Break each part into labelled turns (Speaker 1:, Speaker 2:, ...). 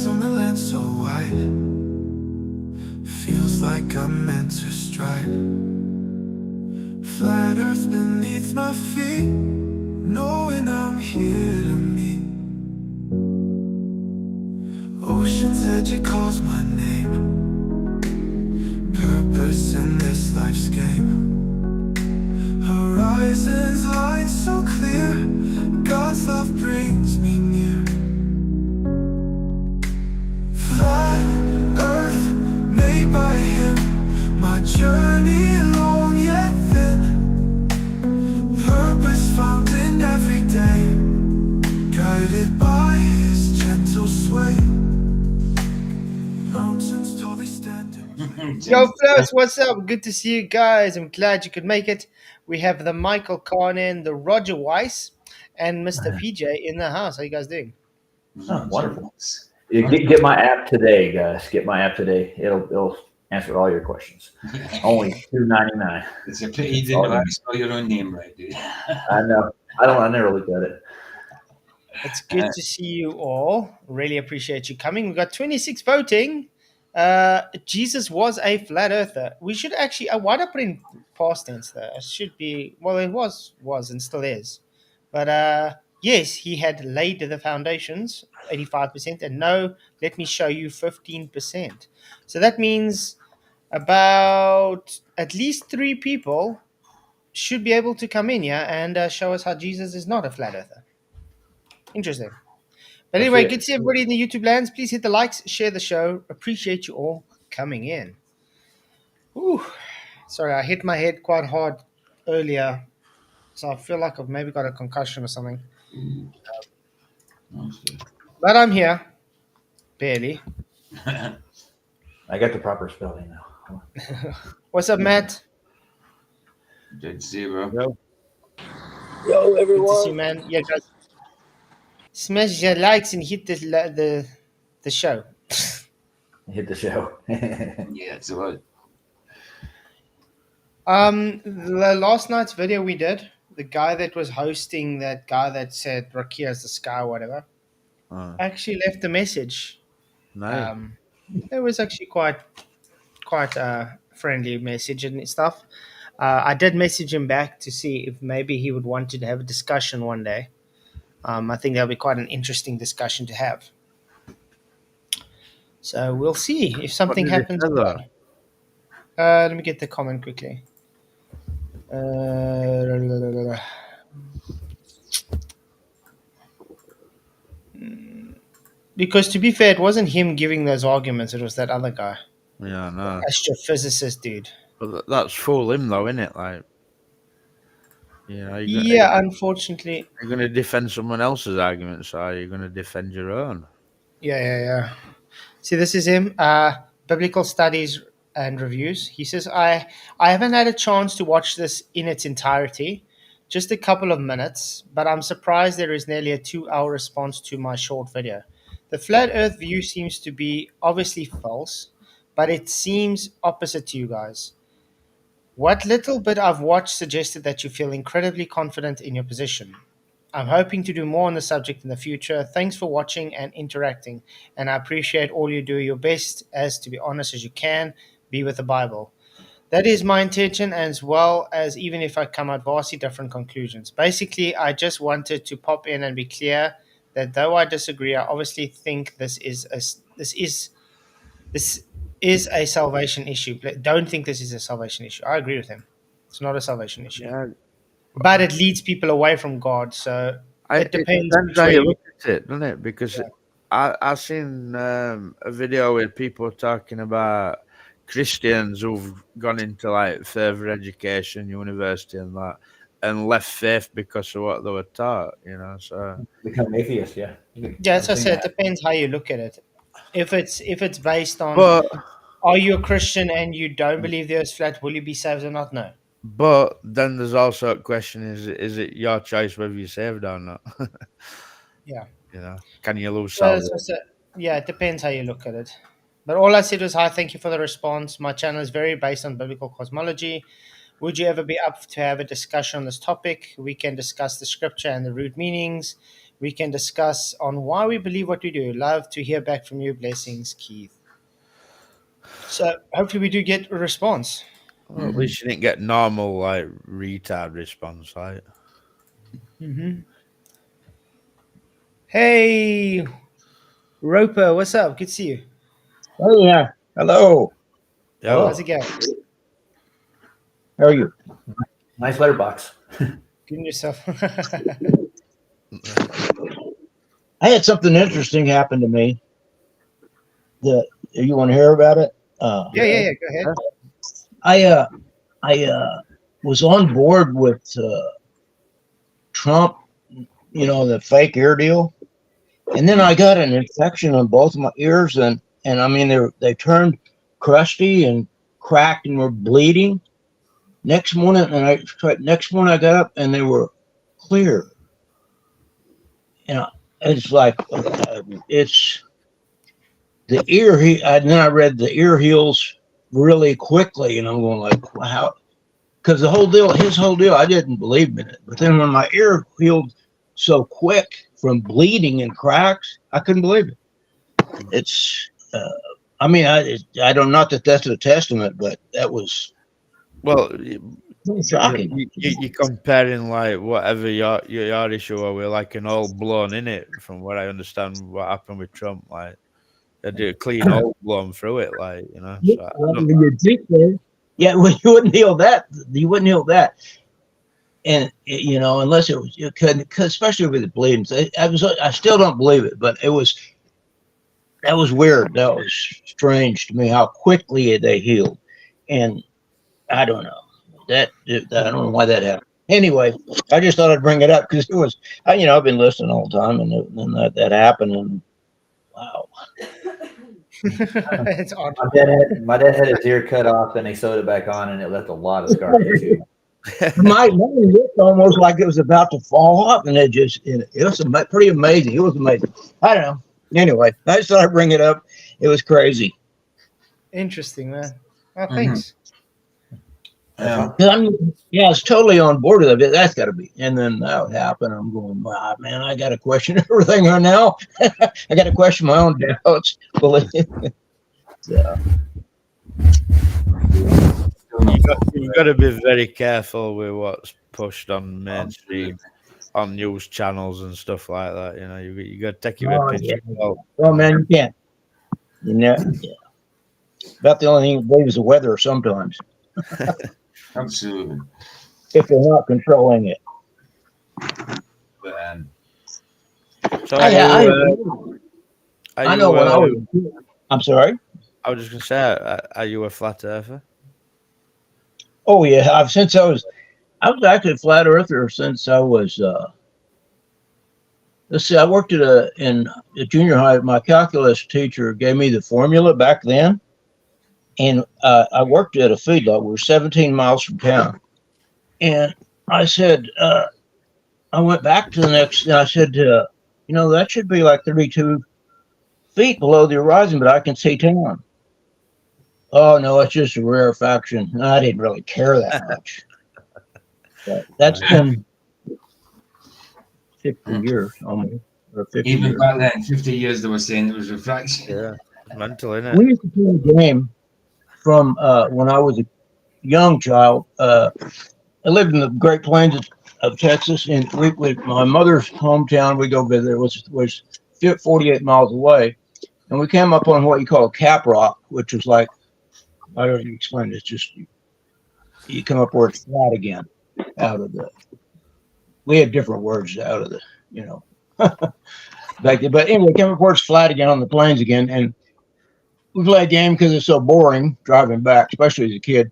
Speaker 1: eyes on the land so wide, feels like I'm meant to stride. Flat earth beneath my feet, knowing I'm here to meet. Ocean's edge, it calls my name. Purpose in this life's game. Horizons line so clear, God's love brings me near. Flat earth made by Him, my journey long yet thin. Purpose found in every day, guided by His gentle sway. Mountains tallly standing.
Speaker 2: Yo, Flats, what's up? Good to see you guys. I'm glad you could make it. We have the Michael Carnan, the Roger Weiss, and Mr. PJ in the house. How you guys doing?
Speaker 3: Oh, wonderful. Get my app today, guys. Get my app today. It'll answer all your questions. Only $2.99.
Speaker 4: It's a pity you didn't know how to spell your own name right, dude.
Speaker 3: I know. I never looked at it.
Speaker 2: It's good to see you all. Really appreciate you coming. We've got 26 voting. Jesus was a flat earther. We should actually, why did I put in past tense there? It should be, well, it was and still is. But yes, he had laid the foundations, 85%, and no, let me show you, 15%. So that means about at least 3 people should be able to come in here and show us how Jesus is not a flat earther. Interesting. But anyway, good to see everybody in the YouTube lands. Please hit the likes, share the show. Appreciate you all coming in. Ooh, sorry, I hit my head quite hard earlier, so I feel like I've maybe got a concussion or something. But I'm here, barely.
Speaker 3: I got the proper spelling now.
Speaker 2: What's up, Matt?
Speaker 4: Good to see you, bro.
Speaker 5: Yo, everyone.
Speaker 2: Good to see you, man. Yeah, guys. Smash your likes and hit the show.
Speaker 3: Hit the show.
Speaker 4: Yeah, it's about.
Speaker 2: The last night's video we did, the guy that was hosting, that guy that said Rakia's the sky or whatever, actually left a message.
Speaker 5: Nice.
Speaker 2: It was actually quite a friendly message and stuff. I did message him back to see if maybe he would want to have a discussion one day. I think that'll be quite an interesting discussion to have. So we'll see if something happens. Let me get the comment quickly. Because to be fair, it wasn't him giving those arguments; it was that other guy.
Speaker 5: Yeah, no.
Speaker 2: Astrophysicist dude.
Speaker 5: But that's fool him, though, isn't it? Like, you know,
Speaker 2: Unfortunately.
Speaker 5: You're going to defend someone else's arguments, or you're going to defend your own.
Speaker 2: Yeah. See, this is him. Biblical Studies and Reviews. He says, I haven't had a chance to watch this in its entirety, just a couple of minutes, but I'm surprised there is nearly a 2-hour response to my short video. The flat earth view seems to be obviously false, but it seems opposite to you guys. What little bit I've watched suggested that you feel incredibly confident in your position. I'm hoping to do more on the subject in the future. Thanks for watching and interacting, and I appreciate all you do your best as to be honest as you can be with the Bible. That is my intention, as well as even if I come out vastly different conclusions. Basically, I just wanted to pop in and be clear that though I disagree, I obviously think this is a salvation issue. Don't think this is a salvation issue. I agree with him. It's not a salvation issue.
Speaker 5: Yeah.
Speaker 2: But it leads people away from God, so it depends
Speaker 5: how you look at it, doesn't it? Because I've seen a video with people talking about Christians who've gone into like further education, university, and that, and left faith because of what they were taught. You know, so
Speaker 3: become atheist. Yeah.
Speaker 2: Yeah, as I said, it depends how you look at it. If it's based on, are you a Christian and you don't believe the earth's flat, will you be saved or not? No.
Speaker 5: But then there's also a question: is it your choice whether you're saved or not?
Speaker 2: Yeah.
Speaker 5: You know, can you lose salvation?
Speaker 2: Yeah, it depends how you look at it. But all I said was, hi, thank you for the response. My channel is very based on biblical cosmology. Would you ever be up to have a discussion on this topic? We can discuss the scripture and the root meanings. we can discuss on why we believe what we do. Love to hear back from you. Blessings, Keith. So hopefully we do get a response.
Speaker 5: Well, at least you didn't get normal like retard response, right?
Speaker 2: Hey, Roper, what's up? Good to see you.
Speaker 6: Oh yeah. Hello.
Speaker 5: Yeah.
Speaker 2: How's it going?
Speaker 6: How are you?
Speaker 3: Nice letterbox.
Speaker 2: Good in yourself.
Speaker 6: I had something interesting happen to me. That you want to hear about it?
Speaker 2: Yeah. Go ahead.
Speaker 6: I was on board with Trump, the fake ear deal, and then I got an infection on both of my ears, and I mean they turned crusty and cracked and were bleeding. Next morning I got up and they were clear. It's like it's the ear. Then I read the ear heals really quickly, and I'm going like, wow, because his whole deal, I didn't believe in it. But then when my ear healed so quick from bleeding and cracks, I couldn't believe it. It's, I don't, not that that's a testament, but that was
Speaker 5: Well,
Speaker 6: shocking.
Speaker 5: you're comparing like whatever your issue with like an old blown in it. From what I understand, what happened with Trump, like they do a clean old blown through it, like So
Speaker 6: You'd think so. Yeah, well, you wouldn't heal that. You wouldn't heal that, and unless it was, you couldn't, especially with the bleeding. I still don't believe it, but that was weird. That was strange to me how quickly they healed, and I don't know I don't know why that happened. Anyway, I just thought I'd bring it up because it was, I've been listening all the time, and then that happened, and wow.
Speaker 2: It's odd.
Speaker 3: My dad had his ear cut off, and they sewed it back on, and it left a lot of scar tissue.
Speaker 6: Mine looked almost like it was about to fall off, and it was pretty amazing. It was amazing. I don't know. Anyway, I just thought I'd bring it up. It was crazy.
Speaker 2: Interesting, man. Oh, thanks.
Speaker 6: I was totally on board with it. That's got to be. And then that would happen. I'm going, wow, man, I got to question everything right now. I got to question my own doubts.
Speaker 5: You've got to be very careful with what's pushed on mainstream, on news channels and stuff like that. You got to take it with a pinch of salt.
Speaker 6: Well, man, you can't. About the only thing you believe is the weather sometimes.
Speaker 4: Absolutely.
Speaker 6: If they're not controlling it.
Speaker 4: But,
Speaker 5: So
Speaker 6: I know when I was. I'm sorry.
Speaker 5: I was just going to say, are you a flat earther?
Speaker 6: Oh yeah, I was actually a flat earther since I was. Let's see, I worked in a junior high. My calculus teacher gave me the formula back then, and I worked at a feedlot. We were 17 miles from town, and I said, I went back to the next. And I said, that should be like 32 feet below the horizon, but I can see town. Oh no, it's just a rarefaction. I didn't really care that much. But that's been 50 years almost, or 50
Speaker 4: even
Speaker 6: years.
Speaker 4: back then, 50 years, they were saying it was refraction.
Speaker 5: Yeah, mental, isn't it?
Speaker 6: We used to play a game from when I was a young child. I lived in the Great Plains of Texas, and with my mother's hometown, we go visit. It was 48 miles away, and we came up on what you call a cap rock, which is like, I don't even explain it. It's just you come up where it's flat again, out of the. We had different words out of the, back then. But anyway, came up where it's flat again on the plains again, and we played a game because it's so boring driving back, especially as a kid,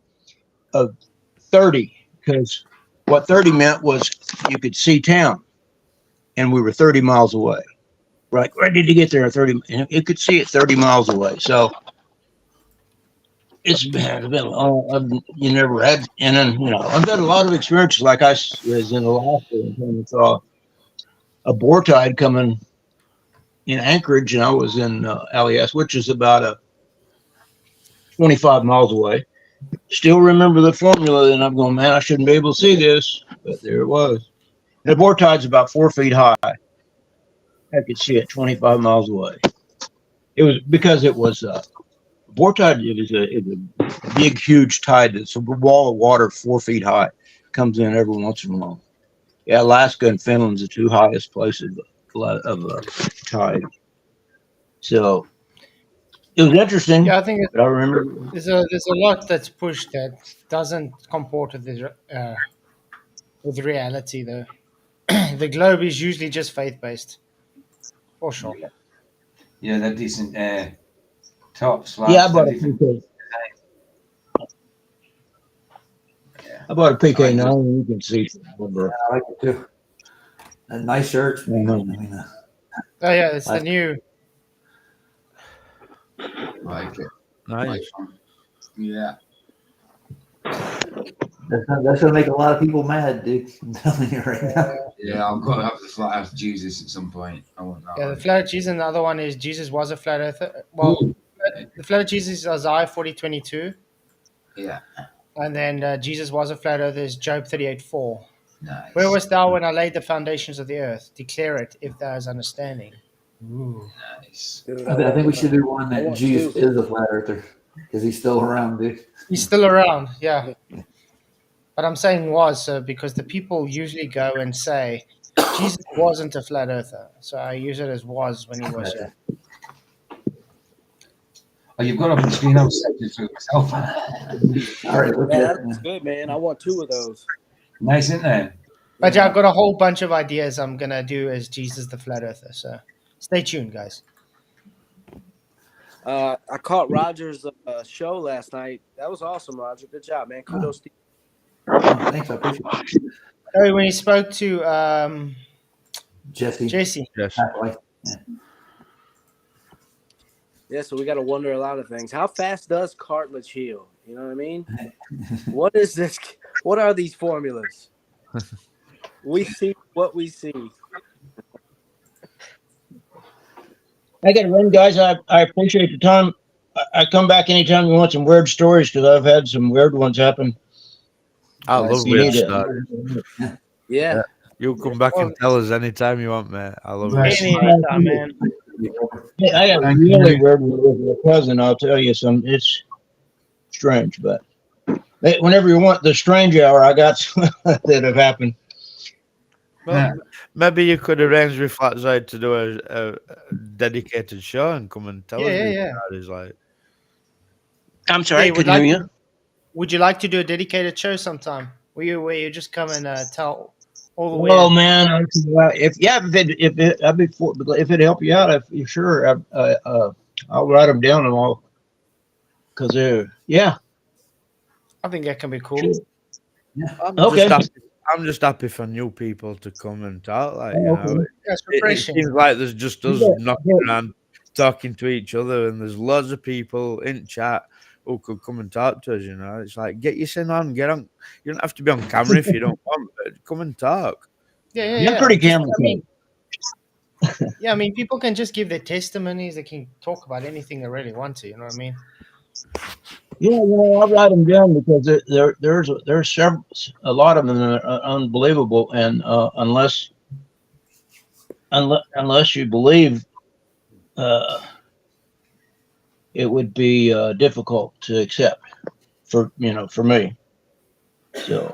Speaker 6: of 30, because what 30 meant was you could see town, and we were 30 miles away. Right, where did you get there? 30, and you could see it 30 miles away. So it's been long. You never had, and then I've had a lot of experiences. Like I was in Alaska and saw a boar tide coming in Anchorage, and I was in LES, which is about 25 miles away. Still remember the formula, and I'm going, man, I shouldn't be able to see this, but there it was. And the boar tide's about 4 feet high, I could see it 25 miles away. It was because it was Boar tide. It was a big, huge tide. It's a wall of water 4 feet high. Comes in every once in a while. Yeah, Alaska and Finland's the two highest places of tide. So it was interesting.
Speaker 2: Yeah, I think
Speaker 6: But I remember.
Speaker 2: there's a lot that's pushed that doesn't comport with reality, though. The globe is usually just faith based, for sure.
Speaker 4: Yeah, they're decent tops.
Speaker 6: Yeah, I
Speaker 4: Flaps,
Speaker 6: bought
Speaker 4: they're
Speaker 6: a
Speaker 4: different.
Speaker 6: PK.
Speaker 4: Yeah.
Speaker 6: I bought a
Speaker 4: I like
Speaker 6: PK9. And you can see. Whatever.
Speaker 3: I like it too. Nice shirts. I mean,
Speaker 2: Oh yeah, it's the new.
Speaker 4: like it.
Speaker 5: Nice.
Speaker 4: Yeah.
Speaker 3: that's gonna make a lot of people mad, dude. I'm telling you right now.
Speaker 4: Yeah, I've got to have the flat Earth Jesus at some point. I want that.
Speaker 2: Yeah, the
Speaker 4: one.
Speaker 2: flat Earth Jesus, and the other one is Jesus was a flat earther. Well, the flat Earth Jesus is Isaiah 40:22,
Speaker 4: Yeah.
Speaker 2: and then Jesus was a flat earther is Job 38:4.
Speaker 4: Nice.
Speaker 2: Where wast thou when I laid the foundations of the earth? Declare it if thou hast understanding. Ooh.
Speaker 4: Nice.
Speaker 7: Dude,
Speaker 3: I think we should do one
Speaker 7: I
Speaker 3: that
Speaker 7: want
Speaker 3: Jesus
Speaker 7: two.
Speaker 3: is a flat earther because he's still around, dude.
Speaker 2: He's still around, yeah. But I'm saying was because the people usually go and say Jesus wasn't a flat earther. So I use it as was when he was here.
Speaker 4: Oh, you've got up the screen. I was searching for myself.
Speaker 3: All right, what's
Speaker 7: Yeah,
Speaker 3: that?
Speaker 7: that's good, man. I want two of those.
Speaker 4: Nice, isn't it?
Speaker 2: But yeah, I've got a whole bunch of ideas I'm going to do as Jesus the flat earther. So stay tuned, guys.
Speaker 7: I caught Roger's show last night. That was awesome, Roger. Good job, man. Kudos to you.
Speaker 3: Oh, thanks, I appreciate it.
Speaker 2: Oh, when he spoke to
Speaker 3: Jesse.
Speaker 5: Yes.
Speaker 3: Like,
Speaker 7: Yeah, so we got to wonder a lot of things. How fast does cartilage heal? You know what I mean? What is this? What are these formulas? We see what we see.
Speaker 6: I got to run, guys. I appreciate the time. I come back anytime you want some weird stories because I've had some weird ones happen.
Speaker 5: I love
Speaker 6: You
Speaker 5: weird
Speaker 6: need
Speaker 5: stuff.
Speaker 7: Yeah.
Speaker 5: You come back and tell us anytime you want, mate. I love
Speaker 4: Right.
Speaker 5: it.
Speaker 2: anytime, man.
Speaker 6: Hey, I got a
Speaker 4: Thank
Speaker 6: really
Speaker 4: you.
Speaker 6: weird one with my cousin. I'll tell you some. It's strange, but whenever you want the strange hour, I got some that have happened.
Speaker 5: Well, maybe you could arrange with Flatzoid to do a dedicated show and come and tell us these stories. Like,
Speaker 6: I'm
Speaker 2: sorry, I
Speaker 6: sorry,
Speaker 2: couldn't
Speaker 6: couldn't
Speaker 2: hear
Speaker 6: hear you.
Speaker 2: Would you like to do a dedicated show sometime? Where you just come and tell all the way?
Speaker 6: Well, man, if it help you out, if you sure, I'll write them down and all. Because yeah.
Speaker 2: I think that can be cool.
Speaker 6: Okay.
Speaker 5: I'm just happy for new people to come and talk. Like, you
Speaker 6: Okay.
Speaker 5: know,
Speaker 2: That's
Speaker 5: it
Speaker 2: refreshing.
Speaker 5: seems like there's just us
Speaker 6: Yeah,
Speaker 5: knocking around, talking to each other, and there's loads of people in chat who could come and talk to us. You know, it's like get your sin on, get on. You don't have to be on camera if you don't want, but come and talk.
Speaker 6: You're pretty camera.
Speaker 2: I mean, people can just give their testimonies. They can talk about anything they really want to. You know what I mean?
Speaker 6: Yeah, I'll write them down because there's several, a lot of them that are unbelievable, and unless you believe, it would be difficult to accept for me. So,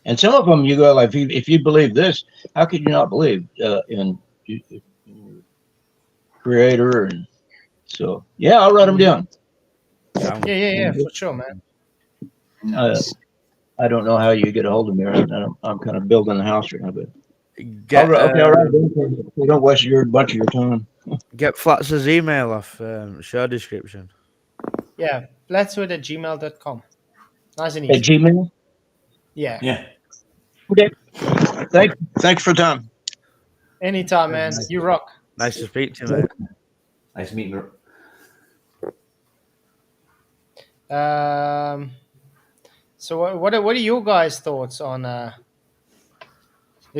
Speaker 6: and some of them you go like, if you believe this, how could you not believe in Creator? And so, yeah, I'll write them down.
Speaker 2: Yeah, for sure, man.
Speaker 4: Nice.
Speaker 6: I don't know how you get a hold of me. I'm kind of building the house right now, but
Speaker 5: Get
Speaker 6: I'll write it down so don't waste much of your time.
Speaker 5: get Flatz's email off show description.
Speaker 2: Yeah, flatzoid@gmail.com. Nice and
Speaker 6: At
Speaker 2: easy.
Speaker 6: Gmail.
Speaker 2: Yeah.
Speaker 3: yeah.
Speaker 6: Okay. Thanks for the time.
Speaker 2: Anytime, man. You rock.
Speaker 5: Nice to speak to you, mate.
Speaker 3: Nice meeting you.
Speaker 2: So what are your guys' thoughts on the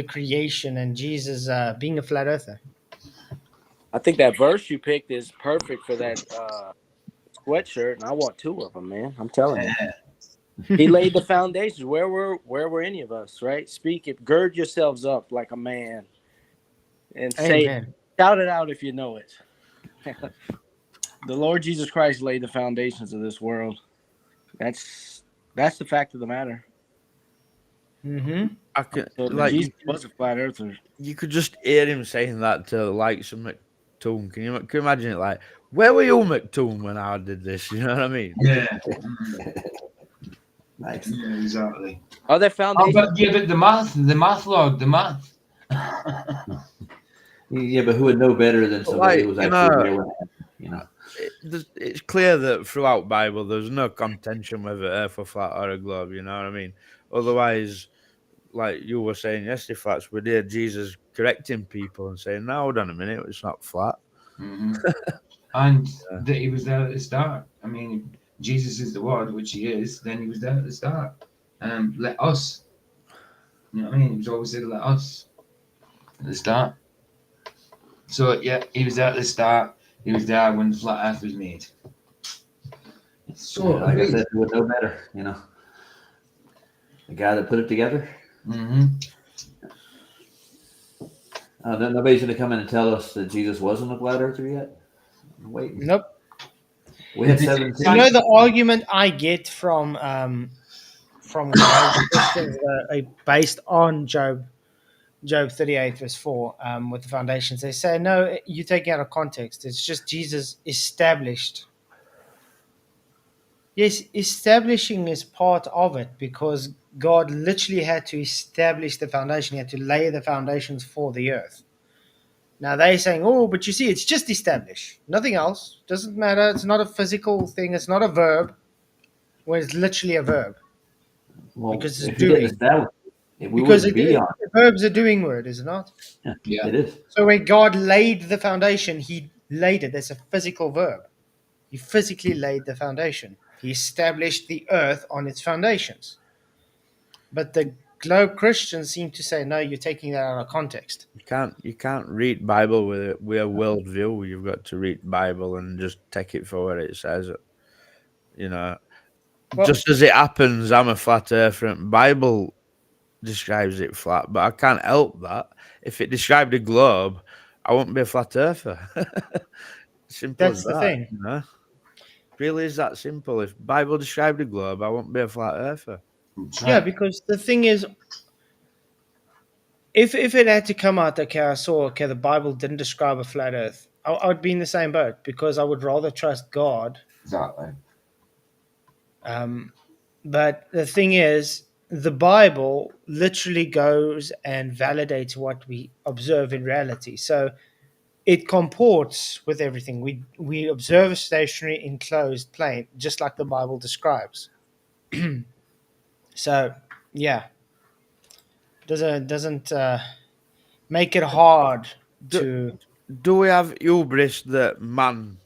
Speaker 2: creation and Jesus being a flat earther?
Speaker 7: I think that verse you picked is perfect for that sweatshirt, and I want two of them, man. I'm telling you. He laid the foundations. Where were any of us, right? Gird yourselves up like a man, and say,
Speaker 2: Amen.
Speaker 7: Shout it out if you know it. The Lord Jesus Christ laid the foundations of this world. That's the fact of the matter.
Speaker 2: Mm-hmm.
Speaker 5: I could
Speaker 7: So
Speaker 5: like
Speaker 7: Jesus was a flat earther.
Speaker 5: you could just hear him saying that to like some McToon. Can you imagine it? Like, where were you, McToon, when I did this? You know what I mean?
Speaker 4: Yeah.
Speaker 3: Nice.
Speaker 4: Yeah, exactly.
Speaker 7: Are there
Speaker 4: Oh,
Speaker 7: foundations?
Speaker 4: but the math, Lord, the math.
Speaker 3: Yeah, but who would know better than somebody who was
Speaker 5: Like,
Speaker 3: actually there when it happened? You know.
Speaker 5: It's clear that throughout Bible there's no contention whether Earth or flat or a globe. You know what I mean? Otherwise, like you were saying yesterday, Flats, we hear Jesus correcting people and saying, "No, hold on a minute, it's not flat."
Speaker 4: Mhm. And
Speaker 5: Yeah.
Speaker 4: that he was there at the start. I mean, Jesus is the Word, which he is. Then he was there at the start. Let us. You know what I mean? He was always said, "Let us." At the start. So yeah, he was there at the start. He was there when the flat Earth was made. So
Speaker 3: Yeah, like I said, who would know better? You know, the guy that put it together.
Speaker 4: Mm-hmm.
Speaker 3: Nobody's going to come in and tell us that Jesus wasn't a flat earther yet. Wait,
Speaker 2: Nope.
Speaker 3: we had 17.
Speaker 2: You know the argument I get from Christians based on Job 38 verse 4 with the foundations. They say no, you take it out of context. It's just Jesus established. Yes, establishing is part of it because God literally had to establish the foundation. He had to lay the foundations for the earth. Now they're saying, oh, but you see, it's just establish. Nothing else. Doesn't matter. It's not a physical thing. It's not a verb. Well, it's literally a verb.
Speaker 3: Well,
Speaker 2: because it's
Speaker 3: if he didn't
Speaker 2: doing.
Speaker 3: establish it, we
Speaker 2: Because
Speaker 3: wouldn't be on
Speaker 2: the verb's a doing word, is it not?
Speaker 3: it.
Speaker 4: Yeah.
Speaker 3: It is.
Speaker 2: So when God laid the foundation, he laid it. That's a physical verb. He physically laid the foundation. He established the earth on its foundations. But the globe Christians seem to say, no, you're taking that out of context.
Speaker 5: You can't read Bible with a worldview. You've got to read Bible and just take it for what it says. You know,
Speaker 2: Well,
Speaker 5: just as it happens, I'm a flat earther. And Bible describes it flat, but I can't help that. If it described a globe, I wouldn't be a flat earther. Simple
Speaker 2: that's
Speaker 5: as
Speaker 2: the
Speaker 5: that.
Speaker 2: thing.
Speaker 5: You know, really is that simple. If Bible described a globe, I wouldn't be a flat earther.
Speaker 2: Yeah, because the thing is, if it had to come out, okay, I saw, okay, the Bible didn't describe a flat earth, I would be in the same boat because I would rather trust God.
Speaker 4: Exactly.
Speaker 2: But the thing is, the Bible literally goes and validates what we observe in reality. So it comports with everything. We observe a stationary enclosed plane, just like the Bible describes. So yeah, doesn't make it hard to.
Speaker 5: Do we have hubris that man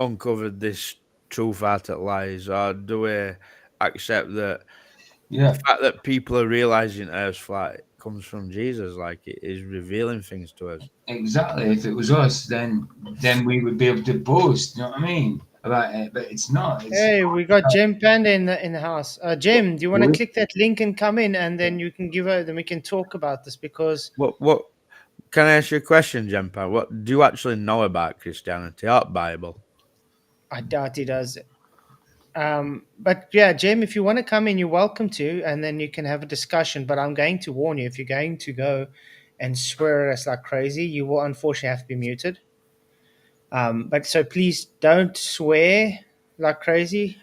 Speaker 5: uncovered this truth out of lies, or do we accept that
Speaker 4: Yeah.
Speaker 5: the fact that people are realizing Earth's flat comes from Jesus, like it is revealing things to us?
Speaker 4: Exactly. If it was us, then we would be able to boast. You know what I mean about it, but it's not. It's
Speaker 2: Hey, we got Jem Panda in the house. Jem, do you want to
Speaker 3: Really?
Speaker 2: click that link and come in, and then you can then we can talk about this because
Speaker 5: What can I ask you a question, Jempa? What do you actually know about Christianity or Bible?
Speaker 2: I doubt he does. But yeah, Jem, if you want to come in, you're welcome to, and then you can have a discussion. But I'm going to warn you, if you're going to go and swear at us like crazy, you will unfortunately have to be muted. But so please don't swear like crazy.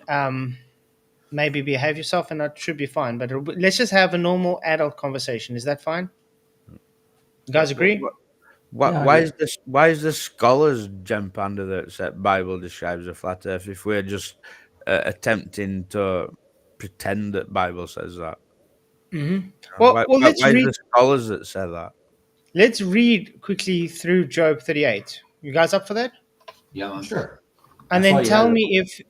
Speaker 2: Maybe behave yourself, and that should be fine. But let's just have a normal adult conversation. Is that fine? You guys agree?
Speaker 3: Yeah,
Speaker 5: Why is the scholars jump under that said Bible describes a flat Earth if we're just attempting to pretend that Bible says that?
Speaker 2: Mm-hmm. Well, let's
Speaker 5: why is
Speaker 2: read.
Speaker 5: the scholars that say that?
Speaker 2: Let's read quickly through Job 38. You guys up for that?
Speaker 4: yeah, man.
Speaker 3: sure.
Speaker 2: And
Speaker 3: I saw
Speaker 2: then
Speaker 3: you
Speaker 2: tell
Speaker 3: had it.
Speaker 2: me if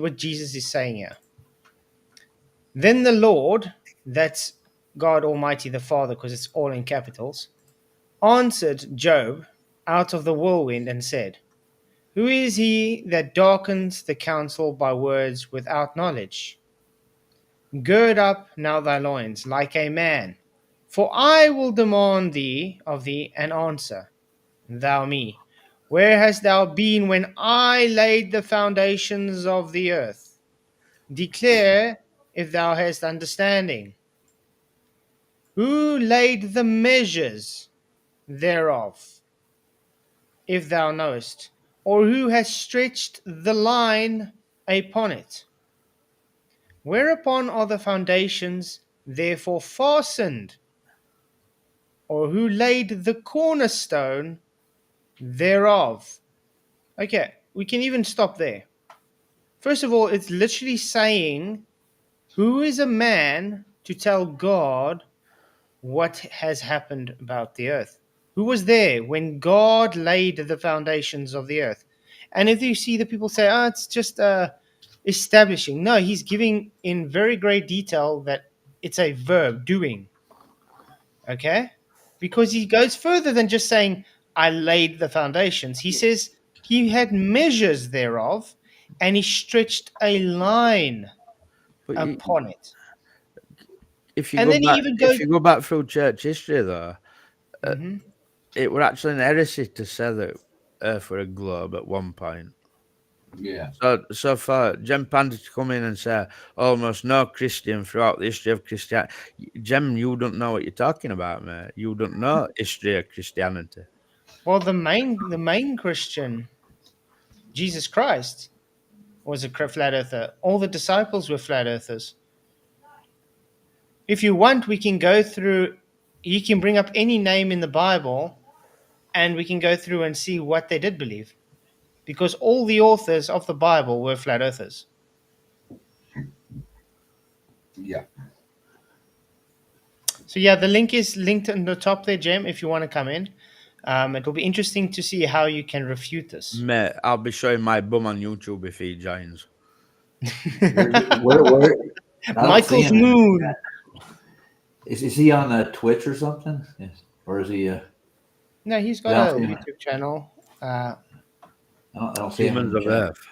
Speaker 2: what Jesus is saying here. Then the Lord, that's God Almighty the Father, because it's all in capitals, answered Job out of the whirlwind and said, "Who is he that darkens the counsel by words without knowledge? Gird up now thy loins like a man, for I will demand of thee an answer, thou me? Where hast thou been when I laid the foundations of the earth? Declare if thou hast understanding. Who laid the measures thereof, if thou knowest? Or who has stretched the line upon it? Whereupon are the foundations therefore fastened? Or who laid the cornerstone thereof? Okay, we can even stop there. First of all, it's literally saying, who is a man to tell God what has happened about the earth? Who was there when God laid the foundations of the earth? And if you see the people say, oh, it's just establishing. No, he's giving in very great detail that it's a verb, doing. Okay? Because he goes further than just saying, I laid the foundations. He says he had measures thereof and he stretched a line
Speaker 5: But
Speaker 2: upon it.
Speaker 5: if you
Speaker 2: And
Speaker 5: go
Speaker 2: then he
Speaker 5: back,
Speaker 2: even
Speaker 5: if
Speaker 2: goes.
Speaker 5: you go back through church history, though,
Speaker 2: Mhm.
Speaker 5: it were actually an heresy to say that Earth were a globe at one point.
Speaker 4: Yeah.
Speaker 5: So for Jem Panda to come in and say almost no Christian throughout the history of Christianity, Jem, you don't know what you're talking about, mate. You don't know history of Christianity.
Speaker 2: Well, the main Christian, Jesus Christ, was a flat earther. All the disciples were flat earthers. If you want, we can go through. You can bring up any name in the Bible, and we can go through and see what they did believe, because all the authors of the Bible were flat earthers.
Speaker 4: Yeah.
Speaker 2: So yeah, the link is linked in the top there, Jem. If you want to come in, it will be interesting to see how you can refute this.
Speaker 5: Mate, I'll be showing my bum on YouTube if he joins.
Speaker 3: Where? I don't see
Speaker 2: Michael's
Speaker 3: him.
Speaker 2: Moon.
Speaker 3: Is he on Twitch or something? Yes. Or is he?
Speaker 2: No, he's got
Speaker 3: I
Speaker 2: a
Speaker 3: don't see him.
Speaker 2: YouTube channel.
Speaker 3: I don't see him.
Speaker 5: Humans
Speaker 3: In
Speaker 5: of
Speaker 3: the chat.
Speaker 5: Earth.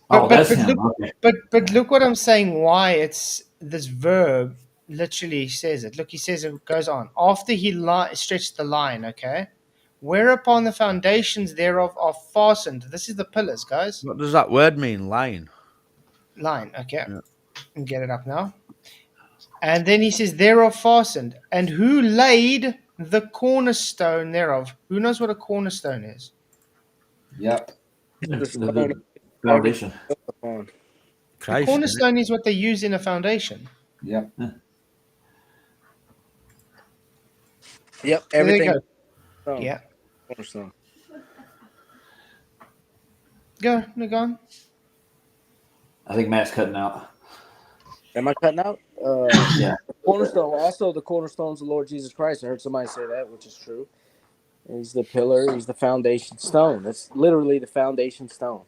Speaker 3: Oh,
Speaker 2: But
Speaker 3: that's
Speaker 2: but
Speaker 3: him.
Speaker 2: look,
Speaker 3: Okay.
Speaker 2: but look what I'm saying. Why it's this verb literally says it. Look, he says it goes on after he stretched the line. Okay, whereupon the foundations thereof are fastened. This is the pillars, guys.
Speaker 5: What does that word mean? Line.
Speaker 2: Line. Okay,
Speaker 5: Yeah.
Speaker 2: get it up now. And then he says thereof fastened, and who laid the cornerstone thereof? Who knows what a cornerstone is?
Speaker 4: Yep.
Speaker 7: The stone
Speaker 3: The foundation.
Speaker 7: upon.
Speaker 2: The
Speaker 5: Christ.
Speaker 2: cornerstone is what they use in a foundation.
Speaker 4: Yep.
Speaker 7: Yep,
Speaker 2: There you
Speaker 7: everything.
Speaker 2: go.
Speaker 7: Stone.
Speaker 2: Yeah,
Speaker 7: Cornerstone.
Speaker 2: go on.
Speaker 3: I think Matt's cutting out.
Speaker 7: Am I cutting out?
Speaker 3: Yeah.
Speaker 7: Cornerstone. Also, the cornerstone's the Lord Jesus Christ. I heard somebody say that, which is true. He's the pillar. He's the foundation stone. That's literally the foundation stone.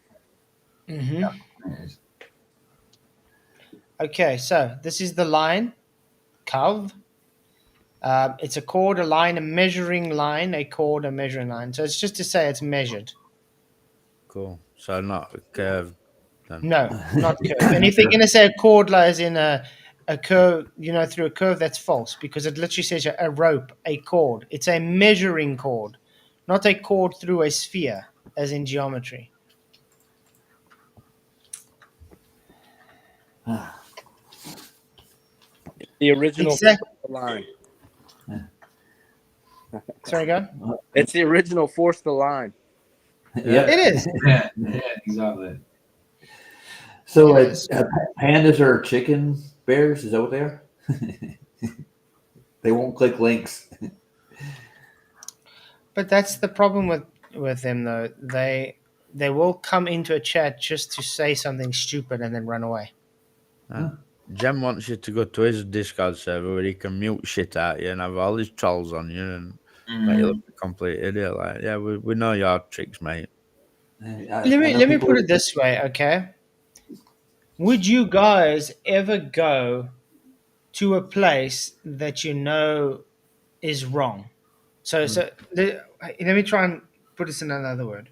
Speaker 2: Mm-hmm. Okay, so this is the line, kav. It's a chord, a line, a measuring line, a chord, a measuring line. So it's just to say it's measured.
Speaker 5: Cool. So not a curve. Then.
Speaker 2: No, not curve. And if they're going to say a chord lies in a curve, through a curve, that's false, because it literally says a rope, a chord. It's a measuring chord, not a chord through a sphere, as in geometry.
Speaker 7: The original line.
Speaker 2: Sorry, go on.
Speaker 7: It's the original force the line.
Speaker 3: Yeah.
Speaker 2: It is.
Speaker 4: Yeah, exactly.
Speaker 3: So
Speaker 2: It is.
Speaker 3: pandas are chicken bears? Is that what they are? They won't click links.
Speaker 2: But that's the problem with them, though. They will come into a chat just to say something stupid and then run away.
Speaker 5: Jem wants you to go to his Discord server where he can mute shit at you and have all his trolls on you and make you look a complete idiot. Like, yeah, we know your tricks, mate.
Speaker 2: Let me put it this way, okay? Would you guys ever go to a place that you know is wrong? So let me try and put this in another word.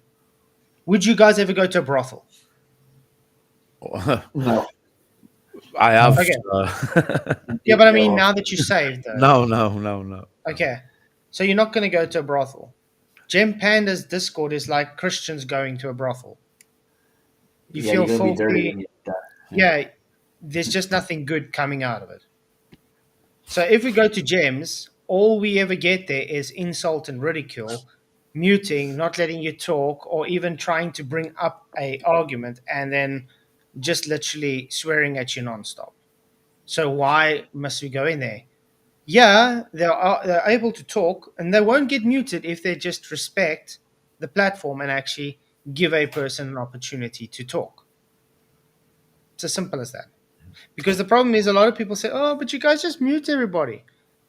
Speaker 2: Would you guys ever go to a brothel?
Speaker 3: No.
Speaker 5: I have.
Speaker 2: Okay.
Speaker 5: So.
Speaker 2: Yeah, but I mean, now that you're saved, though.
Speaker 5: No.
Speaker 2: Okay, so you're not going to go to a brothel. Gem Panda's Discord is like Christians going to a brothel. You
Speaker 3: Yeah,
Speaker 2: feel
Speaker 3: you're gonna be dirty
Speaker 2: filthy.
Speaker 3: when you die.
Speaker 2: Yeah, there's just nothing good coming out of it. So if we go to Gems, all we ever get there is insult and ridicule, muting, not letting you talk, or even trying to bring up a argument and then just literally swearing at you nonstop. So why must we go in there? Yeah, they're able to talk, and they won't get muted if they just respect the platform and actually give a person an opportunity to talk. It's as simple as that. Because the problem is a lot of people say, "Oh, but you guys just mute everybody."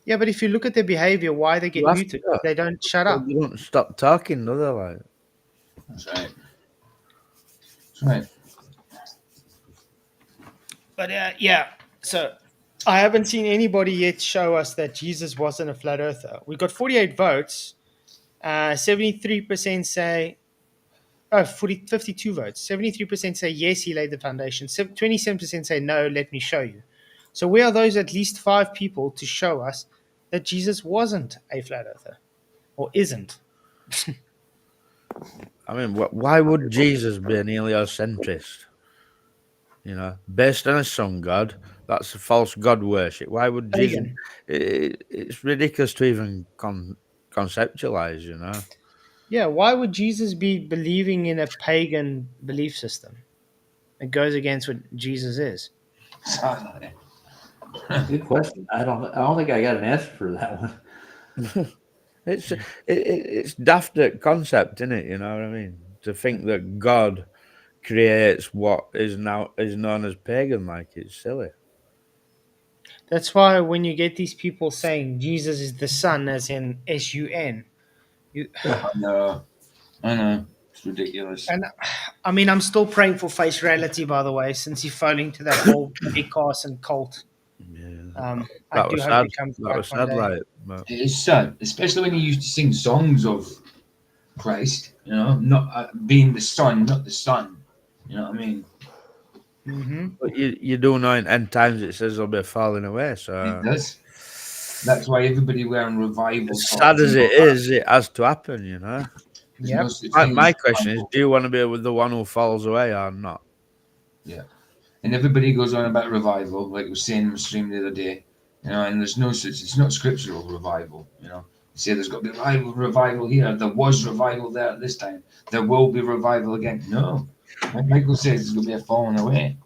Speaker 2: Yeah, but if you look at their behavior, why they get
Speaker 5: You have
Speaker 2: muted,
Speaker 5: to.
Speaker 2: they don't shut up.
Speaker 5: You don't stop talking, do they? Like,
Speaker 4: That's right. That's right.
Speaker 2: But yeah, so I haven't seen anybody yet show us that Jesus wasn't a flat earther. We got 48 votes. 73% say, 52 votes. 73% say yes, he laid the foundation. 27% say no, let me show you. So we are those at least 5 people to show us that Jesus wasn't a flat earther or isn't.
Speaker 5: I mean, why would Jesus be an heliocentrist? You know, based on a sun god, that's a false god worship. Why would Jesus?
Speaker 2: Pagan.
Speaker 5: It's ridiculous to even conceptualize. You know.
Speaker 2: Yeah, why would Jesus be believing in a pagan belief system? It goes against what Jesus is.
Speaker 3: Good question. I don't think I got an answer for that one.
Speaker 5: It's daft at concept, isn't it? You know what I mean? To think that God creates what is known as pagan, like, it's silly.
Speaker 2: That's why when you get these people saying Jesus is the Son, as in SUN,
Speaker 4: I know. It's ridiculous.
Speaker 2: and I mean, I'm still praying for face reality, by the way, since he's falling to that whole big Carson cult.
Speaker 5: Yeah.
Speaker 2: I
Speaker 5: That
Speaker 2: do
Speaker 5: was
Speaker 2: hope
Speaker 5: sad.
Speaker 2: he comes
Speaker 5: That
Speaker 2: back
Speaker 5: was
Speaker 2: one
Speaker 5: sad,
Speaker 2: day.
Speaker 5: like. But
Speaker 4: It is sad, especially when you used to sing songs of Christ, you know, not being the Son, not the Son. You know what I mean?
Speaker 2: Mm-hmm.
Speaker 5: But you do know in end times it says they'll be falling away.
Speaker 4: It
Speaker 5: So
Speaker 4: does. That's why everybody wearing revival.
Speaker 5: as sad as it is, it has to happen. You know.
Speaker 4: There's
Speaker 2: Yep.
Speaker 4: no such thing
Speaker 5: My
Speaker 4: as
Speaker 5: question is:
Speaker 4: revival.
Speaker 5: do you want to be with the one who falls away or not?
Speaker 4: And everybody goes on about revival, like we were saying in the stream the other day, you know, and there's no such, it's not scriptural revival, you know. You say there's got to be revival here, there was revival there at this time, there will be revival again. No. Like Michael says, there's going to be a falling away.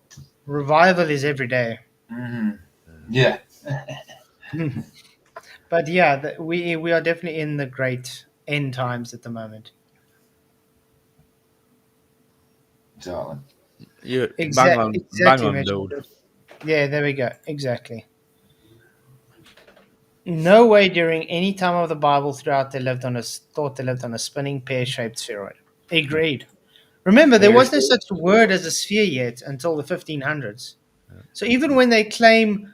Speaker 2: Revival is every day.
Speaker 4: Mm-hmm. Yeah.
Speaker 2: But yeah, we are definitely in the great end times at the moment.
Speaker 4: Darling.
Speaker 5: You bang
Speaker 2: Exactly,
Speaker 5: on,
Speaker 2: Mitch.
Speaker 5: dude.
Speaker 2: Yeah, there we go. Exactly. No way during any time of the Bible throughout they lived on a spinning pear-shaped spheroid. Agreed. Remember, there was no such word as a sphere yet until the 1500s. So even when they claim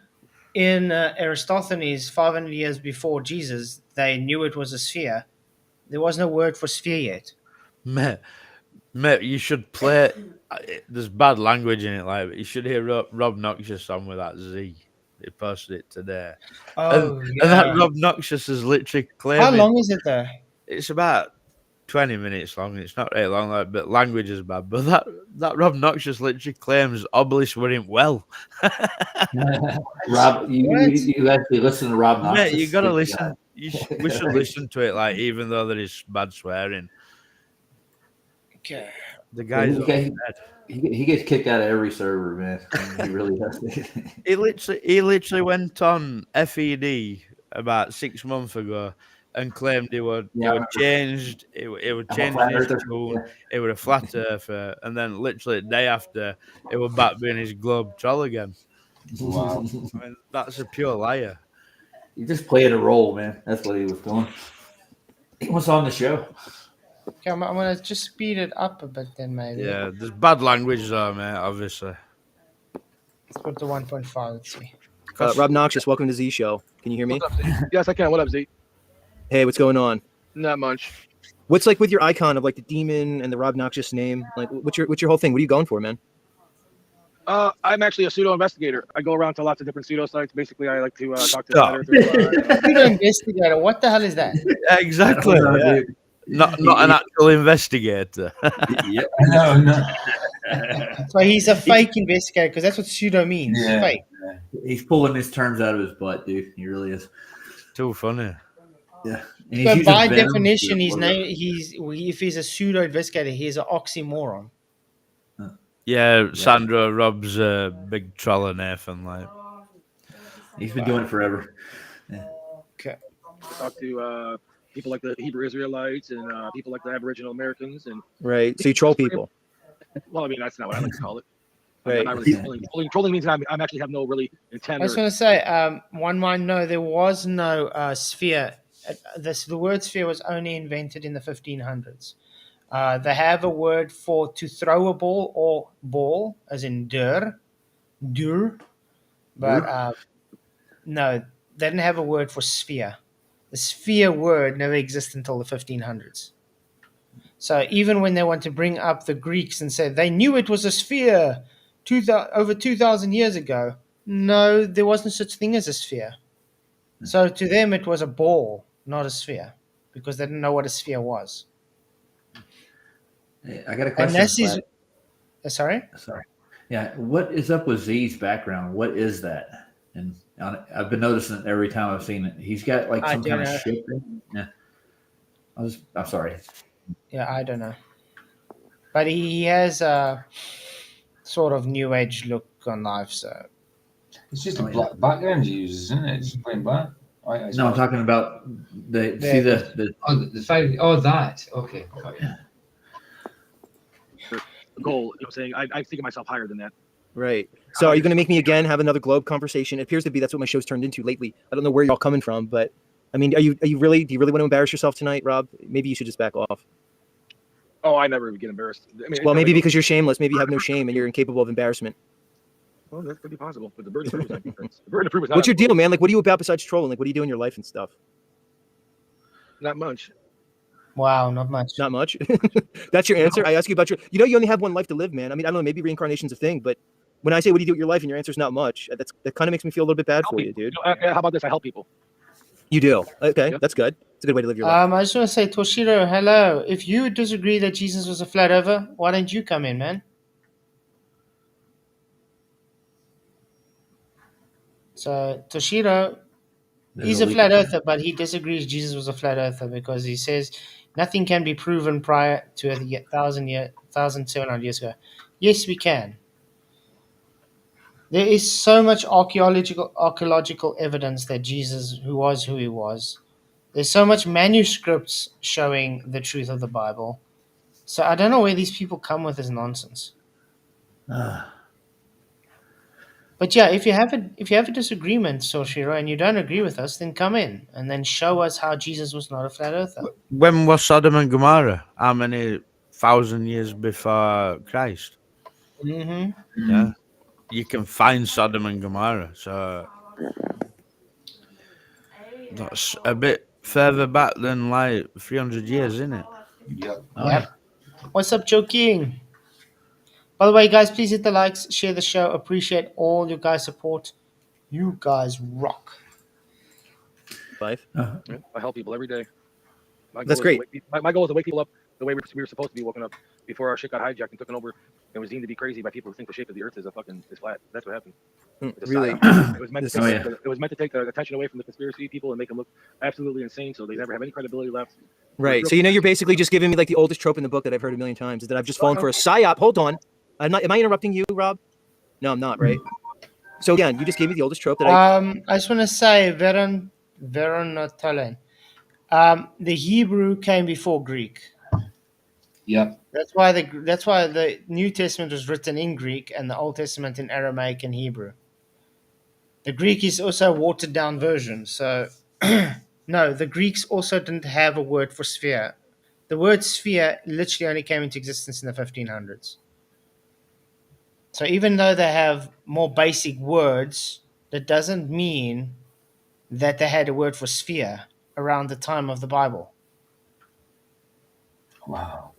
Speaker 2: in Aristophanes 500 years before Jesus, they knew it was a sphere, there was no word for sphere yet.
Speaker 5: Mate, you should play. There's bad language in it, like, but you should hear Rob Noxious song with that Z. He posted it today.
Speaker 2: Oh,
Speaker 5: And
Speaker 2: yeah.
Speaker 5: that Rob Noxious is literally claiming.
Speaker 2: How long is it though?
Speaker 5: It's about 20 minutes long. It's not really long, like, but language is bad. But that Rob Noxious literally claims Obelisk weren't well.
Speaker 3: Rob, you actually listen to Rob Noxious?
Speaker 5: Mate, you gotta listen. We should listen to it, like, even though there is bad swearing.
Speaker 2: Okay.
Speaker 5: The guy's
Speaker 3: he gets kicked out of every server, man. He really does.
Speaker 5: He literally went on FED about 6 months ago and claimed he would changed. It would change his tune.
Speaker 3: Yeah.
Speaker 5: It would a flat earther, and then literally the day after, it would back being his globe troll again.
Speaker 4: Wow.
Speaker 5: I mean, that's a pure liar.
Speaker 3: He just played a role, man. That's what he was doing. He was on the show.
Speaker 2: Okay, I'm going to just speed it up a bit then, maybe.
Speaker 5: Yeah, there's bad language though, mate, obviously.
Speaker 2: Let's put the 1.5. Let's see.
Speaker 8: Rob Noxious, welcome to Z Show. Can you hear me?
Speaker 9: What's up, Z? Yes, I can. What up, Z?
Speaker 8: Hey, what's going on?
Speaker 9: Not much.
Speaker 8: What's like with your icon of like the demon and the Rob Noxious name? Like, what's your whole thing? What are you going for, man?
Speaker 9: I'm actually a pseudo investigator. I go around to lots of different pseudo sites. Basically, I like to talk to
Speaker 5: Stop.
Speaker 9: editors.
Speaker 2: Pseudo investigator. What the hell is that?
Speaker 5: Exactly.
Speaker 3: Yeah.
Speaker 5: not an actual investigator.
Speaker 3: Yep.
Speaker 4: No.
Speaker 2: So he's a fake investigator because that's what pseudo means.
Speaker 4: Yeah.
Speaker 2: Fake.
Speaker 3: He's pulling his terms out of his butt, dude. He really is.
Speaker 5: Too funny.
Speaker 3: Yeah. And
Speaker 2: So
Speaker 3: using
Speaker 2: by
Speaker 3: venom
Speaker 2: definition,
Speaker 3: to-
Speaker 2: if he's a pseudo investigator, he's an oxymoron.
Speaker 5: Yeah, Sandra Rob's a big troll, Nathan. Like,
Speaker 3: He's been doing it forever.
Speaker 9: Talk to people like the Hebrew Israelites and people like the Aboriginal Americans, and
Speaker 8: Right. So you troll people.
Speaker 9: well, I mean that's not what I like to call it.
Speaker 8: Right.
Speaker 9: Not really trolling means I'm actually have no really intent.
Speaker 2: I just want to say, one might know there was no sphere. The word sphere was only invented in the 1500s. They have a word for to throw a ball or ball, as in dur, but no, they didn't have a word for sphere. The sphere word never existed until the 1500s. So even when they want to bring up the Greeks and say they knew it was a sphere over 2,000 years ago, no, there wasn't such thing as a sphere. So to them it was a ball, not a sphere, because they didn't know what a sphere was.
Speaker 3: Hey, I got a
Speaker 2: And
Speaker 3: question.
Speaker 2: this is, sorry?
Speaker 3: Sorry. Yeah. What is up with Z's background? What is that? And I've been noticing it every time I've seen it. He's got like some kind of ship. Yeah. I'm sorry.
Speaker 2: Yeah, I don't know. But he has a sort of new age look on life, so.
Speaker 4: It's just a black background he uses, isn't it? It's plain black.
Speaker 3: No, I'm talking about the
Speaker 4: five. Oh, that. Okay. Oh, yeah.
Speaker 9: The goal, saying I think of myself higher than that.
Speaker 8: Right. So are you going to make me again have another globe conversation? It appears to be that's what my show's turned into lately. I don't know where you're all coming from, but I mean, do you really want to embarrass yourself tonight, Rob? Maybe you should just back off.
Speaker 9: Oh, I never would get embarrassed. I mean,
Speaker 8: Well, maybe because you're shameless. Maybe you have no shame and you're incapable of embarrassment.
Speaker 9: Well, that could be possible, but the burden of proof is not different. The burden of proof is not.
Speaker 8: What's your deal, man? Like, what are you about besides trolling? Like, what do you do in your life and stuff?
Speaker 9: Not much.
Speaker 2: Wow, not much.
Speaker 8: Not much. That's your answer. I ask you about you only have one life to live, man. I mean, I don't know. Maybe reincarnation's a thing, but when I say what do you do with your life and your answer's not much, that kind of makes me feel a little bit bad for you, dude.
Speaker 9: How about this? I help people.
Speaker 8: You do. Okay,
Speaker 9: Yeah.
Speaker 8: that's good. It's a good way to live your life.
Speaker 2: I just want to say, Toshiro, hello. If you disagree that Jesus was a flat earther, why don't you come in, man? So, Toshiro, he's a flat earther, but he disagrees Jesus was a flat earther because he says nothing can be proven prior to 1,700 years ago. Yes, we can. There is so much archaeological evidence that Jesus was who he was. There's so much manuscripts showing the truth of the Bible. So I don't know where these people come with this nonsense. But yeah, if you have a disagreement, Soshiro, and you don't agree with us, then come in and then show us how Jesus was not a flat earther.
Speaker 5: when was Sodom and Gomorrah? How many thousand years before Christ?
Speaker 2: Mm-hmm.
Speaker 5: Yeah, you can find Sodom and Gomorrah. So that's a bit further back than like 300 years, isn't it?
Speaker 4: Yep.
Speaker 2: Yep. What's up, Joe King? By the way, guys, please hit the likes, share the show. Appreciate all your guys' support. You guys rock.
Speaker 8: Life.
Speaker 9: Yeah, I help people every day.
Speaker 8: That's great.
Speaker 9: My goal is to wake people up the way we were supposed to be woken up before our shit got hijacked and taken over and was deemed to be crazy by people who think the shape of the earth is flat. That's what happened.
Speaker 8: Really?
Speaker 9: It was meant to
Speaker 3: Oh, yeah.
Speaker 9: it was meant to take the attention away from the conspiracy people and make them look absolutely insane, so they never have any credibility left.
Speaker 8: Right. So you're basically just giving me like the oldest trope in the book that I've heard a million times, is that I've just fallen for a psyop. Hold on. Am I interrupting you, Rob? No, I'm not, right? So again, you just gave me the oldest trope that
Speaker 2: I just want to say, Veron Talen. The Hebrew came before Greek.
Speaker 4: Yep.
Speaker 2: That's why the New Testament was written in Greek and the Old Testament in Aramaic and Hebrew. The Greek is also a watered down version. So, no, the Greeks also didn't have a word for sphere. The word sphere literally only came into existence in the 1500s. So even though they have more basic words, that doesn't mean that they had a word for sphere around the time of the Bible.
Speaker 4: Wow.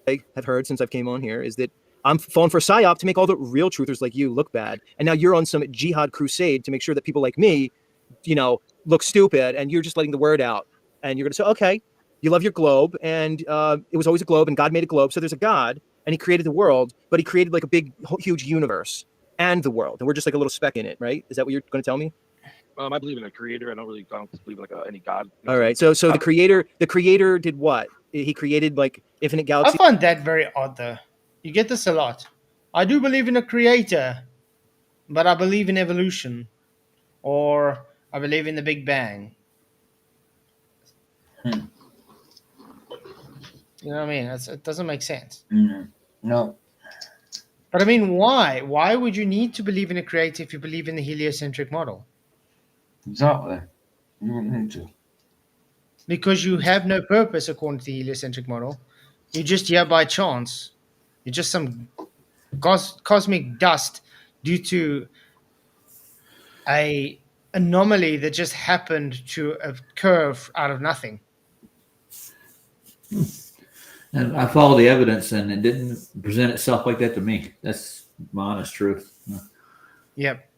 Speaker 8: I have heard since I've came on here is that I'm falling for a psyop to make all the real truthers like you look bad. And now you're on some jihad crusade to make sure that people like me, look stupid, and you're just letting the word out. and you're going to say, okay, you love your globe, and it was always a globe, and God made a globe, so there's a God, and He created the world, but He created like a big, huge universe and the world, and we're just like a little speck in it, right? Is that what you're going to tell me?
Speaker 9: I believe in a creator. I don't believe in like any God.
Speaker 8: All right. So the creator did what? He created like infinite
Speaker 2: I
Speaker 8: galaxies.
Speaker 2: find that very odd, though. You get this a lot. I do believe in a creator, but I believe in evolution, or I believe in the Big Bang. You know what I mean? It doesn't make sense.
Speaker 4: No.
Speaker 2: But I mean, why? Why would you need to believe in a creator if you believe in the heliocentric model?
Speaker 4: Exactly. You wouldn't need to.
Speaker 2: Because you have no purpose according to the heliocentric model. You're just here by chance. You're just some cosmic dust due to a anomaly that just happened to occur out of nothing.
Speaker 3: And I followed the evidence, and it didn't present itself like that to me. That's my honest truth.
Speaker 2: Yep.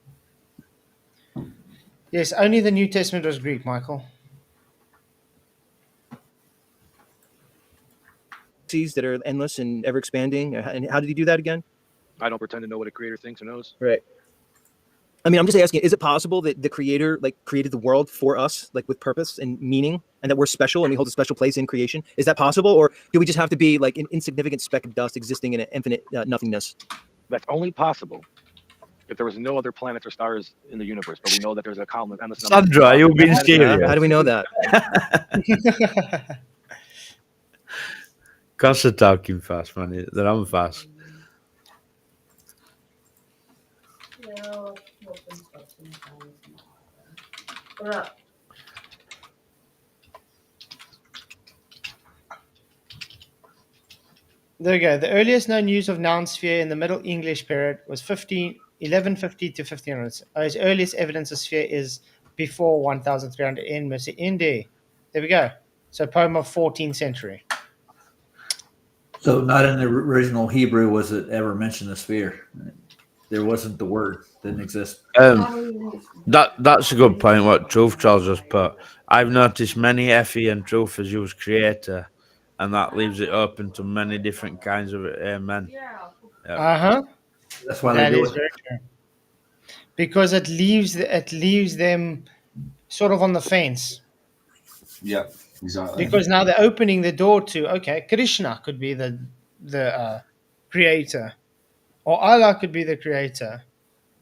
Speaker 2: Yes, only the New Testament was Greek, Michael.
Speaker 8: That are endless and ever expanding. And how did He do that again?
Speaker 9: I don't pretend to know what a creator thinks or knows.
Speaker 8: Right. I mean, I'm just asking, is it possible that the creator like created the world for us, like with purpose and meaning, and that we're special and we hold a special place in creation? Is that possible? Or do we just have to be like an insignificant speck of dust existing in an infinite nothingness?
Speaker 9: That's only possible if there was no other planets or stars in the universe, but we know that there's a countless endless number.
Speaker 5: Sandra, you've been serious.
Speaker 8: How do we know that?
Speaker 5: Because they're talking fast, man. They're on fast.
Speaker 2: There we go. The earliest known use of noun sphere in the Middle English period was 1150 to 1500. Its earliest evidence of sphere is before 1300 in Mercy, India. There we go. So poem of 14th century.
Speaker 3: So not in the original Hebrew was it ever mentioned the sphere. There wasn't the word. Didn't exist.
Speaker 5: That's a good point, what Truth tells us, but I've noticed many FE and Truth has used creator, and that leaves it open to many different kinds of amen.
Speaker 2: Yeah.
Speaker 3: That's why
Speaker 2: that
Speaker 3: they do
Speaker 2: is
Speaker 3: it.
Speaker 2: very true. Because it leaves them sort of on the fence.
Speaker 4: Yeah, exactly.
Speaker 2: Because now they're opening the door to, okay, Krishna could be the creator, or Allah could be the creator.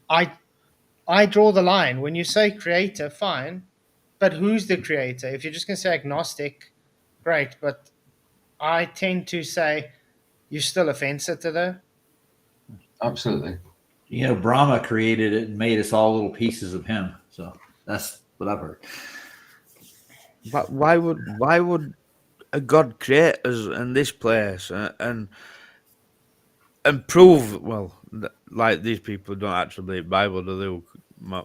Speaker 2: I draw the line. When you say creator, fine, but who's the creator? If you're just going to say agnostic, great, but I tend to say you're still a fence sitter, though.
Speaker 4: Absolutely.
Speaker 3: You know, Brahma created it and made us all little pieces of him. So that's what I've heard.
Speaker 5: But why would a God create us in this place and prove, well, like these people don't actually believe Bible, do they?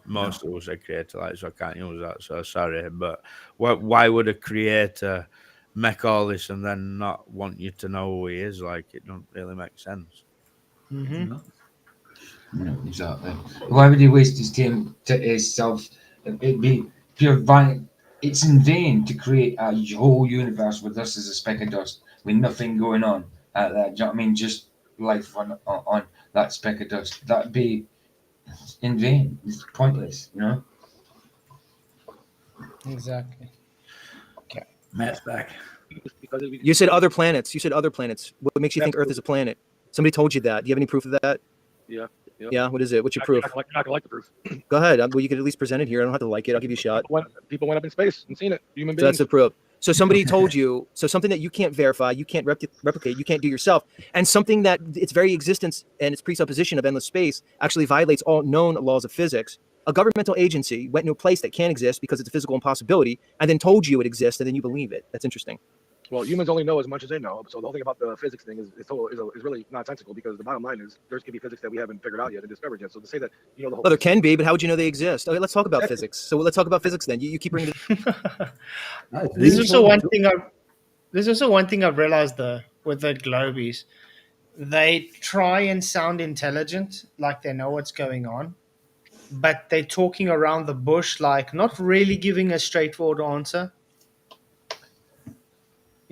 Speaker 5: Most of us are creator, like, so I can't use that, so sorry. But why would a creator make all this and then not want you to know who He is? Like, it don't really make sense.
Speaker 2: Mm-hmm.
Speaker 4: No, exactly. Why would He waste His time to Himself? It'd be pure vanity. It's in vain to create a whole universe with us as a speck of dust, with nothing going on at that. Do you know what I mean? Just life on that speck of dust. That'd be in vain. It's pointless, you know?
Speaker 2: Exactly. Okay.
Speaker 3: Matt's back.
Speaker 8: You said other planets. What makes you think Earth is a planet? Somebody told you that. Do you have any proof of that?
Speaker 9: Yeah.
Speaker 8: Yeah. What is it? What's your proof?
Speaker 9: You're not gonna like the proof.
Speaker 8: Go ahead. Well, you could at least present it here. I don't have to like it. I'll give you a shot.
Speaker 9: People went up in space and seen it. Human
Speaker 8: So that's
Speaker 9: beings.
Speaker 8: the proof. So somebody told you, so something that you can't verify, you can't replicate, you can't do yourself, and something that its very existence and its presupposition of endless space actually violates all known laws of physics. A governmental agency went into a place that can't exist because it's a physical impossibility, and then told you it exists, and then you believe it. That's interesting.
Speaker 9: Well, humans only know as much as they know. So the whole thing about the physics thing is really nonsensical, because the bottom line is there could be physics that we haven't figured out yet and discovered yet. So to say that, the whole.
Speaker 8: Well, there can be, but how would you know they exist? Okay, let's talk about physics. So let's talk about physics then. You keep bringing
Speaker 2: There's also one thing I've realized though with the globies. They try and sound intelligent, like they know what's going on, but they're talking around the bush, like not really giving a straightforward answer.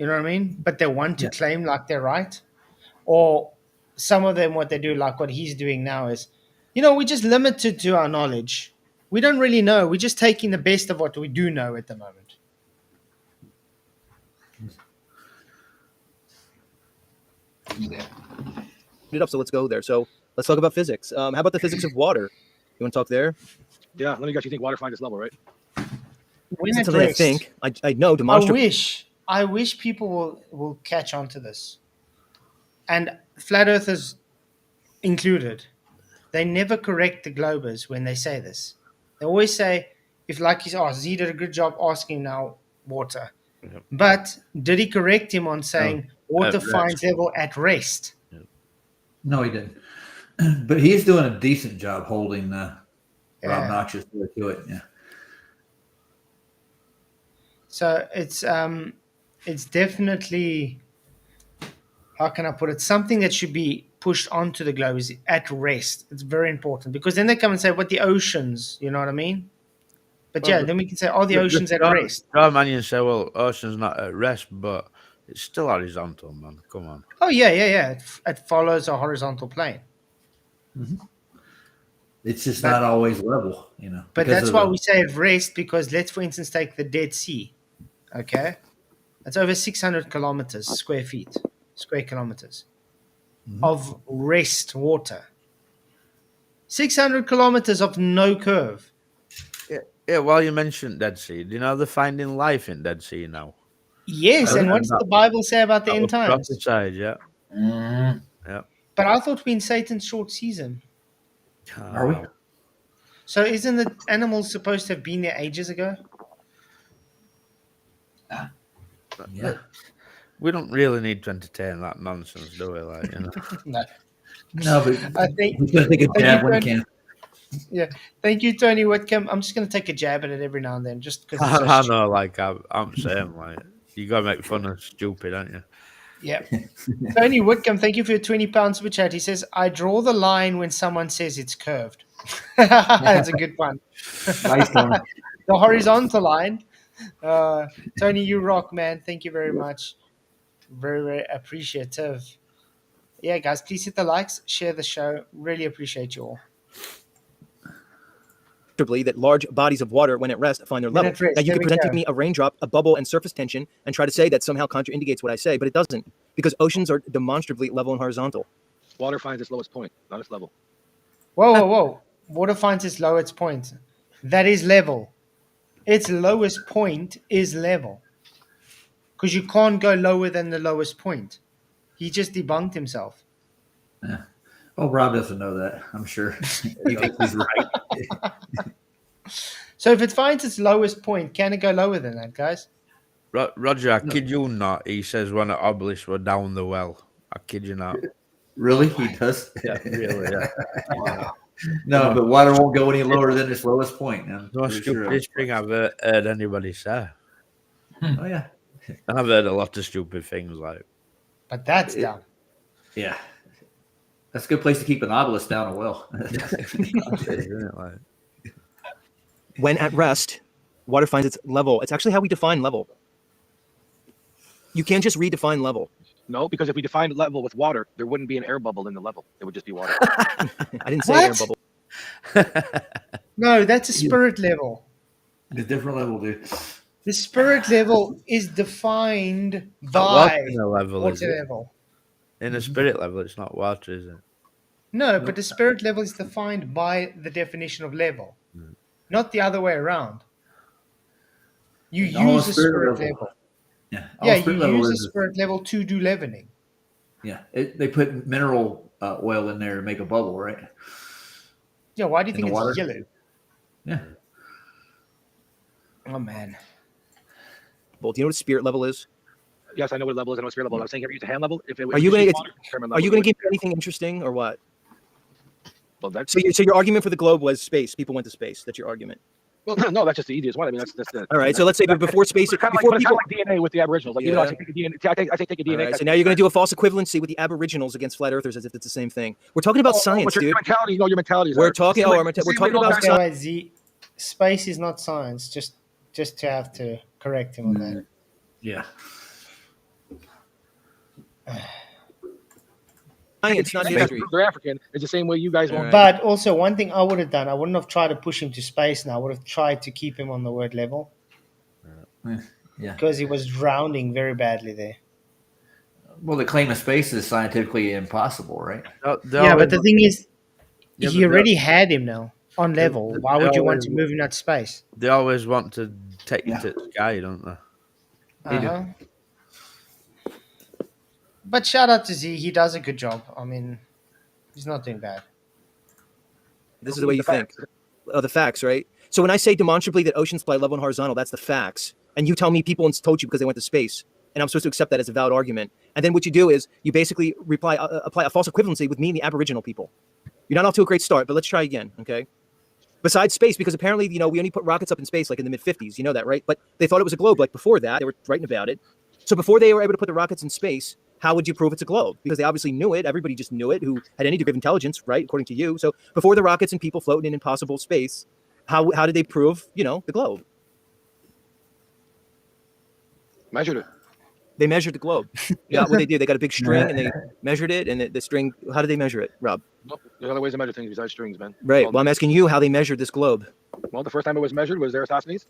Speaker 2: You know what I mean? But they want to claim like they're right. Or some of them, what they do, like what he's doing now is, we're just limited to our knowledge. We don't really know. We're just taking the best of what we do know at the moment.
Speaker 8: It up, so let's go there. So let's talk about physics. How about the physics of water? You want to talk there?
Speaker 9: Yeah, let me guess. You think water finds its level, right?
Speaker 2: When
Speaker 8: Something I think. I know demonstrably.
Speaker 2: I wish people will catch on to this. And flat earthers included. They never correct the globers when they say this. They always say, if like he's asked, he did a good job asking now water.
Speaker 5: Yep.
Speaker 2: But did he correct him on saying water finds level at rest?
Speaker 5: Yep.
Speaker 3: No, he didn't. But he's doing a decent job holding Rob Noxious to it. Yeah.
Speaker 2: So it's definitely, how can I put it, something that should be pushed onto the globe is at rest. It's very important because then they come and say, what the oceans, you know what I mean? But then we can say, the oceans at rest.
Speaker 5: Man, you say, well, ocean's not at rest, but it's still horizontal, man. Come on.
Speaker 2: Oh, yeah. It follows a horizontal plane.
Speaker 3: Mm-hmm. It's just not always level,
Speaker 2: But that's why we say at rest, because let's, for instance, take the Dead Sea. Okay? It's over 600 kilometers, square kilometers of rest water. 600 kilometers of no curve.
Speaker 5: Yeah, while you mentioned Dead Sea, do you know they're finding life in Dead Sea now?
Speaker 2: Yes, and what does the Bible say about the end times?
Speaker 5: Prophesied, yeah.
Speaker 4: Mm-hmm.
Speaker 5: Yeah.
Speaker 2: But I thought we're in Satan's short season.
Speaker 3: Are we?
Speaker 2: So isn't the animals supposed to have been there ages ago?
Speaker 3: Yeah.
Speaker 5: We don't really need to entertain that nonsense, do we?
Speaker 2: No.
Speaker 3: No, but
Speaker 2: I think
Speaker 3: he's going to take a jab when he can.
Speaker 2: Yeah. Thank you, Tony Whitcomb. I'm just going to take a jab at it every now and then, just because.
Speaker 5: I know, I'm saying, you got to make fun of stupid, aren't you?
Speaker 2: Yeah. Tony Whitcomb, thank you for your £20 super chat. He says, I draw the line when someone says it's curved. That's a good one.
Speaker 3: Nice, Tony.
Speaker 2: The horizontal line. Tony, you rock, man. Thank you very much. Very, very appreciative. Yeah, guys, please hit the likes, share the show. Really appreciate you all.
Speaker 8: That large bodies of water, when at rest, find their level. Now, you could present to me a raindrop, a bubble, and surface tension and try to say that somehow contraindicates what I say, but it doesn't, because oceans are demonstrably level and horizontal.
Speaker 9: Water finds its lowest point, not its level.
Speaker 2: Whoa. Water finds its lowest point. That is level. Its lowest point is level. Because you can't go lower than the lowest point. He just debunked himself.
Speaker 3: Yeah. Well, Rob doesn't know that, I'm sure. He thinks he's right.
Speaker 2: So if it finds its lowest point, can it go lower than that, guys?
Speaker 5: Roger, I kid you not. He says when obelisks were down the well. I kid you not.
Speaker 3: Really? He does?
Speaker 5: Yeah, really, yeah.
Speaker 3: No, but water won't go any lower than its lowest point.
Speaker 5: The stupidest thing I've heard anybody say.
Speaker 3: Oh, yeah.
Speaker 5: And I've heard a lot of stupid things like.
Speaker 2: But that's dumb.
Speaker 3: Yeah. That's a good place to keep an obelisk down a well.
Speaker 8: When at rest, water finds its level. It's actually how we define level. You can't just redefine level.
Speaker 9: No, because if we defined level with water, there wouldn't be an air bubble in the level. It would just be water.
Speaker 8: I didn't say air bubble.
Speaker 2: No, that's a spirit level.
Speaker 3: It's a different level, dude.
Speaker 2: The spirit level is defined by
Speaker 5: water
Speaker 2: level.
Speaker 5: In the spirit level, it's not water, is it?
Speaker 2: No, but the spirit level is defined by the definition of level, not the other way around. You use the spirit level.
Speaker 3: Yeah,
Speaker 2: you use the spirit level to do leavening.
Speaker 3: Yeah, they put mineral oil in there to make a bubble, right?
Speaker 2: Yeah, why do you think it's yellow?
Speaker 3: Yeah.
Speaker 2: Oh, man.
Speaker 8: Well, do you know what spirit level is?
Speaker 9: Yes, I know what level is. I know what spirit level. I was saying if we use a hand level.
Speaker 8: Are you going to give me anything interesting or what?
Speaker 9: Well,
Speaker 8: so your argument for the globe was space. People went to space. That's your argument.
Speaker 9: Well, no, that's just the easiest one. I mean, that's the.
Speaker 8: All right. So let's say before space,
Speaker 9: it's kind of like DNA with the Aboriginals. Like, I take a DNA.
Speaker 8: Right, so now you're going to do a false equivalency with the Aboriginals against flat earthers as if it's the same thing. We're talking about science, dude.
Speaker 9: Your mentality. Your mentality.
Speaker 8: We're talking. We're talking about
Speaker 2: science. Space is not science. Just to have to correct him on that.
Speaker 3: Yeah.
Speaker 8: Science, not history.
Speaker 9: They're African. It's the same way you guys won't.
Speaker 8: Right.
Speaker 2: But also, one thing I would have done, I wouldn't have tried to push him to space now. I would have tried to keep him on the word level.
Speaker 3: Yeah.
Speaker 2: Because he was drowning very badly there.
Speaker 3: Well, the claim of space is scientifically impossible, right?
Speaker 2: Yeah, but the thing is,
Speaker 5: Yeah,
Speaker 2: he
Speaker 5: but
Speaker 2: already had him now on level. Why would you want
Speaker 5: always-
Speaker 2: to move him out to space?
Speaker 5: They always want to take you to the sky, don't they?
Speaker 2: Uh-huh. But shout out to Z. He does a good job. I mean, he's not doing bad.
Speaker 8: This is the way you think. Oh, the facts, right? So when I say demonstrably that oceans fly level and horizontal, that's the facts. And you tell me people told you because they went to space. And I'm supposed to accept that as a valid argument. And then what you do is you basically apply a false equivalency with me and the Aboriginal people. You're not off to a great start, but let's try again, okay? Besides space, because apparently, we only put rockets up in space like in the mid-50s. You know that, right? But they thought it was a globe. Like before that, they were writing about it. So before they were able to put the rockets in space, how would you prove it's a globe? Because they obviously knew it. Everybody just knew it who had any degree of intelligence, right? According to you. So before the rockets and people floating in impossible space, how did they prove, the globe?
Speaker 9: Measured it.
Speaker 8: They measured the globe. Yeah, what they do, they got a big string and they measured it. And the string, how did they measure it, Rob?
Speaker 9: Well, there's other ways to measure things besides strings, man.
Speaker 8: Right. Well, I'm asking you how they measured this globe.
Speaker 9: Well, the first time it was measured was Eratosthenes.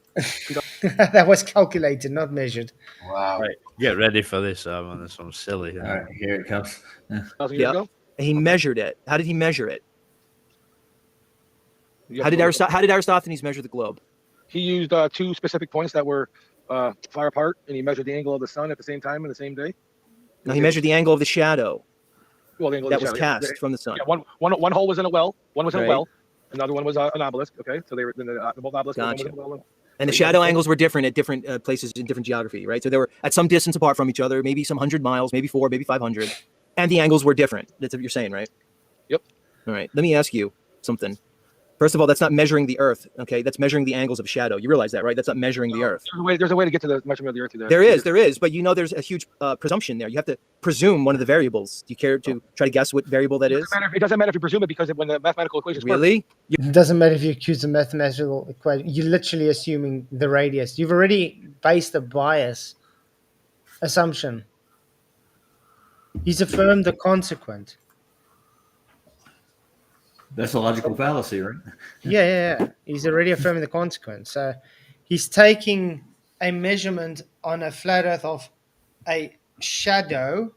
Speaker 2: That was calculated, not measured.
Speaker 3: Wow.
Speaker 5: Right. Get ready for this, man. This one's silly.
Speaker 3: All right, here it comes.
Speaker 9: 1,000 years ago.
Speaker 8: And he measured it. How did he measure it?
Speaker 9: You
Speaker 8: How
Speaker 9: have
Speaker 8: did,
Speaker 9: to-
Speaker 8: how did Aristophanes measure the globe?
Speaker 9: He used two specific points that were far apart, and he measured the angle of the sun at the same time in the same day.
Speaker 8: No, he measured the angle of the shadow
Speaker 9: Well, the angle
Speaker 8: that
Speaker 9: of the
Speaker 8: was
Speaker 9: shadow.
Speaker 8: cast from the sun.
Speaker 9: Yeah, one hole was in a well. One was in
Speaker 8: Right.
Speaker 9: a well. Another one was an obelisk. Okay, so they were both obelisks. one was
Speaker 8: Gotcha.
Speaker 9: in a well.
Speaker 8: And the shadow angles were different at different places in different geography, right? So they were at some distance apart from each other, maybe some 100 miles, maybe 4, maybe 500. And the angles were different. That's what you're saying, right?
Speaker 9: Yep.
Speaker 8: All right. Let me ask you something. First of all, that's not measuring the Earth, okay? That's measuring the angles of shadow. You realize that, right? That's not measuring the Earth.
Speaker 9: There's a way to get to the measurement of the Earth.
Speaker 8: There is, but there's a huge presumption there. You have to presume one of the variables. Do you care to try to guess what variable that is?
Speaker 9: It doesn't matter if you presume it because when the mathematical equations work,
Speaker 8: Really?
Speaker 2: It doesn't matter if you accuse the mathematical equation. You're literally assuming the radius. You've already based a bias assumption. He's affirmed the consequent.
Speaker 3: That's a logical fallacy, right?
Speaker 2: Yeah. He's already affirming the consequence. So he's taking a measurement on a flat Earth of a shadow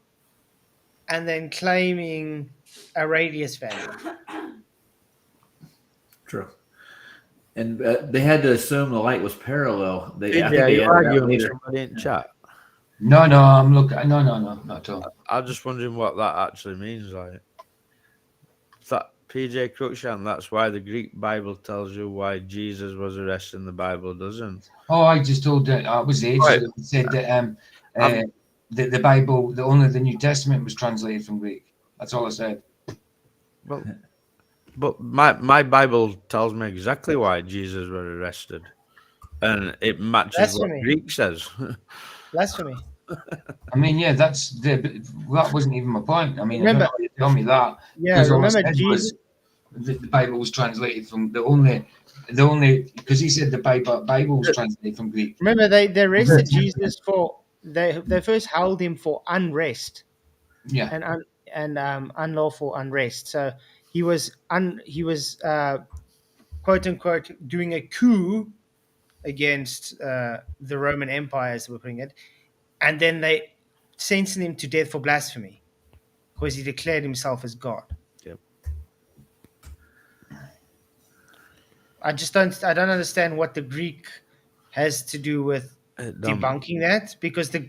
Speaker 2: and then claiming a radius value.
Speaker 3: True. And they had to assume the light was parallel. I think
Speaker 5: Yeah,
Speaker 3: they
Speaker 5: you're
Speaker 3: added that
Speaker 5: arguing with
Speaker 3: later.
Speaker 5: somebody in chat.
Speaker 4: No, I'm looking. No, not at all.
Speaker 5: I'm just wondering what that actually means. Like that, PJ Cruikshank, that's why the Greek Bible tells you why Jesus was arrested and the Bible doesn't.
Speaker 4: Oh, I just told that it was ages
Speaker 5: Right.
Speaker 4: ago. It said that the Bible, only the New Testament was translated from Greek. That's all I said.
Speaker 5: But my Bible tells me exactly why Jesus was arrested, and it matches what
Speaker 2: Blasphemy.
Speaker 5: Greek says.
Speaker 2: Blasphemy.
Speaker 4: I mean, yeah, that wasn't even my point. I mean,
Speaker 2: Remember-
Speaker 4: I don't know why you tell me that.
Speaker 2: Yeah,
Speaker 4: Because all I
Speaker 2: remember
Speaker 4: said
Speaker 2: Jesus.
Speaker 4: was the Bible was translated from the only because he said the Bible was translated from Greek.
Speaker 2: Remember, they arrested Jesus for they first held him for unrest
Speaker 4: Yeah.
Speaker 2: and unlawful unrest. So he was quote unquote doing a coup against the Roman Empire, as they were putting it, and then they sentenced him to death for blasphemy because he declared himself as God.
Speaker 5: Yep.
Speaker 2: I don't understand what the Greek has to do with debunking that, because the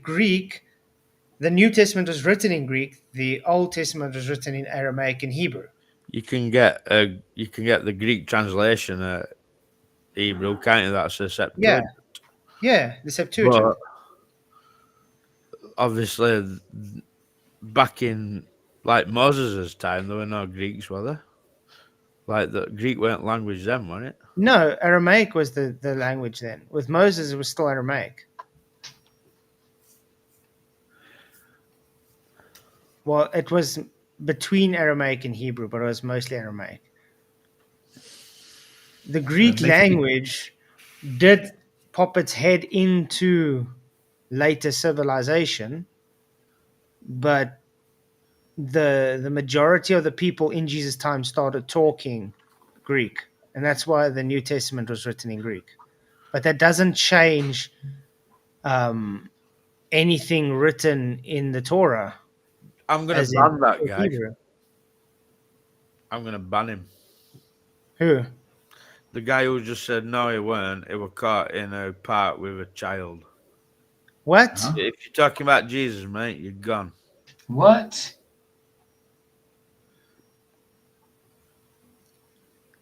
Speaker 2: New Testament was written in Greek, the Old Testament was written in Aramaic and Hebrew.
Speaker 5: You can get the Greek translation Hebrew, can't you? That's a Septuagint.
Speaker 2: Yeah, the Septuagint.
Speaker 5: But obviously, back in like Moses' time, there were no Greeks, were there? Like the Greek weren't language then, wasn't it?
Speaker 2: No, Aramaic was the language then. With Moses, it was still Aramaic. Well, it was between Aramaic and Hebrew, but it was mostly Aramaic. The Greek language did pop its head into later civilization, but the majority of the people in Jesus' time started talking Greek, and that's why the New Testament was written in Greek. But that doesn't change anything written in the Torah.
Speaker 5: I'm going
Speaker 2: as
Speaker 5: to
Speaker 2: in
Speaker 5: ban that guy.
Speaker 2: Hebrew.
Speaker 5: I'm going to ban him.
Speaker 2: Who?
Speaker 5: The guy who just said no, he weren't. He were caught in a park with a child.
Speaker 2: What?
Speaker 3: Huh?
Speaker 5: If you're talking about Jesus, mate, you're gone.
Speaker 4: What?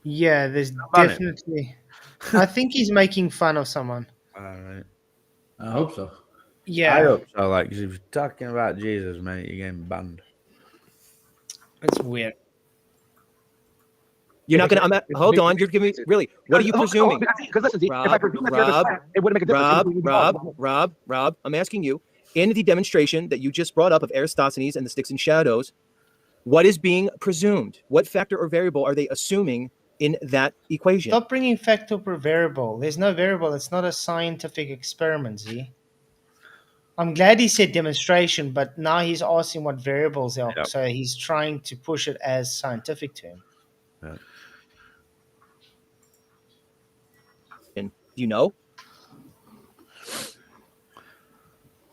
Speaker 2: Yeah, there's
Speaker 5: Ban him.
Speaker 2: definitely. I think he's making fun of someone.
Speaker 5: All right.
Speaker 3: I hope so.
Speaker 2: Yeah,
Speaker 5: I hope so. Like, 'cause if you're talking about Jesus, mate, you're getting banned.
Speaker 2: it's weird.
Speaker 8: You're not going to. Hold on. You're giving me. Really? What are you presuming?
Speaker 9: Because listen, if I presume that there's a fact, it wouldn't make a difference.
Speaker 8: Rob, I'm asking you, in the demonstration that you just brought up of Eratosthenes and the sticks and shadows, what is being presumed? What factor or variable are they assuming in that equation?
Speaker 2: Stop bringing factor per variable. There's no variable. It's not a scientific experiment, Z. I'm glad he said demonstration, but now he's asking what variables are.
Speaker 5: Yep.
Speaker 2: So he's trying to push it as scientific to him.
Speaker 5: Yeah.
Speaker 8: Do you know?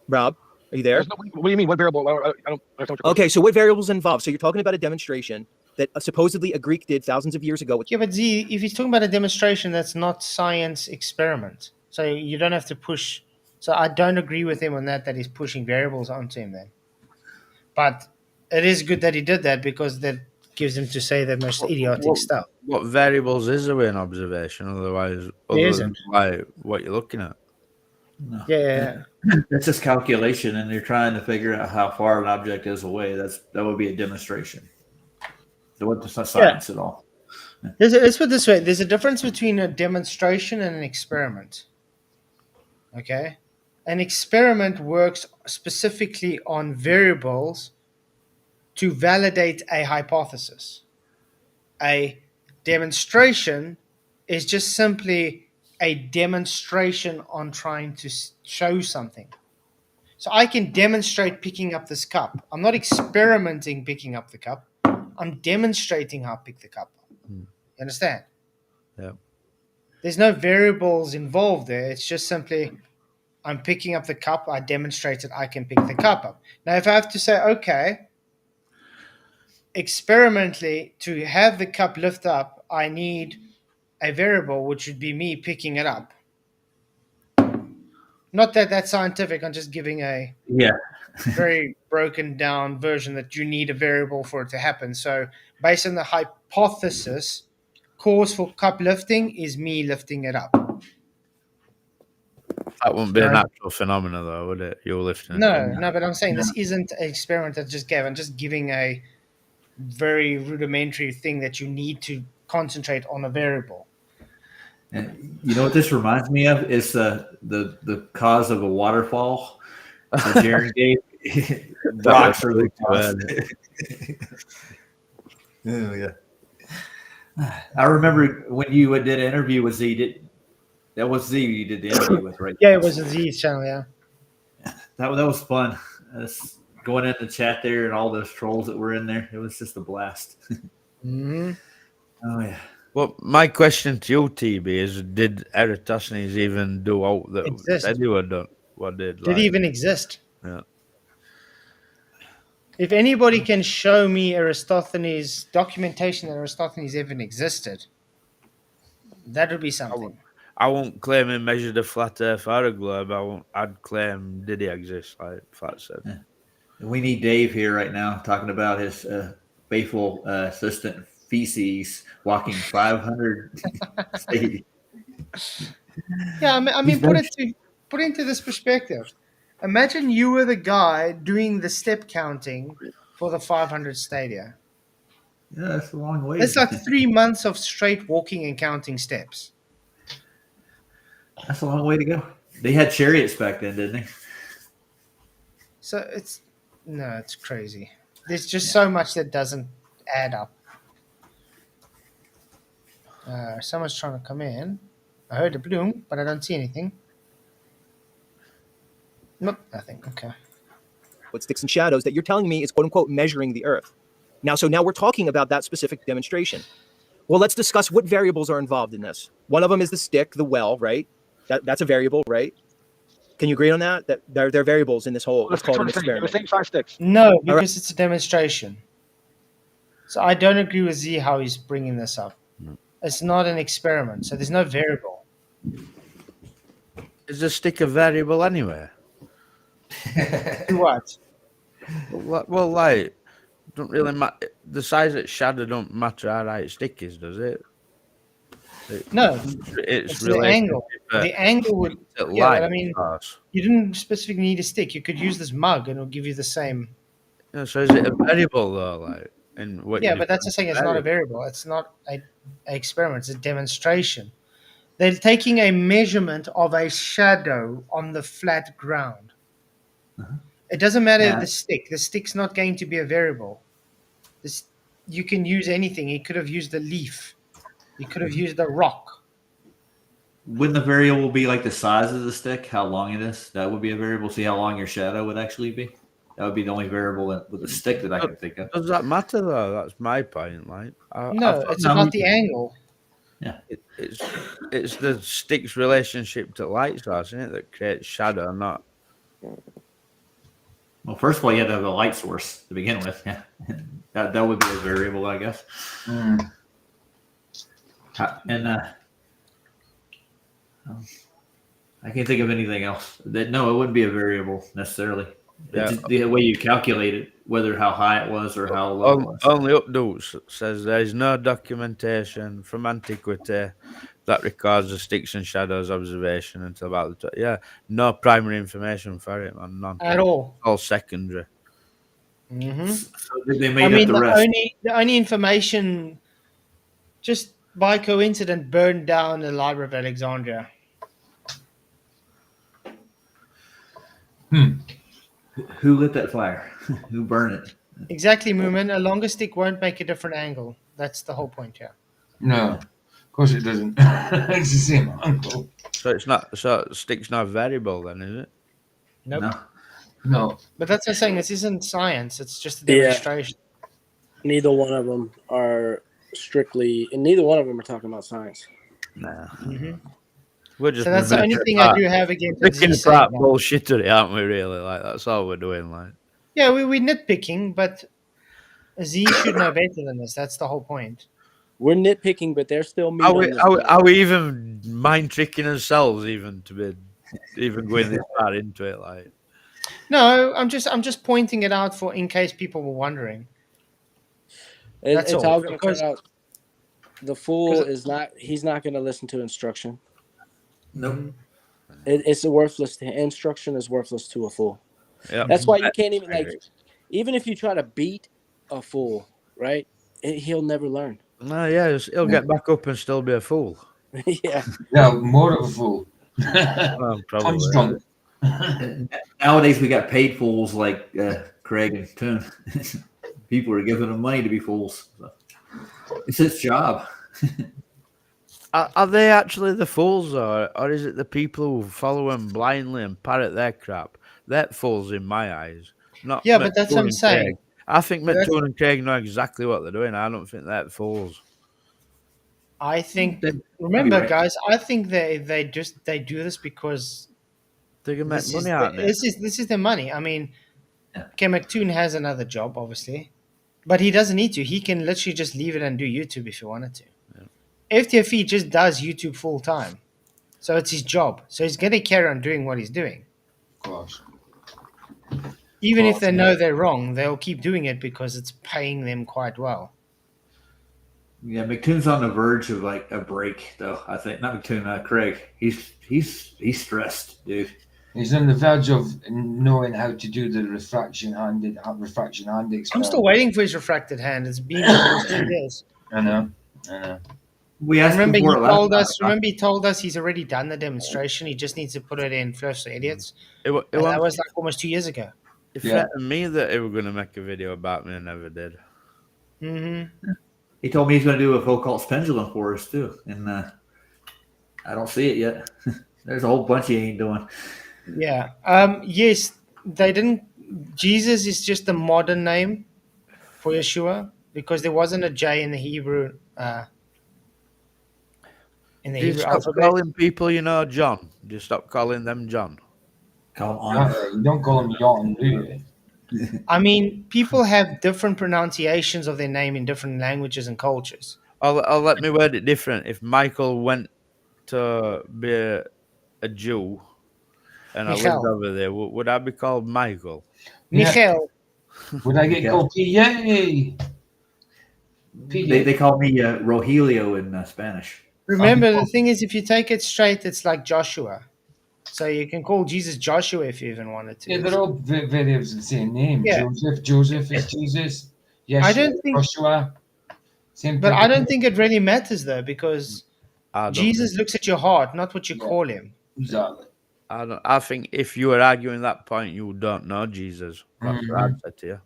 Speaker 8: Rob, are you there?
Speaker 9: What do you mean? What variable? I don't understand what you're
Speaker 8: Okay, so what variables involved? So you're talking about a demonstration that supposedly a Greek did thousands of years ago. With
Speaker 2: Yeah, but Z, if he's talking about a demonstration, that's not science experiment. So you don't have to push. So I don't agree with him on that he's pushing variables onto him then. But it is good that he did that because that gives him to say the most idiotic stuff.
Speaker 5: What variables is there in observation? Otherwise,
Speaker 2: There isn't.
Speaker 5: Like what you're looking at.
Speaker 3: No.
Speaker 2: Yeah.
Speaker 3: That's just calculation, and you're trying to figure out how far an object is away. That would be a demonstration. So it's not science at all.
Speaker 2: Let's put it this way. There's a difference between a demonstration and an experiment. Okay? An experiment works specifically on variables to validate a hypothesis. A demonstration is just simply a demonstration on trying to show something. So I can demonstrate picking up this cup. I'm not experimenting picking up the cup. I'm demonstrating how I pick the cup up. You understand?
Speaker 5: Yeah.
Speaker 2: There's no variables involved there. It's just simply I'm picking up the cup. I demonstrated I can pick the cup up. Now, if I have to say, okay, experimentally, to have the cup lift up, I need a variable, which would be me picking it up. Not that that's scientific. I'm just giving a very broken down version that you need a variable for it to happen. So based on the hypothesis, cause for cup lifting is me lifting it up.
Speaker 5: That wouldn't be a natural phenomenon, though, would it? You're lifting it.
Speaker 2: No, but I'm saying this isn't an experiment I just gave. I'm just giving a very rudimentary thing that you need to concentrate on a variable.
Speaker 3: And you know what this reminds me of is the cause of a waterfall. Jaron gave rocks are the cause. Oh yeah. I remember when you did an interview with Z. That was Z you did the interview with, right?
Speaker 2: Yeah, it was a Z's channel. Yeah.
Speaker 3: That was fun. Going in the chat there and all those trolls that were in there. It was just a blast.
Speaker 2: Mm-hmm.
Speaker 3: Oh yeah.
Speaker 5: Well, my question to you, TB, is: did Eratosthenes even do all that said he would done? What did?
Speaker 2: Did he even exist?
Speaker 5: Yeah.
Speaker 2: If anybody can show me Aristophanes documentation that Aristophanes even existed, that would be something.
Speaker 5: I won't claim he measured a flat Earth or a globe. I'd claim did he exist, like Flat said.
Speaker 3: Yeah. We need Dave here right now talking about his faithful assistant feces walking 500 stadiums.
Speaker 2: Yeah, I mean, put it into this perspective. Imagine you were the guy doing the step counting for the 500 stadia.
Speaker 3: Yeah, that's a long way.
Speaker 2: It's like 3 months of straight walking and counting steps.
Speaker 3: That's a long way to go. They had chariots back then, didn't they?
Speaker 2: So it's crazy. There's just so much that doesn't add up. Someone's trying to come in. I heard a bloom, but I don't see anything. Nope, nothing. Okay.
Speaker 8: but sticks and shadows that you're telling me is quote unquote measuring the earth. So now we're talking about that specific demonstration. Well, let's discuss what variables are involved in this. One of them is the stick, the well, right? That's a variable, right? Can you agree on that? That there are variables in this whole, what's called an experiment.
Speaker 9: The same size sticks.
Speaker 2: No, because it's a demonstration. So I don't agree with Z how he's bringing this up. It's not an experiment, so there's no variable.
Speaker 5: Is the stick a variable anyway?
Speaker 2: What?
Speaker 5: Well, like, don't really matter. The size of the shadow don't matter how high its stick is, does it?
Speaker 2: No,
Speaker 5: it's
Speaker 2: the angle. The angle would. Yeah, but I mean, you didn't specifically need a stick. You could use this mug, and it'll give you the same.
Speaker 5: Yeah, so is it a variable though? Like, in what?
Speaker 2: Yeah, but that's the thing. It's not a variable. It's not an experiment. It's a demonstration. They're taking a measurement of a shadow on the flat ground. It doesn't matter the stick. The stick's not going to be a variable. You can use anything. You could have used a leaf. You could have used a rock.
Speaker 3: Wouldn't the variable be like the size of the stick, how long it is? That would be a variable. See how long your shadow would actually be? That would be the only variable with the stick that I can think of.
Speaker 5: Does that matter though? That's my point. Like,
Speaker 2: It's about the angle.
Speaker 5: Yeah, it's the stick's relationship to light source, isn't it, that creates shadow, not.
Speaker 3: Well, first of all, you have to have a light source to begin with. Yeah, that would be a variable, I guess. And I can't think of anything else. No, it wouldn't be a variable necessarily. Yeah. The way you calculate it, whether how high it was or how low it was.
Speaker 5: Only Updates says there is no documentation from antiquity that records the sticks and shadows observation until about no primary information for it, man, none
Speaker 2: at all.
Speaker 5: All secondary.
Speaker 2: Mm-hmm.
Speaker 3: So they made up the rest.
Speaker 2: The only information, just by coincidence, burned down the Library of Alexandria.
Speaker 3: Who lit that fire? Who burned it?
Speaker 2: Exactly, Moomin. A longer stick won't make a different angle. That's the whole point here.
Speaker 4: No, of course it doesn't. It's the same angle.
Speaker 5: So it's not. So stick's not variable then, is it?
Speaker 2: Nope.
Speaker 4: No.
Speaker 2: But that's what I'm saying. This isn't science. It's just a demonstration.
Speaker 7: Neither one of them are strictly, and neither one of them are talking about science.
Speaker 5: Nah.
Speaker 2: Mm-hmm.
Speaker 5: We're just
Speaker 2: so that's the only thing I do have against
Speaker 5: picking apart bullshittery, aren't we? Really, like that's all we're doing. Like,
Speaker 2: yeah, we're nitpicking, but Z should know better than this. That's the whole point.
Speaker 7: We're nitpicking, but they're still mean.
Speaker 5: Are we even mind tricking ourselves even to be even going this far into it? Like,
Speaker 2: no, I'm just pointing it out for in case people were wondering.
Speaker 7: It's all going to come out. The fool is not. He's not going to listen to instruction.
Speaker 3: Nope.
Speaker 7: It's worthless. Instruction is worthless to a fool.
Speaker 5: Yep.
Speaker 7: That's why you can't even even if you try to beat a fool, right? He'll never learn.
Speaker 5: No, yeah, he'll get back up and still be a fool.
Speaker 7: Yeah.
Speaker 4: No, more of a fool.
Speaker 5: Probably.
Speaker 3: Nowadays we got paid fools like Craig and Toon. People are giving them money to be fools. So it's his job.
Speaker 5: Are they actually the fools, or is it the people who follow them blindly and parrot their crap? They're fools in my eyes. Not
Speaker 2: but that's what I'm saying.
Speaker 5: Craig. I think McToon and Craig know exactly what they're doing. I don't think they're fools.
Speaker 2: I think. Remember, guys. I think they do this because
Speaker 5: they can make money out of it.
Speaker 2: This is their money. I mean, okay, McToon has another job, obviously, but he doesn't need to. He can literally just leave it and do YouTube if he wanted to. FTFE just does YouTube full time, so it's his job. So he's going to carry on doing what he's doing.
Speaker 4: Of course.
Speaker 2: Even if they know they're wrong, they'll keep doing it because it's paying them quite well.
Speaker 3: Yeah, McToon's on the verge of like a break, though. I think not McToon, Craig. He's stressed, dude.
Speaker 4: He's on the verge of knowing how to do the refraction hand experiment.
Speaker 2: I'm still waiting for his refracted hand. It's been almost 2 years.
Speaker 4: I know.
Speaker 3: We asked
Speaker 2: remember he told us he's already done the demonstration. He just needs to put it in First for Idiots. That was like almost 2 years ago.
Speaker 5: It threatened me that they were going to make a video about me and never did.
Speaker 2: Mm-hmm.
Speaker 3: He told me he's going to do a Foucault's pendulum for us too, and I don't see it yet. There's a whole bunch he ain't doing.
Speaker 2: Yeah. Yes, they didn't. Jesus is just the modern name for Yeshua because there wasn't a J in the Hebrew
Speaker 5: Do you stop
Speaker 2: alphabet.
Speaker 5: calling people, John? Do you stop calling them John?
Speaker 3: Call on.
Speaker 4: You don't call him Jan, do you?
Speaker 2: I mean, people have different pronunciations of their name in different languages and cultures.
Speaker 5: I'll let me word it different. If Michael went to be a Jew and I lived
Speaker 2: Michael.
Speaker 5: over there, would I be called Michael?
Speaker 2: Michael.
Speaker 4: Would I get called Yay?
Speaker 3: They call me Rogelio in Spanish.
Speaker 2: Remember, the thing is, if you take it straight, it's like Joshua. So you can call Jesus Joshua if you even wanted to.
Speaker 4: Yeah, they're all variants of the same name.
Speaker 2: Yeah.
Speaker 4: Joseph is Jesus. Yes,
Speaker 2: I don't think-
Speaker 4: Joshua. Same
Speaker 2: But
Speaker 4: thing.
Speaker 2: I don't think it really matters, though, because
Speaker 5: I don't
Speaker 2: Jesus
Speaker 5: think-
Speaker 2: looks at your heart, not what you call him.
Speaker 4: Exactly.
Speaker 5: I think if you were arguing that point, you don't know Jesus. That's what I'd say to you.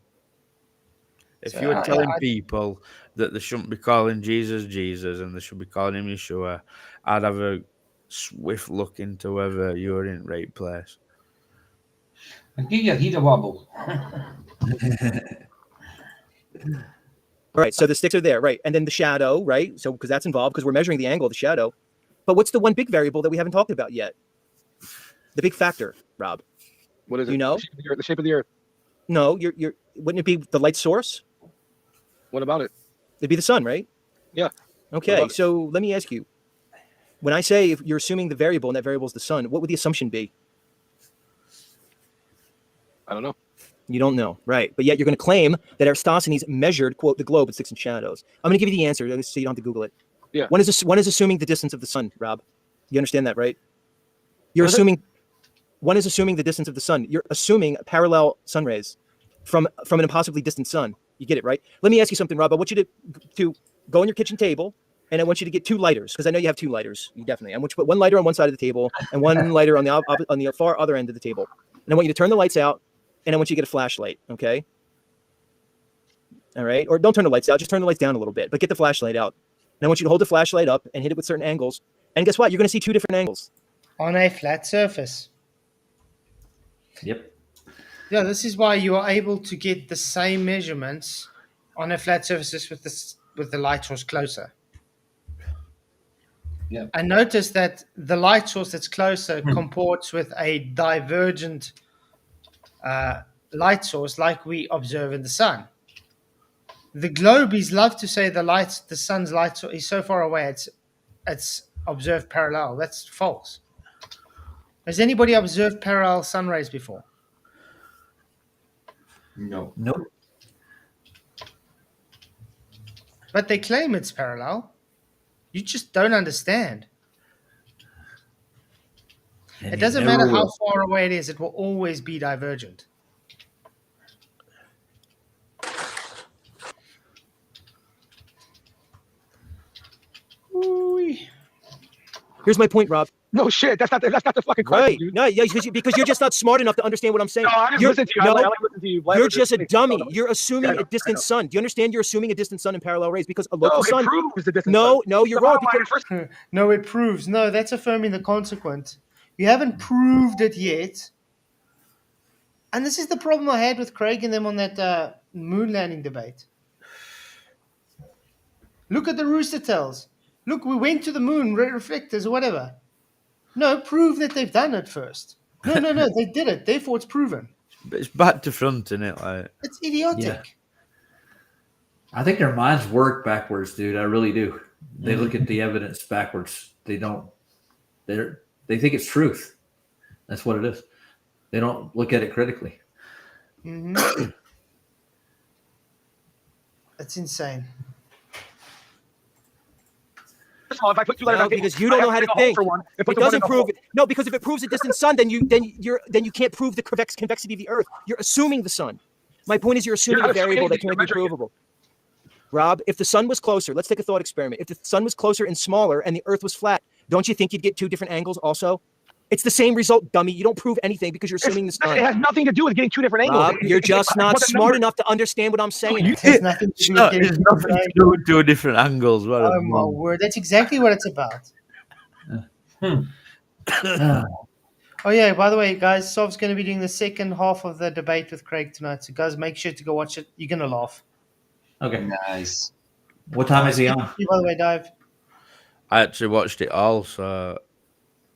Speaker 5: If
Speaker 2: So
Speaker 5: you were
Speaker 2: I-
Speaker 5: telling
Speaker 2: I-
Speaker 5: people that they shouldn't be calling Jesus Jesus and they should be calling him Yeshua, I'd have a swift look into whether you're in the right place.
Speaker 4: I'll give you a heat of wobble.
Speaker 8: All right, so the sticks are there, right? And then the shadow, right? So because that's involved, because we're measuring the angle of the shadow. But what's the one big variable that we haven't talked about yet? The big factor, Rob.
Speaker 9: What is it?
Speaker 8: You know?
Speaker 9: The shape of the earth.
Speaker 8: No, you're wouldn't it be the light source?
Speaker 9: What about it?
Speaker 8: It'd be the sun, right?
Speaker 9: Yeah.
Speaker 8: Okay,
Speaker 9: about it?
Speaker 8: so let me ask you. When I say if you're assuming the variable and that variable is the sun, what would the assumption be?
Speaker 9: I don't know.
Speaker 8: You don't know, right? But yet you're going to claim that Eratosthenes measured, quote, the globe in sticks and shadows. I'm going to give you the answer so you don't have to Google it.
Speaker 9: Yeah.
Speaker 8: One is assuming the distance of the sun, Rob. You understand that, right? You're assuming one is assuming the distance of the sun. You're assuming parallel sun rays from an impossibly distant sun. You get it, right? Let me ask you something, Rob. I want you to go on your kitchen table, and I want you to get two lighters because I know you have two lighters. You definitely. I want you to put one lighter on one side of the table and one lighter on the far other end of the table. And I want you to turn the lights out, and I want you to get a flashlight. Okay. All right. Or don't turn the lights out. Just turn the lights down a little bit, but get the flashlight out. And I want you to hold the flashlight up and hit it with certain angles. And guess what? You're going to see two different angles.
Speaker 2: On a flat surface.
Speaker 3: Yep.
Speaker 2: Yeah, this is why you are able to get the same measurements on a flat surface with the light source closer.
Speaker 4: Yeah.
Speaker 2: And notice that the light source that's closer comports with a divergent light source like we observe in the sun. The globies love to say the sun's light source is so far away it's observed parallel. That's false. Has anybody observed parallel sun rays before?
Speaker 4: No.
Speaker 3: Nope.
Speaker 2: But they claim it's parallel. You just don't understand.
Speaker 3: And
Speaker 2: It
Speaker 3: you
Speaker 2: doesn't
Speaker 3: never
Speaker 2: matter how
Speaker 3: will.
Speaker 2: far away it is, it will always be divergent. Ooh-wee.
Speaker 8: Here's my point, Rob.
Speaker 9: No shit. That's not the fucking question,
Speaker 8: Right.
Speaker 9: dude.
Speaker 8: No, yeah, because you're just not smart enough to understand what I'm saying.
Speaker 9: No, I just
Speaker 8: You're-
Speaker 9: listen to you.
Speaker 8: no,
Speaker 9: I like listening to you.
Speaker 8: You're just a dummy.
Speaker 9: No,
Speaker 8: You're assuming
Speaker 9: I know,
Speaker 8: a distant
Speaker 9: I know.
Speaker 8: sun. Do you understand? You're assuming a distant sun in parallel rays because a
Speaker 9: No,
Speaker 8: local sun.
Speaker 9: it proves the distance.
Speaker 8: No, no, you're wrong. Because,
Speaker 2: No, it proves. No, that's affirming the consequent. You haven't proved it yet. And this is the problem I had with Craig and them on that moon landing debate. Look at the rooster tails. Look, we went to the moon, reflectors or whatever. No, prove that they've done it first. No, they did it. Therefore, it's proven.
Speaker 5: But it's back to front, isn't it? Like,
Speaker 2: It's idiotic.
Speaker 3: Yeah. I think their minds work backwards, dude. I really do. They look at the evidence backwards. They don't. They think it's truth. That's what it is. They don't look at it critically.
Speaker 2: Mm-hmm. That's insane.
Speaker 9: First of all, if I put two letters
Speaker 8: no,
Speaker 9: on
Speaker 8: because you don't know how to think. It doesn't prove it. No, because if it proves a distant sun, then you can't prove the convexity of the Earth. You're assuming the sun. My point is, you're assuming
Speaker 9: You're
Speaker 8: a
Speaker 9: not assuming
Speaker 8: variable that
Speaker 9: anything,
Speaker 8: can't be
Speaker 9: you're measuring it.
Speaker 8: provable. Rob, if the sun was closer, let's take a thought experiment. If the sun was closer and smaller, and the Earth was flat, don't you think you'd get two different angles? Also, it's the same result, dummy. You don't prove anything because you're assuming the sun.
Speaker 9: It has nothing to do with getting two different angles.
Speaker 8: Rob, you're just not smart enough to understand what I'm saying.
Speaker 2: It has nothing to do with getting
Speaker 5: it's nothing to do with two different angles. What a
Speaker 2: Oh my
Speaker 5: mom.
Speaker 2: word! That's exactly what it's about. Oh yeah, by the way, guys, Sov's going to be doing the second half of the debate with Craig tonight. So guys, make sure to go watch it. You're going to laugh.
Speaker 3: Okay.
Speaker 4: Nice.
Speaker 3: What time is he
Speaker 2: Good to
Speaker 3: on?
Speaker 2: see you, by the way, Dive.
Speaker 5: I actually watched it all, so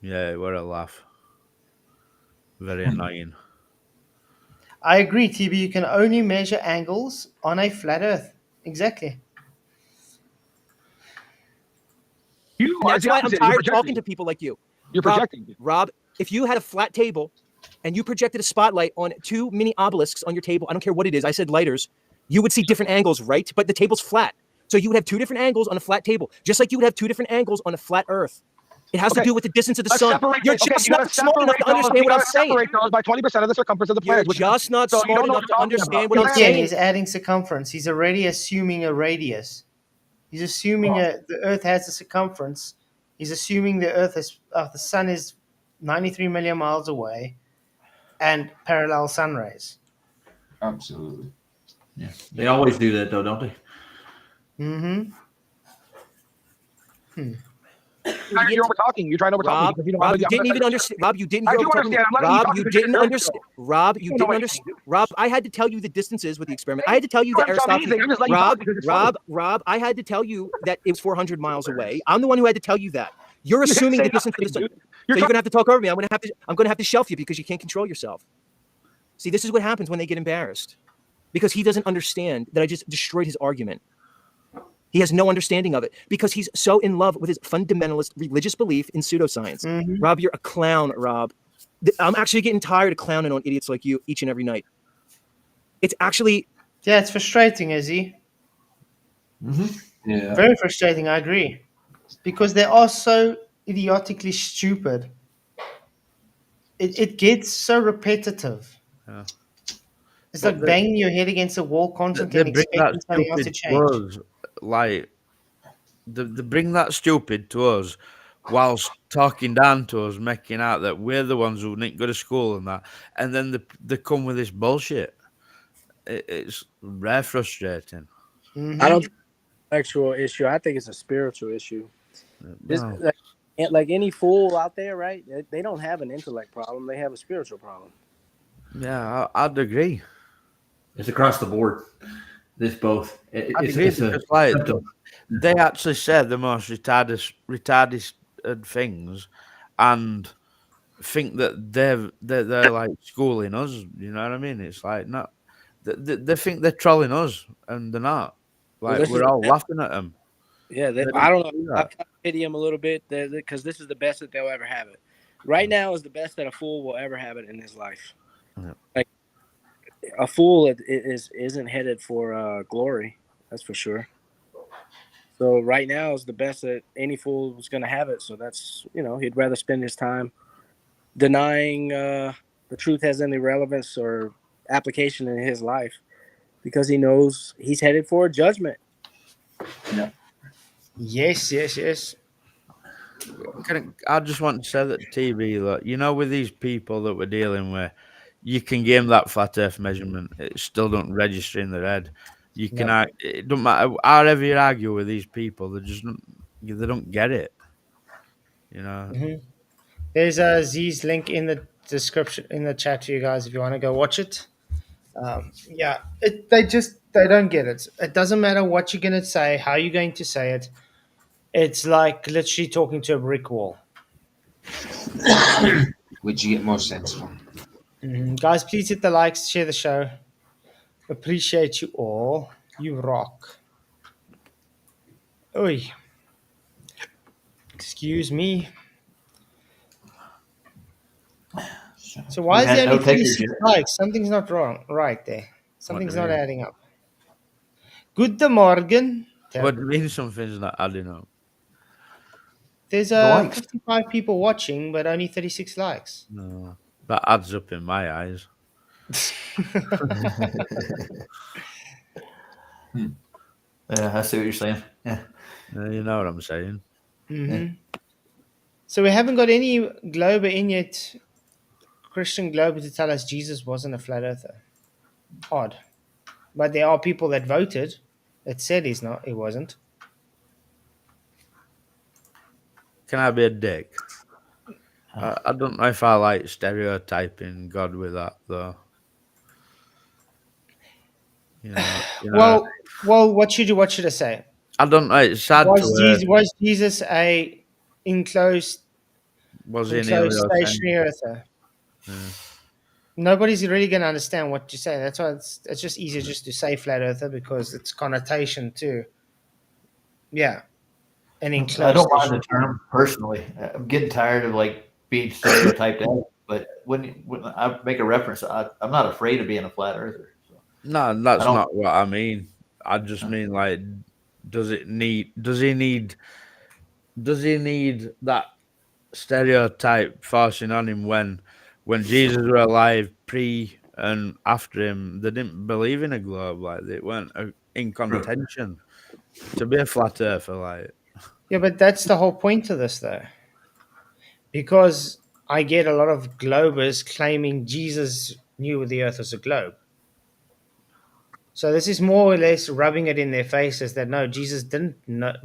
Speaker 5: yeah, it were a laugh. Very annoying.
Speaker 2: I agree, TB. You can only measure angles on a flat Earth. Exactly.
Speaker 9: You
Speaker 8: And
Speaker 9: are
Speaker 8: that's
Speaker 9: the
Speaker 8: why I'm
Speaker 9: opposite.
Speaker 8: tired
Speaker 9: You're
Speaker 8: of talking
Speaker 9: projecting.
Speaker 8: to people like you.
Speaker 9: You're
Speaker 8: Rob,
Speaker 9: projecting.
Speaker 8: Rob, if you had a flat table and you projected a spotlight on 2 mini obelisks on your table, I don't care what it is, I said lighters, you would see different angles, right? But the table's flat. So you would have 2 different angles on a flat table, just like you would have 2 different angles on a flat Earth. It has to
Speaker 9: Okay.
Speaker 8: do with the distance of the
Speaker 9: Let's
Speaker 8: sun.
Speaker 9: separate
Speaker 8: You're
Speaker 9: it. Okay,
Speaker 8: just
Speaker 9: you gotta
Speaker 8: not smart enough
Speaker 9: separate
Speaker 8: to understand
Speaker 9: those.
Speaker 8: what I'm
Speaker 9: You gotta
Speaker 8: saying.
Speaker 9: separate those by 20% of the circumference of the
Speaker 8: You're
Speaker 9: planet. which-
Speaker 8: just not
Speaker 9: so you
Speaker 8: smart
Speaker 9: don't know
Speaker 8: enough
Speaker 9: what
Speaker 8: to
Speaker 9: you're talking
Speaker 8: understand
Speaker 9: about.
Speaker 8: what I'm
Speaker 2: Again,
Speaker 8: saying.
Speaker 2: he's adding circumference. He's already assuming a radius. He's assuming the Earth has a circumference. He's assuming the sun is 93 million miles away and parallel sun rays.
Speaker 4: Absolutely.
Speaker 3: Yeah. They always do that though, don't they?
Speaker 2: Mm-hmm.
Speaker 9: You're over talking. You're trying to over talk me
Speaker 8: Rob,
Speaker 9: because you don't
Speaker 8: Rob,
Speaker 9: have
Speaker 8: you
Speaker 9: the-
Speaker 8: didn't even understand. Rob, you didn't
Speaker 9: I
Speaker 8: hear
Speaker 9: do
Speaker 8: what I'm talking
Speaker 9: understand. I'm letting you
Speaker 8: Rob,
Speaker 9: talk
Speaker 8: you
Speaker 9: because you're
Speaker 8: didn't
Speaker 9: very
Speaker 8: understand.
Speaker 9: spiritual.
Speaker 8: Rob, you
Speaker 9: You know
Speaker 8: didn't
Speaker 9: what
Speaker 8: understand.
Speaker 9: you do.
Speaker 8: Rob, I had to tell you the distances with the experiment. I had to tell you
Speaker 9: You
Speaker 8: that
Speaker 9: don't have to tell me
Speaker 8: Aristotle.
Speaker 9: anything. I'm just letting you talk because it's funny.
Speaker 8: Rob, I had to tell you that it was 400 miles away. I'm the one who had to tell you that. You're
Speaker 9: You didn't
Speaker 8: assuming
Speaker 9: say
Speaker 8: the distance of the
Speaker 9: nothing,
Speaker 8: sun.
Speaker 9: dude.
Speaker 8: So
Speaker 9: You're
Speaker 8: you're gonna have to talk over me. I'm gonna have to shelf you because you can't control yourself. See, this is what happens when they get embarrassed. Because he doesn't understand that I just destroyed his argument. He has no understanding of it because he's so in love with his fundamentalist religious belief in pseudoscience.
Speaker 2: Mhm.
Speaker 8: Rob, you're a clown, Rob. I'm actually getting tired of clowning on idiots like you each and every night. It's actually
Speaker 2: Yeah, it's frustrating, Izzy.
Speaker 4: Yeah.
Speaker 2: Very frustrating, I agree. Because they are so idiotically stupid. It gets so repetitive.
Speaker 5: Yeah.
Speaker 2: It's
Speaker 5: But
Speaker 2: like banging your head against a wall constantly
Speaker 5: they
Speaker 2: and
Speaker 5: bring that
Speaker 2: expecting something else to
Speaker 5: stupid
Speaker 2: change.
Speaker 5: to us, like they bring that stupid to us whilst talking down to us, making out that we're the ones who didn't go to school and that, and then they come with this bullshit. It's rare frustrating.
Speaker 2: Mhm.
Speaker 7: I don't think it's an actual issue. I think it's a spiritual issue. This,
Speaker 5: Well,
Speaker 7: like any fool out there, right? They don't have an intellect problem. They have a spiritual problem.
Speaker 5: yeah, I'd agree.
Speaker 3: It's across the board. This both.
Speaker 5: I'd
Speaker 3: It's,
Speaker 5: agree
Speaker 3: it's a
Speaker 5: because like
Speaker 3: symptom.
Speaker 5: they actually said the most retarded things, and think that they're like schooling us. You know what I mean? It's like not. They think they're trolling us, and they're not.
Speaker 7: Well,
Speaker 5: Like
Speaker 7: this is
Speaker 5: we're
Speaker 7: the
Speaker 5: all
Speaker 7: best.
Speaker 5: laughing at them.
Speaker 7: Yeah,
Speaker 5: They
Speaker 7: I don't
Speaker 5: don't do
Speaker 7: know. I
Speaker 5: that.
Speaker 7: kind of pity them a little bit because this is the best that they'll ever have it. Right now is the best that a fool will ever have it in his life.
Speaker 5: Yeah.
Speaker 7: Like a fool isn't headed for glory. That's for sure. So right now is the best that any fool was going to have it. So that's he'd rather spend his time denying the truth has any relevance or application in his life because he knows he's headed for a judgment.
Speaker 2: Yes, yes, yes.
Speaker 5: I just want to say that TV, look, with these people that we're dealing with, you can give them that flat Earth measurement, it still don't register in their head. You can, it don't matter however you argue with these people, they don't get it.
Speaker 2: Mhm. There's a Z's link in the description in the chat for you guys if you want to go watch it. Yeah, they don't get it. It doesn't matter what you're going to say, how you're going to say it. It's like literally talking to a brick wall.
Speaker 4: Which you get more sense from.
Speaker 2: Guys, please hit the likes, share the show. Appreciate you all. You rock. Oi. Excuse me. So why is there only 36 likes? Something's not wrong right there. Something's not adding up. Guten Morgen.
Speaker 5: What do you mean something's not adding up?
Speaker 2: There's
Speaker 3: likes.
Speaker 2: 55 people watching, but only 36 likes.
Speaker 5: No, that adds up in my eyes.
Speaker 3: I see what you're saying. Yeah.
Speaker 5: You know what I'm saying.
Speaker 2: Mm-hmm. So we haven't got any Glober in yet, Christian Glober, to tell us Jesus wasn't a flat earther. Odd. But there are people that voted that said he wasn't.
Speaker 5: Can I be a dick? I don't know if I like stereotyping God with that though. You know.
Speaker 2: Well, what should I say?
Speaker 5: I don't know. It's sad to hear.
Speaker 2: Was Jesus a enclosed
Speaker 5: Was in
Speaker 2: enclosed
Speaker 5: heliocentric.
Speaker 2: stationary earther?
Speaker 5: Yeah.
Speaker 2: Nobody's really going to understand what you say. That's why it's just easier just to say flat earther because it's connotation too. Yeah, an
Speaker 3: I
Speaker 2: enclosed
Speaker 3: don't mind
Speaker 2: station.
Speaker 3: the term personally. I'm getting tired of like being stereotyped out. But when I make a reference, I'm not afraid of being a flat earther. So
Speaker 5: No,
Speaker 3: I
Speaker 5: that's
Speaker 3: don't.
Speaker 5: not what I mean. I just mean like, does he need that stereotype forcing on him when Jesus were alive pre and after him? They didn't believe in a globe, like they weren't in contention to be a flat earther. Like,
Speaker 2: Yeah, but that's the whole point of this, though, because I get a lot of globers claiming Jesus knew the Earth was a globe. So this is more or less rubbing it in their faces that no, Jesus didn't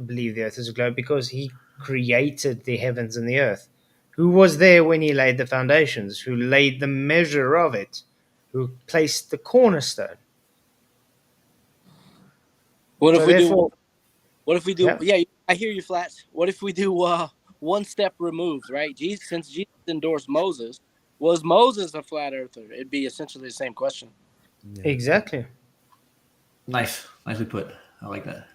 Speaker 2: believe the Earth was a globe because he created the heavens and the earth. Who was there when he laid the foundations? Who laid the measure of it? Who placed the cornerstone?
Speaker 7: What if
Speaker 2: So
Speaker 7: we do?
Speaker 2: therefore,
Speaker 7: What if we do?
Speaker 2: yeah,
Speaker 7: Yeah, I hear you, Flats. What if we do one step removed, right? Jesus, since Jesus endorsed Moses, was Moses a flat earther? It'd be essentially the same question.
Speaker 5: yeah.
Speaker 2: exactly.
Speaker 3: Nicely put. I like that.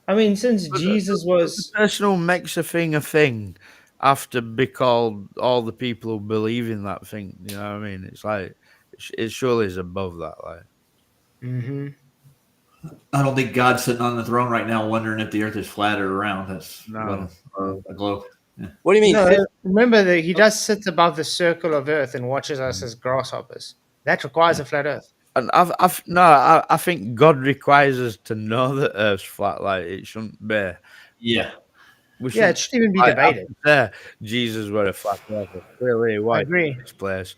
Speaker 2: I mean, since
Speaker 5: But
Speaker 2: Jesus
Speaker 5: the
Speaker 2: was,
Speaker 5: person who makes a thing have to be called all the people who believe in that thing. You know what I mean? It's like it surely is above that. Like,
Speaker 2: Mhm.
Speaker 3: I don't think God's sitting on the throne right now wondering if the earth is flat or round. That's
Speaker 5: no.
Speaker 3: a globe. Yeah.
Speaker 7: What do you mean?
Speaker 2: No, remember that he does sit above the circle of Earth and watches us as grasshoppers. That requires a flat Earth.
Speaker 5: And I think God requires us to know that Earth's flat. Like it shouldn't be.
Speaker 3: Yeah.
Speaker 5: We
Speaker 2: Yeah, it
Speaker 5: should.
Speaker 2: shouldn't even be
Speaker 5: I
Speaker 2: debated.
Speaker 5: say Jesus were a flat earther. Clearly,
Speaker 2: I
Speaker 5: why
Speaker 2: agree.
Speaker 5: this place.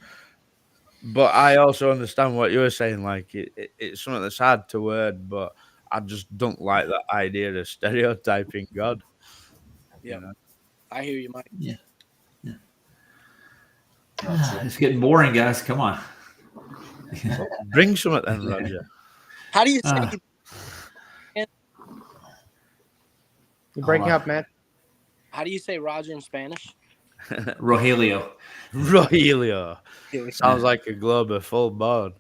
Speaker 5: But I also understand what you were saying. Like it's something that's hard to word, but I just don't like that idea of stereotyping God. You
Speaker 7: Yep,
Speaker 5: know,
Speaker 7: I hear you, Mike.
Speaker 3: Yeah. It's getting boring, guys. Come on.
Speaker 5: bring something then, Roger.
Speaker 7: How do you
Speaker 3: Ah.
Speaker 7: say?
Speaker 2: You're breaking
Speaker 3: Hold
Speaker 2: up, man.
Speaker 7: How do you say Roger in Spanish?
Speaker 3: Rogelio.
Speaker 5: Rogelio sounds like a globe of full board.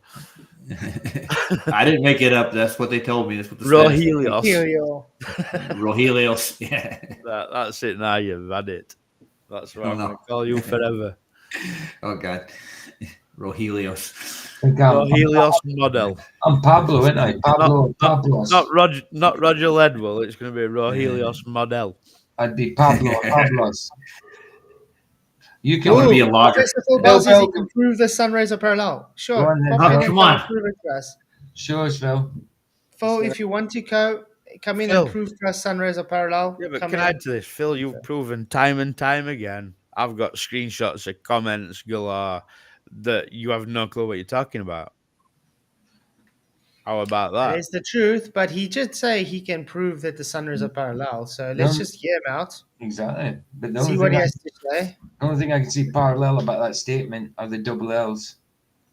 Speaker 3: I didn't make it up. That's what they told me. That's what the stats say.
Speaker 5: Rohelios.
Speaker 2: Helio.
Speaker 3: Rohelios. Yeah.
Speaker 5: That's it now. You've had it. That's what
Speaker 3: Oh,
Speaker 5: I'm going
Speaker 3: no.
Speaker 5: to call you forever.
Speaker 3: Oh, God. Rohelios.
Speaker 5: Rohelios model.
Speaker 4: I'm Pablo, ain't I? Pablo. Pablos.
Speaker 5: Not Roger Ledwell. It's going to be Rohelios model.
Speaker 4: I'd be Pablo. Pablos. You can
Speaker 3: I want to be a
Speaker 2: Ooh,
Speaker 3: logger.
Speaker 2: Professor Phil
Speaker 4: Phil,
Speaker 2: says he
Speaker 4: Phil.
Speaker 2: can prove the sun rays are parallel.
Speaker 4: Go
Speaker 2: Sure.
Speaker 4: on then,
Speaker 2: Pop in
Speaker 3: Oh,
Speaker 2: and
Speaker 3: come
Speaker 2: come
Speaker 3: on.
Speaker 2: and prove it to us.
Speaker 4: Sure, Phil.
Speaker 2: Phil, if you want to come in
Speaker 5: Phil.
Speaker 2: and prove to us sun rays are parallel,
Speaker 5: Yeah, but
Speaker 2: come
Speaker 5: can
Speaker 2: in.
Speaker 5: I add to this? Phil, you've proven time and time again. I've got screenshots of comments galore that you have no clue what you're talking about. How about
Speaker 2: That
Speaker 5: that?
Speaker 2: is the truth, but he did say he can prove that the sun rays are parallel. So let's
Speaker 4: No.
Speaker 2: just hear him out,
Speaker 4: Exactly. But the
Speaker 2: see
Speaker 4: only
Speaker 2: what
Speaker 4: thing
Speaker 2: he has to say,
Speaker 4: I can see parallel about that statement are the double L's.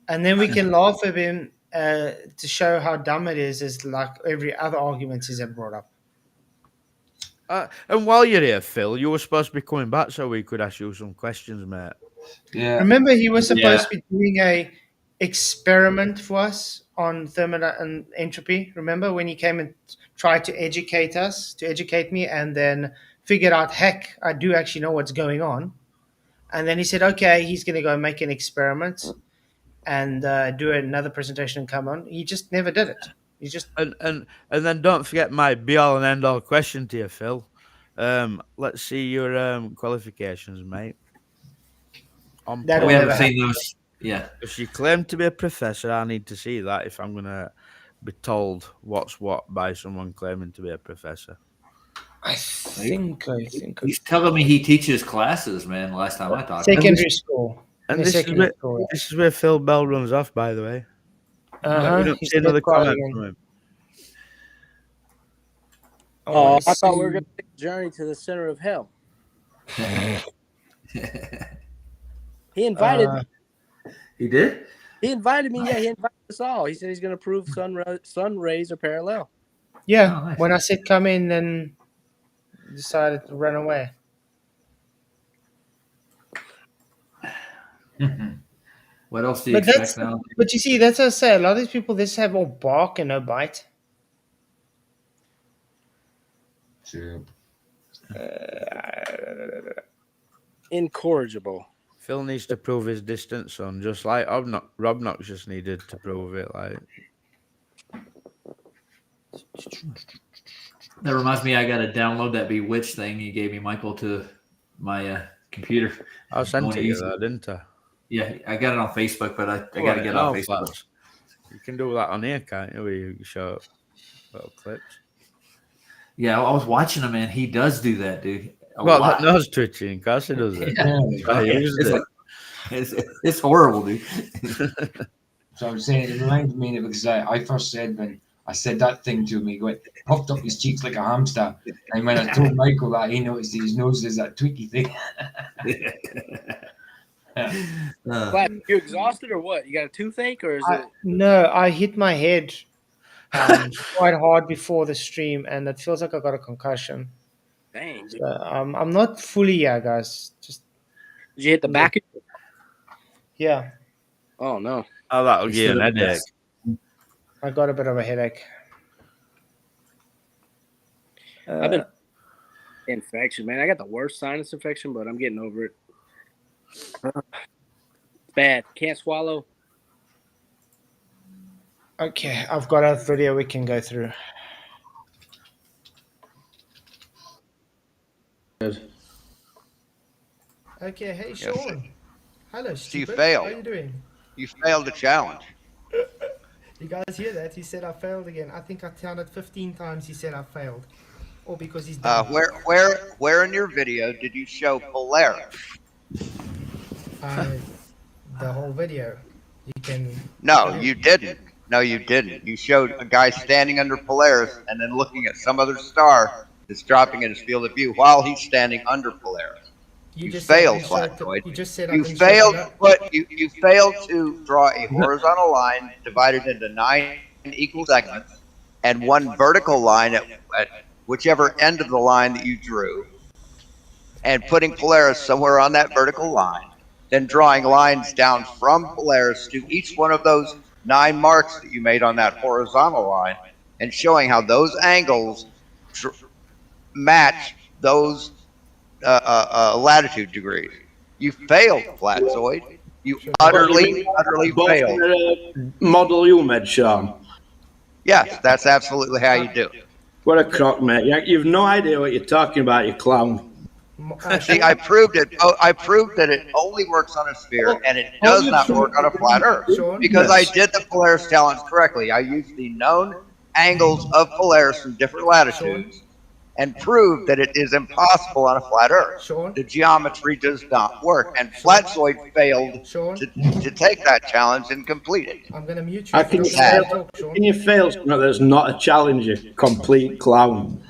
Speaker 2: and then we can laugh at him to show how dumb it is like every other argument he's ever brought up.
Speaker 5: And while you're here, Phil, you were supposed to be coming back so we could ask you some questions, mate.
Speaker 4: Yeah.
Speaker 2: Remember, he was supposed
Speaker 3: Yeah.
Speaker 2: to be doing a experiment for us on and entropy. Remember when he came and tried to educate me, and then figured out, heck, I do actually know what's going on. And then he said, okay, he's going to go make an experiment and do another presentation and come on. He just never did it. He just
Speaker 5: And then don't forget my be all and end all question to you, Phil. Let's see your qualifications, mate. On
Speaker 2: That'll
Speaker 3: We
Speaker 5: Polaris.
Speaker 2: never
Speaker 3: haven't
Speaker 2: happen.
Speaker 3: seen those. Yeah.
Speaker 5: If you claim to be a professor, I need to see that if I'm going to be told what's what by someone claiming to be a professor.
Speaker 2: I think.
Speaker 3: He's telling me he teaches classes, man. Last time I talked to him.
Speaker 2: Secondary school.
Speaker 5: And
Speaker 2: In
Speaker 5: this
Speaker 2: secondary school.
Speaker 5: is where Phil Bell runs off, by the way. We don't
Speaker 2: He's
Speaker 5: see another
Speaker 2: dead quiet
Speaker 5: comment
Speaker 2: again.
Speaker 5: from him.
Speaker 2: I wanna
Speaker 7: I thought we were
Speaker 2: see-
Speaker 7: going to take a journey to the center of hell. He invited.
Speaker 3: He did?
Speaker 7: He invited me. Yeah, he invited us all. He said he's going to prove sun rays are parallel.
Speaker 2: Yeah,
Speaker 3: Oh, nice.
Speaker 2: when I said come in, then decided to run away.
Speaker 3: What else do you
Speaker 2: But
Speaker 3: expect now?
Speaker 2: you see, that's what I say. A lot of these people, they just have all bark and no bite.
Speaker 4: True.
Speaker 7: Incorrigible.
Speaker 5: Phil needs to prove his distance, son, just like Rob Knox just needed to prove it. Like,
Speaker 3: That reminds me, I got to download that Bewitched thing you gave me, Michael, to my computer.
Speaker 5: I sent
Speaker 3: Going
Speaker 5: it you
Speaker 3: easy.
Speaker 5: that, didn't I?
Speaker 3: Yeah, I got it on Facebook, but I got to get on Facebook.
Speaker 5: Flats. You can do that on here, can't you? Where you show little clips.
Speaker 3: Yeah, I was watching him, and he does do that, dude.
Speaker 5: Well, that nose twitching, of course he does it. I used it.
Speaker 3: It's horrible, dude.
Speaker 4: So I'm saying it reminded me of because I first said when I said that thing to him, he went puffed up his cheeks like a hamster, and when I told Michael that, he noticed his nose is that tweaky thing.
Speaker 7: Flat, you exhausted or what? You got a toothache or is it?
Speaker 2: No, I hit my head quite hard before the stream, and it feels like I got a concussion.
Speaker 7: Dang. Dude.
Speaker 2: So, I'm not fully here, guys. Just
Speaker 7: Did you hit the back?
Speaker 2: yeah,
Speaker 7: Oh no.
Speaker 5: Oh, that'll give you an headache.
Speaker 2: I got a bit of a headache.
Speaker 7: I've been infection, man. I got the worst sinus infection, but I'm getting over it. It's bad. Can't swallow.
Speaker 2: Okay, I've got a video we can go through. Okay, hey Sean. Hello, stupid.
Speaker 10: failed.
Speaker 2: How are you doing?
Speaker 10: You failed the challenge.
Speaker 2: You guys hear that? He said I failed again. I think I counted 15 times he said I failed. Or because he's done.
Speaker 10: Where in your video did you show Polaris?
Speaker 2: The whole video. You can.
Speaker 10: No, you didn't. No, you didn't. You showed a guy standing under Polaris and then looking at some other star that's dropping in his field of view while he's standing under Polaris. You failed, Flatzoid.
Speaker 2: You just said
Speaker 10: You failed, but you failed to draw a horizontal line divided into 9 equal segments and one vertical line at whichever end of the line that you drew, and putting Polaris somewhere on that vertical line, then drawing lines down from Polaris to each one of those 9 marks that you made on that horizontal line, and showing how those angles match those latitude degrees. You failed, Flatzoid. You utterly failed.
Speaker 11: Model you made, Sean.
Speaker 10: Yes, that's absolutely how you do it.
Speaker 11: What a crock, mate. You've no idea what you're talking about, you clown.
Speaker 10: See, I proved it. Oh, I proved that it only works on a sphere and it does not work on a flat Earth because I did the Polaris challenge correctly. I used the known angles of Polaris from different latitudes and proved that it is impossible on a flat Earth. The geometry does not work, and Flatzoid failed to take that challenge and complete it.
Speaker 2: I'm going to mute you.
Speaker 11: How can you fail? No, there's not a challenge, you complete clown.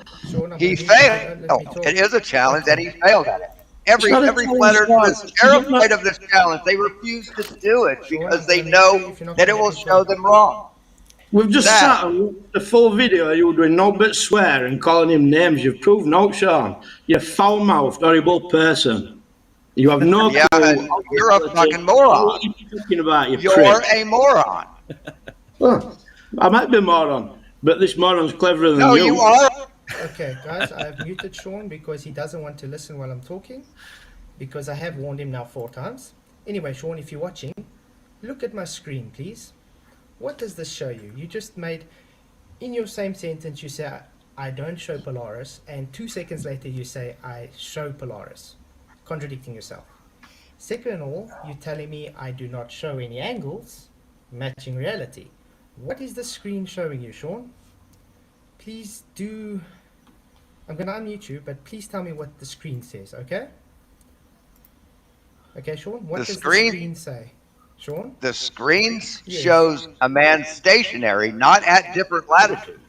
Speaker 10: He failed. It is a challenge, and he failed at it. Every flat Earther is terrified of this challenge. They refuse to do it because they know that it will show them wrong.
Speaker 11: We've just sat on the full video of you doing no but swear and calling him names. You've proved no, Sean. You're a foul-mouthed, horrible person. You have no clue.
Speaker 10: You're a fucking moron.
Speaker 11: What are you talking about, you
Speaker 10: You're
Speaker 11: prick?
Speaker 10: a moron.
Speaker 11: Well, I might be a moron, but this moron's cleverer than
Speaker 10: No,
Speaker 11: you.
Speaker 10: you are.
Speaker 2: Okay, guys, I've muted Sean because he doesn't want to listen while I'm talking, because I have warned him now 4 times. Anyway, Sean, if you're watching, look at my screen, please. What does this show you? You just made, in your same sentence, you say, I don't show Polaris, and 2 seconds later you say, I show Polaris, contradicting yourself. Second of all, you're telling me I do not show any angles, matching reality. What is the screen showing you, Sean? Please do, I'm going to unmute you, but please tell me what the screen says, okay? Okay, Sean, what does the screen say? Sean?
Speaker 10: The screen shows a man stationary, not at different latitudes.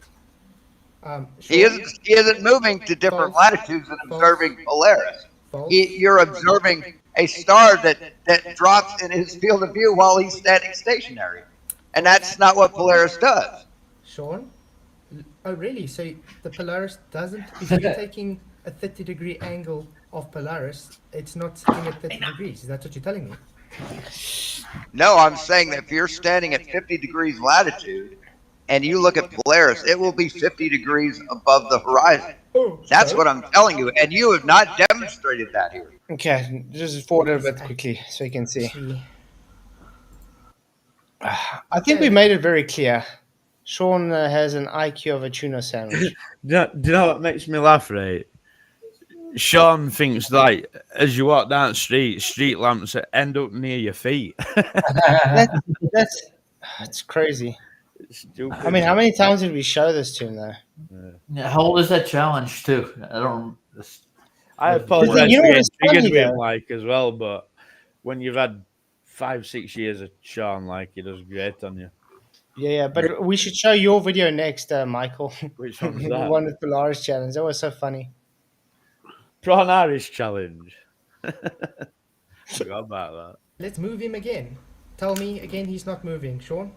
Speaker 10: He isn't moving to different latitudes and observing Polaris.
Speaker 12: false.
Speaker 10: You're observing a star that drops in his field of view while he's standing stationary. And that's not what Polaris does.
Speaker 12: Sean? Oh, really? So the Polaris doesn't... If you're taking a 30-degree angle of Polaris, it's not sitting at 30 degrees. Is that what you're telling me?
Speaker 10: No, I'm saying that if you're standing at 50 degrees latitude and you look at Polaris, it will be 50 degrees above the horizon. That's what I'm telling you, and you have not demonstrated that here.
Speaker 2: Okay, just forward it a bit quickly so you can see. I think we made it very clear. Sean has an IQ of a tuna sandwich.
Speaker 5: Do you know what makes me laugh, right? Sean thinks like as you walk down the street lamps end up near your feet.
Speaker 2: That's crazy. Stupid. I mean, how many times did we show this to him though?
Speaker 3: Yeah, how old is that challenge too?
Speaker 5: I apologize
Speaker 2: you know
Speaker 5: for
Speaker 2: what's
Speaker 5: getting
Speaker 2: funny,
Speaker 5: triggered with him,
Speaker 2: though?
Speaker 5: like as well, but when you've had 5-6 years of Sean, like he does great on you.
Speaker 2: Yeah, but we should show your video next, Michael.
Speaker 5: Which one was
Speaker 2: The
Speaker 5: that?
Speaker 2: one with Polaris challenge. That was so funny.
Speaker 5: Prawn Irish challenge. Forgot about that.
Speaker 12: Let's move him again. Tell me again he's not moving, Sean.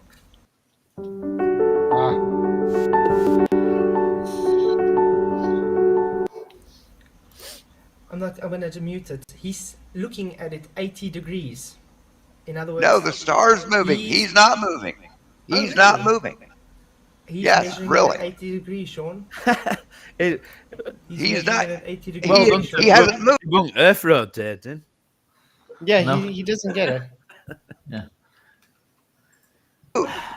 Speaker 12: I'm gonna mute it. He's looking at it 80 degrees. In other words,
Speaker 10: No, the star's moving. He's not moving. He's not moving.
Speaker 12: He's
Speaker 10: Yes,
Speaker 12: measuring
Speaker 10: really.
Speaker 12: it at 80 degrees, Sean.
Speaker 10: He's
Speaker 12: measuring
Speaker 10: not.
Speaker 12: it at 80 degrees.
Speaker 10: He hasn't moved.
Speaker 5: You want Earth rotating?
Speaker 2: Yeah,
Speaker 3: No.
Speaker 2: he doesn't get it.
Speaker 3: Yeah.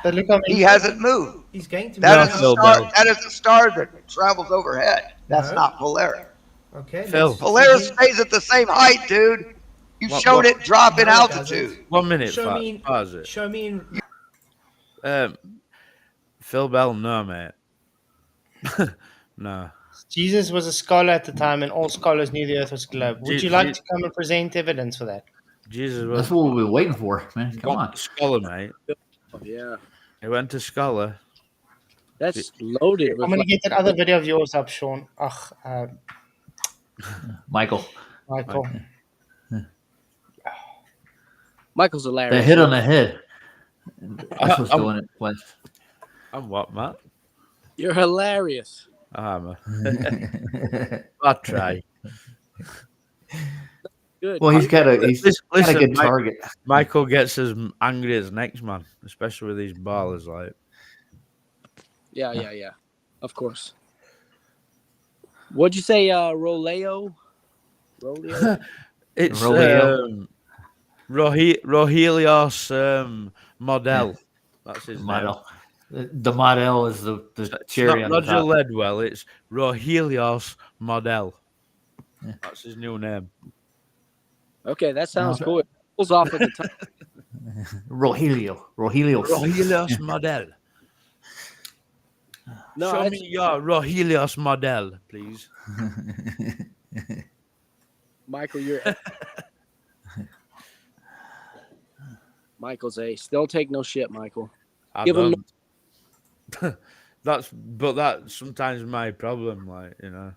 Speaker 2: But look how many.
Speaker 10: He hasn't moved.
Speaker 12: He's going to
Speaker 10: That
Speaker 12: move.
Speaker 10: is a star. That is a star that travels overhead. That's
Speaker 12: No.
Speaker 10: not Polaris.
Speaker 12: Okay.
Speaker 5: Phil.
Speaker 12: let's
Speaker 10: Polaris
Speaker 12: see.
Speaker 10: stays at the same height, dude. You
Speaker 5: What-
Speaker 10: showed
Speaker 5: what-
Speaker 10: it drop in
Speaker 12: No, it
Speaker 10: altitude.
Speaker 5: 1 minute.
Speaker 12: Show me.
Speaker 5: Pause it.
Speaker 12: Show me. In,
Speaker 5: Phil Bell, no, mate. No.
Speaker 2: Jesus was a scholar at the time, and all scholars knew the Earth was a globe. Would you like to come and present evidence for that?
Speaker 5: Jesus was
Speaker 3: That's what we've been waiting for, man. Come on.
Speaker 5: scholar, mate.
Speaker 7: Yeah,
Speaker 5: He went to scholar.
Speaker 7: that's loaded. With
Speaker 2: I'm gonna get that other video of yours up, Sean.
Speaker 3: Michael.
Speaker 2: Michael.
Speaker 7: Michael's hilarious.
Speaker 3: They hit on the head. That's what's doing it. West.
Speaker 5: I'm what, Matt?
Speaker 7: You're hilarious.
Speaker 5: I try.
Speaker 7: Good.
Speaker 3: Well, he's got a good
Speaker 5: Mike-
Speaker 3: target.
Speaker 5: Michael gets as angry as next man, especially with these ballers. Like,
Speaker 7: Yeah. Of course. What'd you say, Roleo? Roleo?
Speaker 5: it's
Speaker 3: Roleo.
Speaker 5: Rohelios Model. That's his name.
Speaker 3: Model. The model is the
Speaker 5: It's
Speaker 3: cherry
Speaker 5: not
Speaker 3: on the
Speaker 5: Roger
Speaker 3: top.
Speaker 5: Ledwell. It's Rohelios Model.
Speaker 3: Yeah.
Speaker 5: That's his new name.
Speaker 7: Okay, that sounds cool. It pulls off at the top.
Speaker 3: Rohelios.
Speaker 5: Rohelios Model.
Speaker 7: No,
Speaker 5: Show
Speaker 7: it's-
Speaker 5: me your Rohelios Model, please.
Speaker 7: Michael, you're. Michael's ace. Don't take no shit, Michael.
Speaker 5: I
Speaker 7: Give him-
Speaker 5: don't. That's sometimes my problem, like, you know.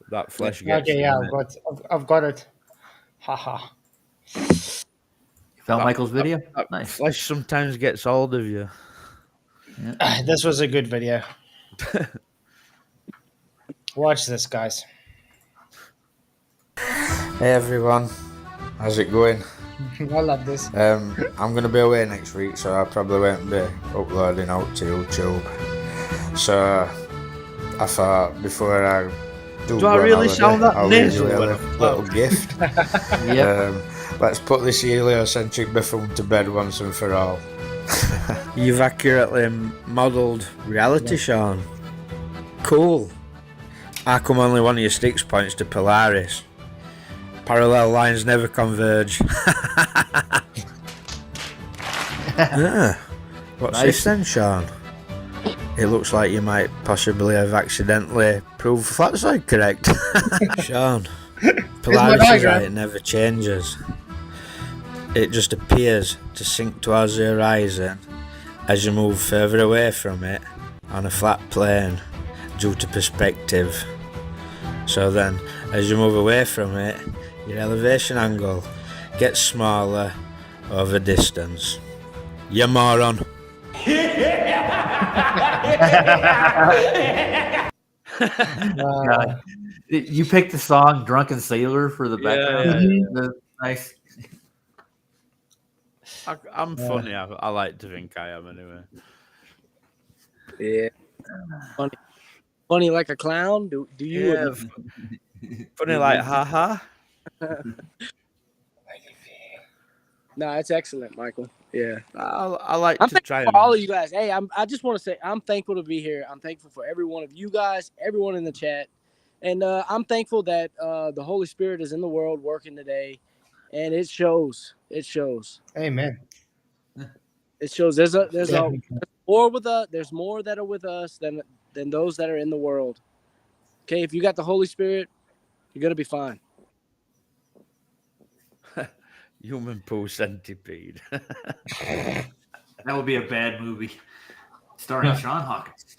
Speaker 5: That flesh gets
Speaker 2: Okay, yeah,
Speaker 5: in it.
Speaker 2: I've got it. Haha.
Speaker 3: You found Michael's video?
Speaker 5: That
Speaker 3: Nice.
Speaker 5: flesh sometimes gets hold of you.
Speaker 2: This was a good video. Watch this, guys.
Speaker 13: Hey everyone, how's it going?
Speaker 2: I love this.
Speaker 13: I'm going to be away next week, so I probably won't be uploading out to YouTube. So I thought before I
Speaker 5: Do
Speaker 13: go
Speaker 5: I
Speaker 13: on
Speaker 5: really
Speaker 13: holiday,
Speaker 5: sound that
Speaker 13: I'll leave
Speaker 5: nasal
Speaker 13: you
Speaker 5: when
Speaker 13: a
Speaker 5: I
Speaker 13: little gift. Let's put this heliocentric buffoon to bed once and for all.
Speaker 5: You've accurately modelled reality, Sean. Cool. How come only one of your sticks points to Polaris? Parallel lines never converge. What's this then, Sean? It looks like you might possibly have accidentally proved Flatzoid correct. Sean, Polaris is right, it never changes. It just appears to sink towards the horizon as you move further away from it on a flat plane due to perspective.
Speaker 13: So then, as you move away from it, your elevation angle gets smaller over distance. You moron.
Speaker 3: God. You picked the song "Drunken Sailor" for the background. Nice.
Speaker 5: I'm funny. I like to think I am anyway.
Speaker 7: Yeah. Funny like a clown. Do you?
Speaker 5: Yeah, funny like haha.
Speaker 7: No, it's excellent, Michael. Yeah.
Speaker 5: I like
Speaker 7: I'm
Speaker 5: to
Speaker 7: thankful
Speaker 5: try
Speaker 7: for
Speaker 5: and
Speaker 7: all of you guys. Hey, I just want to say I'm thankful to be here. I'm thankful for every one of you guys, everyone in the chat, and I'm thankful that the Holy Spirit is in the world working today, and it shows. It shows.
Speaker 2: Amen.
Speaker 7: It shows. There's more with us. There's more that are with us than those that are in the world. Okay, if you got the Holy Spirit, you're gonna be fine.
Speaker 5: Human poo centipede.
Speaker 3: That would be a bad movie starring Sean Hawkins.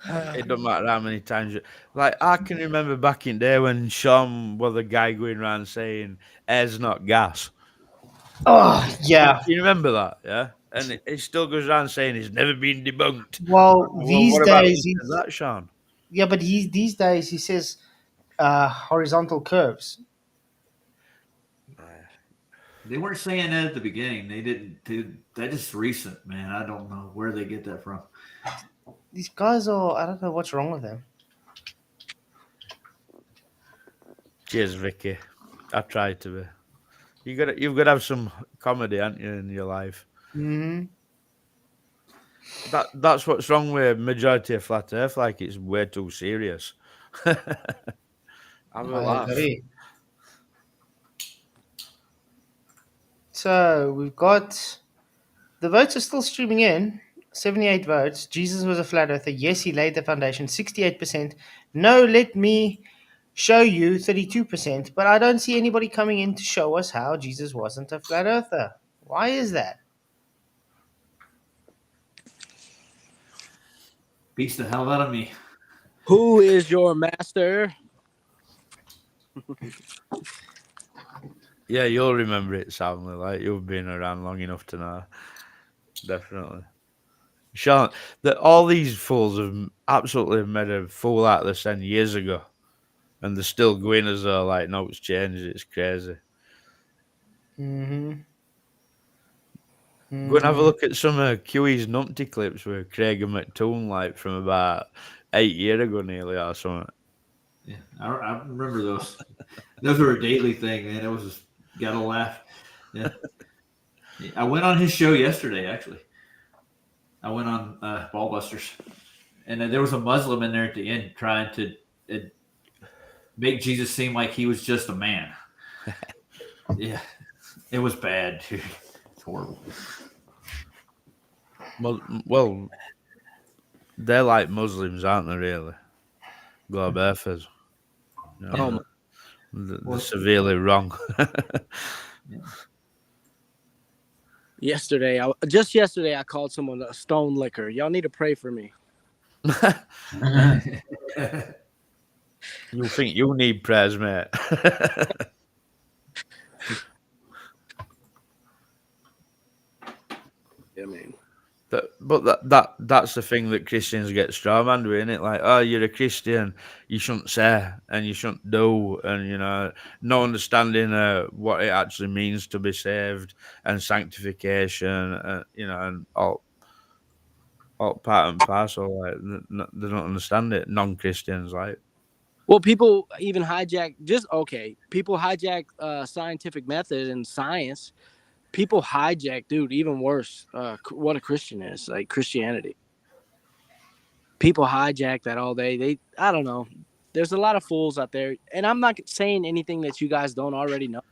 Speaker 5: It don't matter how many times. Like I can remember back in the day when Sean was the guy going around saying air's not gas.
Speaker 2: Oh, yeah.
Speaker 5: You remember that, yeah? And he still goes around saying it's never been debunked.
Speaker 2: Well, these
Speaker 5: what about
Speaker 2: days,
Speaker 5: that, Sean?
Speaker 2: yeah, but these days he says horizontal curves.
Speaker 3: They weren't saying that at the beginning. They didn't. That is recent, man. I don't know where they get that from.
Speaker 2: These guys I don't know what's wrong with them.
Speaker 5: Cheers, Vicky. I tried to be. You've got to have some comedy, haven't you, in your life?
Speaker 2: Mm-hmm.
Speaker 5: That's what's wrong with majority of flat Earth. Like it's way too serious. Have a laugh.
Speaker 2: Agree. So we've got the votes are still streaming in. 78 votes. Jesus was a flat earther. Yes, he laid the foundation. 68%. No, let me show you. 32%. But I don't see anybody coming in to show us how Jesus wasn't a flat earther. Why is that?
Speaker 3: Beats the hell out of me.
Speaker 7: Who is your master?
Speaker 5: Yeah, you'll remember it, Sam. Like you've been around long enough to know. Definitely. Sean, that all these fools have absolutely made a fool out of this 10 years ago. And they're still going as though, like, no, it's changed. It's crazy.
Speaker 2: Mm-hmm.
Speaker 5: Go and have a look at some of QE's numpty clips with Craig and McToon, like, from about 8 years ago nearly or something.
Speaker 3: Yeah, I remember those. Those were a daily thing, man. It was just gotta laugh. Yeah. I went on his show yesterday, actually. I went on Ballbusters, and there was a Muslim in there at the end trying to make Jesus seem like he was just a man. Yeah, it was bad, dude. It's horrible.
Speaker 5: Well, they're like Muslims, aren't they, really? Globe Earthers. You know, they're severely wrong.
Speaker 7: Yesterday, I called someone a stone licker. Y'all need to pray for me.
Speaker 5: You think you need prayers, mate?
Speaker 7: Yeah, man.
Speaker 5: But that's the thing that Christians get strawmanned with, isn't it? Like, oh, you're a Christian, you shouldn't say and you shouldn't do, and no understanding what it actually means to be saved and sanctification, and all part and parcel. Like, they don't understand it. Non-Christians, like.
Speaker 7: Well, people even hijack people hijack scientific method and science. People hijack, dude, even worse, what a Christian is, like Christianity. People hijack that all day. I don't know. There's a lot of fools out there, and I'm not saying anything that you guys don't already know.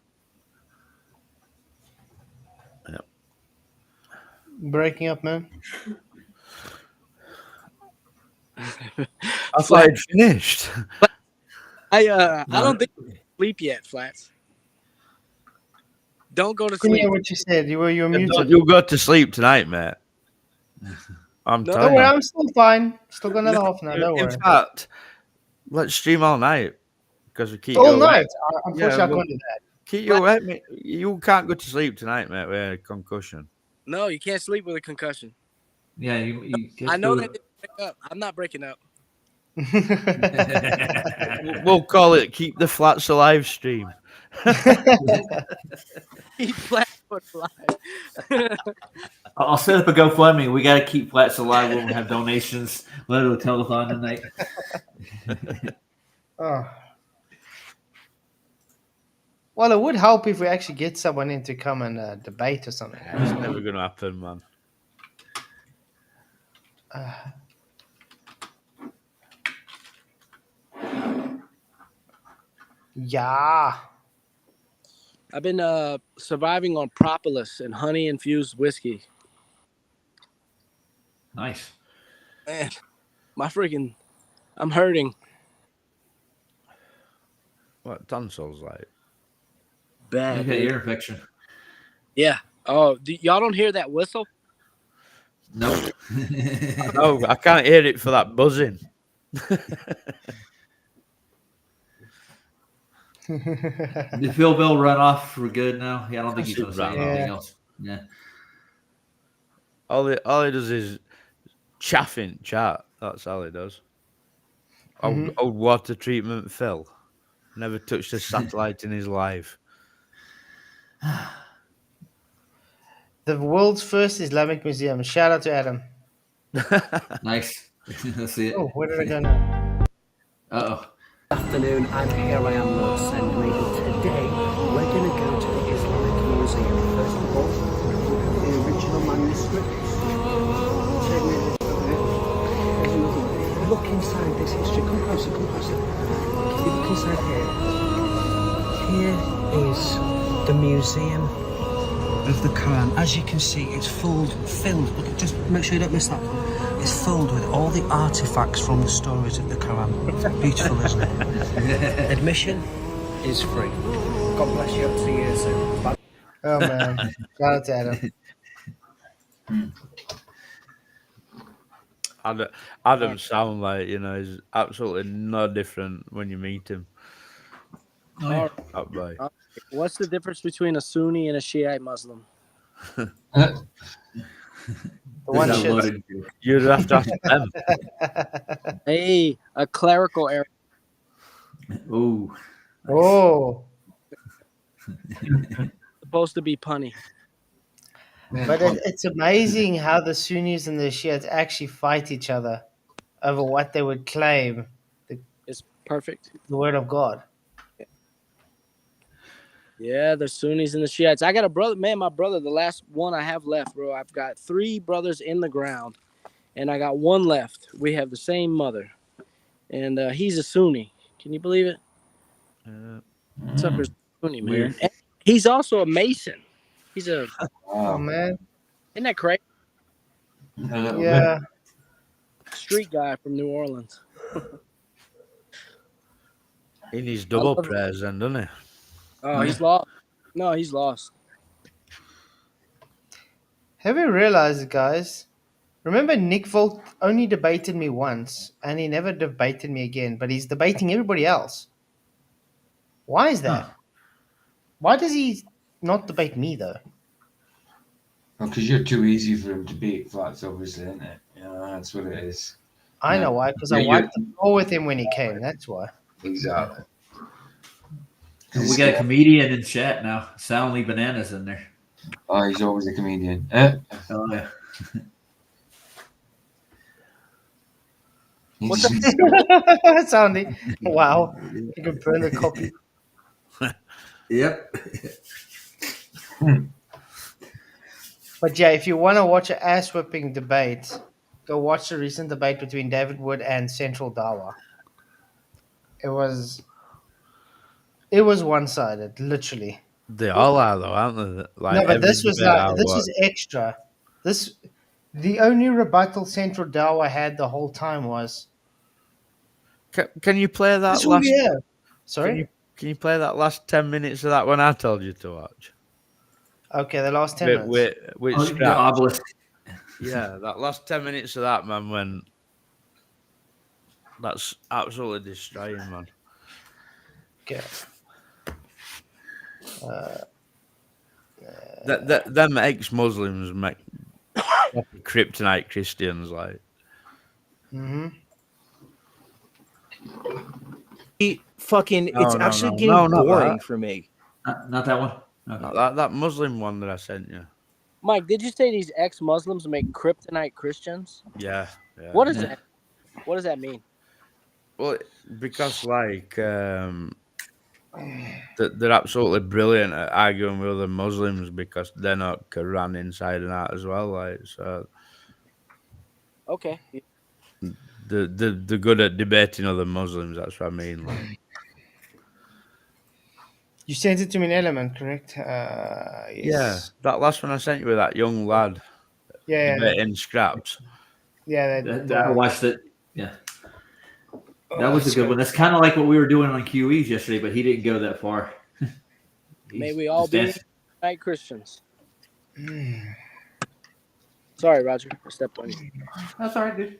Speaker 5: Yep.
Speaker 2: Breaking up, man.
Speaker 5: I thought I'd finished.
Speaker 7: I don't think you sleep yet, Flats. Don't go to sleep.
Speaker 2: Yeah, what you said. You were muted.
Speaker 5: You'll go to sleep tonight, mate. I'm
Speaker 7: No.
Speaker 2: Don't
Speaker 5: telling
Speaker 2: worry,
Speaker 5: you.
Speaker 2: I'm still fine. Still got another half an hour. Don't
Speaker 5: In
Speaker 2: worry.
Speaker 5: fact, let's stream all night because we keep
Speaker 2: All
Speaker 5: you
Speaker 2: night.
Speaker 5: awake.
Speaker 2: Unfortunately, I can't do that.
Speaker 5: Keep you awake, mate. You can't go to sleep tonight, mate, with a concussion.
Speaker 7: No, you can't sleep with a concussion.
Speaker 3: Yeah, you get
Speaker 7: I know
Speaker 3: to-
Speaker 7: they didn't break up. I'm not breaking up.
Speaker 5: We'll call it "Keep the Flats Alive" stream.
Speaker 7: Keep Flatfoot alive.
Speaker 3: I'll set up a GoFundMe. We got to keep Flats alive when we have donations. Let it telethon tonight.
Speaker 2: Oh. Well, it would help if we actually get someone in to come and debate or something.
Speaker 5: It's never going to happen, man.
Speaker 2: Yeah.
Speaker 7: I've been surviving on propolis and honey infused whiskey.
Speaker 3: Nice.
Speaker 7: Man, I'm hurting.
Speaker 5: What tonsils like?
Speaker 7: Bad.
Speaker 3: You got ear infection.
Speaker 7: Yeah. Oh, y'all don't hear that whistle?
Speaker 3: Nope.
Speaker 5: No, I can't hear it for that buzzing.
Speaker 3: Did Phil Bill run off for good now? Yeah, I don't think he's going to say anything else. Yeah.
Speaker 5: All he does is chaffing chat. That's all he does. Old water treatment Phil. Never touched a satellite in his life.
Speaker 2: The world's first Islamic museum. Shout out to Adam.
Speaker 3: Nice. Let's see it.
Speaker 2: Oh, where did I go now?
Speaker 3: Uh-oh.
Speaker 14: Afternoon, and here I am, Lord Send Me. Today, we're going to go to the Islamic Museum. First of all, we have the original manuscripts. Look inside this history. Come closer, come closer. If you look inside here is the museum of the Quran. As you can see, it's filled. Look, just make sure you don't miss that. It's filled with all the artifacts from the stories of the Quran. Beautiful, isn't it? Admission is free. God bless you. Up to you soon. Bye.
Speaker 2: Oh, man. Shout out to Adam.
Speaker 5: Adam sound like, he's absolutely no different when you meet him.
Speaker 7: Oh,
Speaker 5: That boy.
Speaker 7: What's the difference between a Sunni and a Shiite Muslim?
Speaker 2: The one shit.
Speaker 5: You'd have to ask them.
Speaker 7: Hey, a clerical error.
Speaker 3: Ooh.
Speaker 2: Oh.
Speaker 7: Supposed to be punny.
Speaker 2: But it's amazing how the Sunnis and the Shiites actually fight each other over what they would claim
Speaker 7: It's perfect.
Speaker 2: the word of God.
Speaker 7: Yeah, the Sunnis and the Shiites. I got a brother, man, my brother, the last one I have left, bro. I've got 3 brothers in the ground, and I got 1 left. We have the same mother, and he's a Sunni. Can you believe it? Sucker's Sunni, man. And he's also a Mason. He's a...
Speaker 2: Oh, man.
Speaker 7: Isn't that crazy?
Speaker 2: Yeah.
Speaker 7: Street guy from New Orleans.
Speaker 5: He needs double prayers then, doesn't he?
Speaker 7: Oh, he's lost. No, he's lost.
Speaker 2: Have you realized, guys? Remember, Nick Volt only debated me once, and he never debated me again, but he's debating everybody else. Why is that? Why does he not debate me, though?
Speaker 4: Well, because you're too easy for him to beat, Flats, obviously, isn't it? Yeah, that's what it is.
Speaker 2: I know why, because I wiped the floor with him when he came. That's why.
Speaker 4: Exactly.
Speaker 3: We got a comedian in chat now. Soundly Bananas in there.
Speaker 4: Oh, he's always a comedian.
Speaker 3: Oh, yeah.
Speaker 2: What's that? Sounding. Wow. You can burn the copy.
Speaker 3: Yep.
Speaker 2: But yeah, if you want to watch an ass-whipping debate, go watch the recent debate between David Wood and Central Dawa. It was one-sided, literally.
Speaker 5: They all are, though, aren't they? Like,
Speaker 2: No, but this was
Speaker 5: every
Speaker 2: was extra. The only rebuttal Central Dawa had the whole time was.
Speaker 5: Can you play that
Speaker 2: That's all we have. Sorry?
Speaker 5: Can you play that last 10 minutes of that one I told you to watch?
Speaker 2: Okay, the last 10 minutes.
Speaker 5: With
Speaker 3: the
Speaker 5: scraps.
Speaker 3: obelisk.
Speaker 5: Yeah, that last 10 minutes of that, man, when that's absolutely destroying, man.
Speaker 2: Okay.
Speaker 5: Them ex-Muslims make kryptonite Christians, like.
Speaker 2: Mm-hmm.
Speaker 8: It's
Speaker 5: No,
Speaker 8: actually
Speaker 5: no,
Speaker 8: getting
Speaker 5: no, not
Speaker 8: boring
Speaker 5: that.
Speaker 8: for me.
Speaker 3: Not that one. Okay.
Speaker 5: Not that Muslim one that I sent you.
Speaker 7: Mike, did you say these ex-Muslims make kryptonite Christians?
Speaker 5: Yeah.
Speaker 7: What is that? What does that mean?
Speaker 5: Well, because like they're absolutely brilliant at arguing with other Muslims because they're not Quran inside and out as well. Like so,
Speaker 7: Okay.
Speaker 5: they're good at debating other Muslims. That's what I mean. Like.
Speaker 2: You sent it to me in Element, correct? Yes.
Speaker 5: Yeah, that last one I sent you with that young lad.
Speaker 2: Yeah,
Speaker 5: debating scraps.
Speaker 2: Yeah,
Speaker 3: I watched it. Yeah, that was a good one. That's kind of like what we were doing on QEs yesterday, but he didn't go that far.
Speaker 7: May we all be night Christians. Sorry, Roger. I stepped on you.
Speaker 3: That's all right, dude.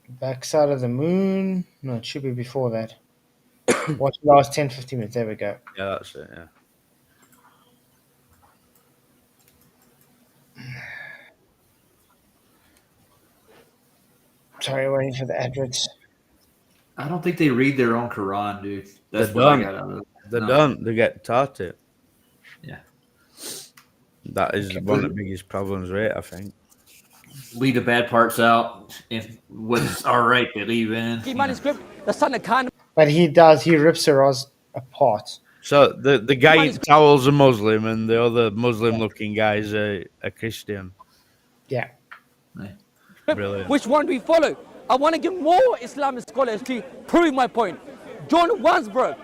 Speaker 2: Backside of the moon. No, it should be before that. Watch the last 10-15 minutes. There we go.
Speaker 5: Yeah, that's it. Yeah.
Speaker 2: Sorry, waiting for the adverts.
Speaker 3: I don't think they read their own Quran, dude. That's
Speaker 5: They
Speaker 3: what I
Speaker 5: don't.
Speaker 3: got out of it.
Speaker 5: They
Speaker 3: No.
Speaker 5: don't. They get taught it.
Speaker 3: Yeah.
Speaker 5: That is one of the biggest problems with it, I think.
Speaker 3: Leave the bad parts out and what's all right to leave in.
Speaker 15: Manuscript, the son of Khan.
Speaker 2: But he does. He rips Shiraz apart.
Speaker 5: So the guy in towel's a Muslim and the other Muslim-looking guy is a Christian.
Speaker 2: Yeah.
Speaker 5: Brilliant.
Speaker 15: Which one do we follow? I want to give more Islamic scholars to prove my point. John Wansberg.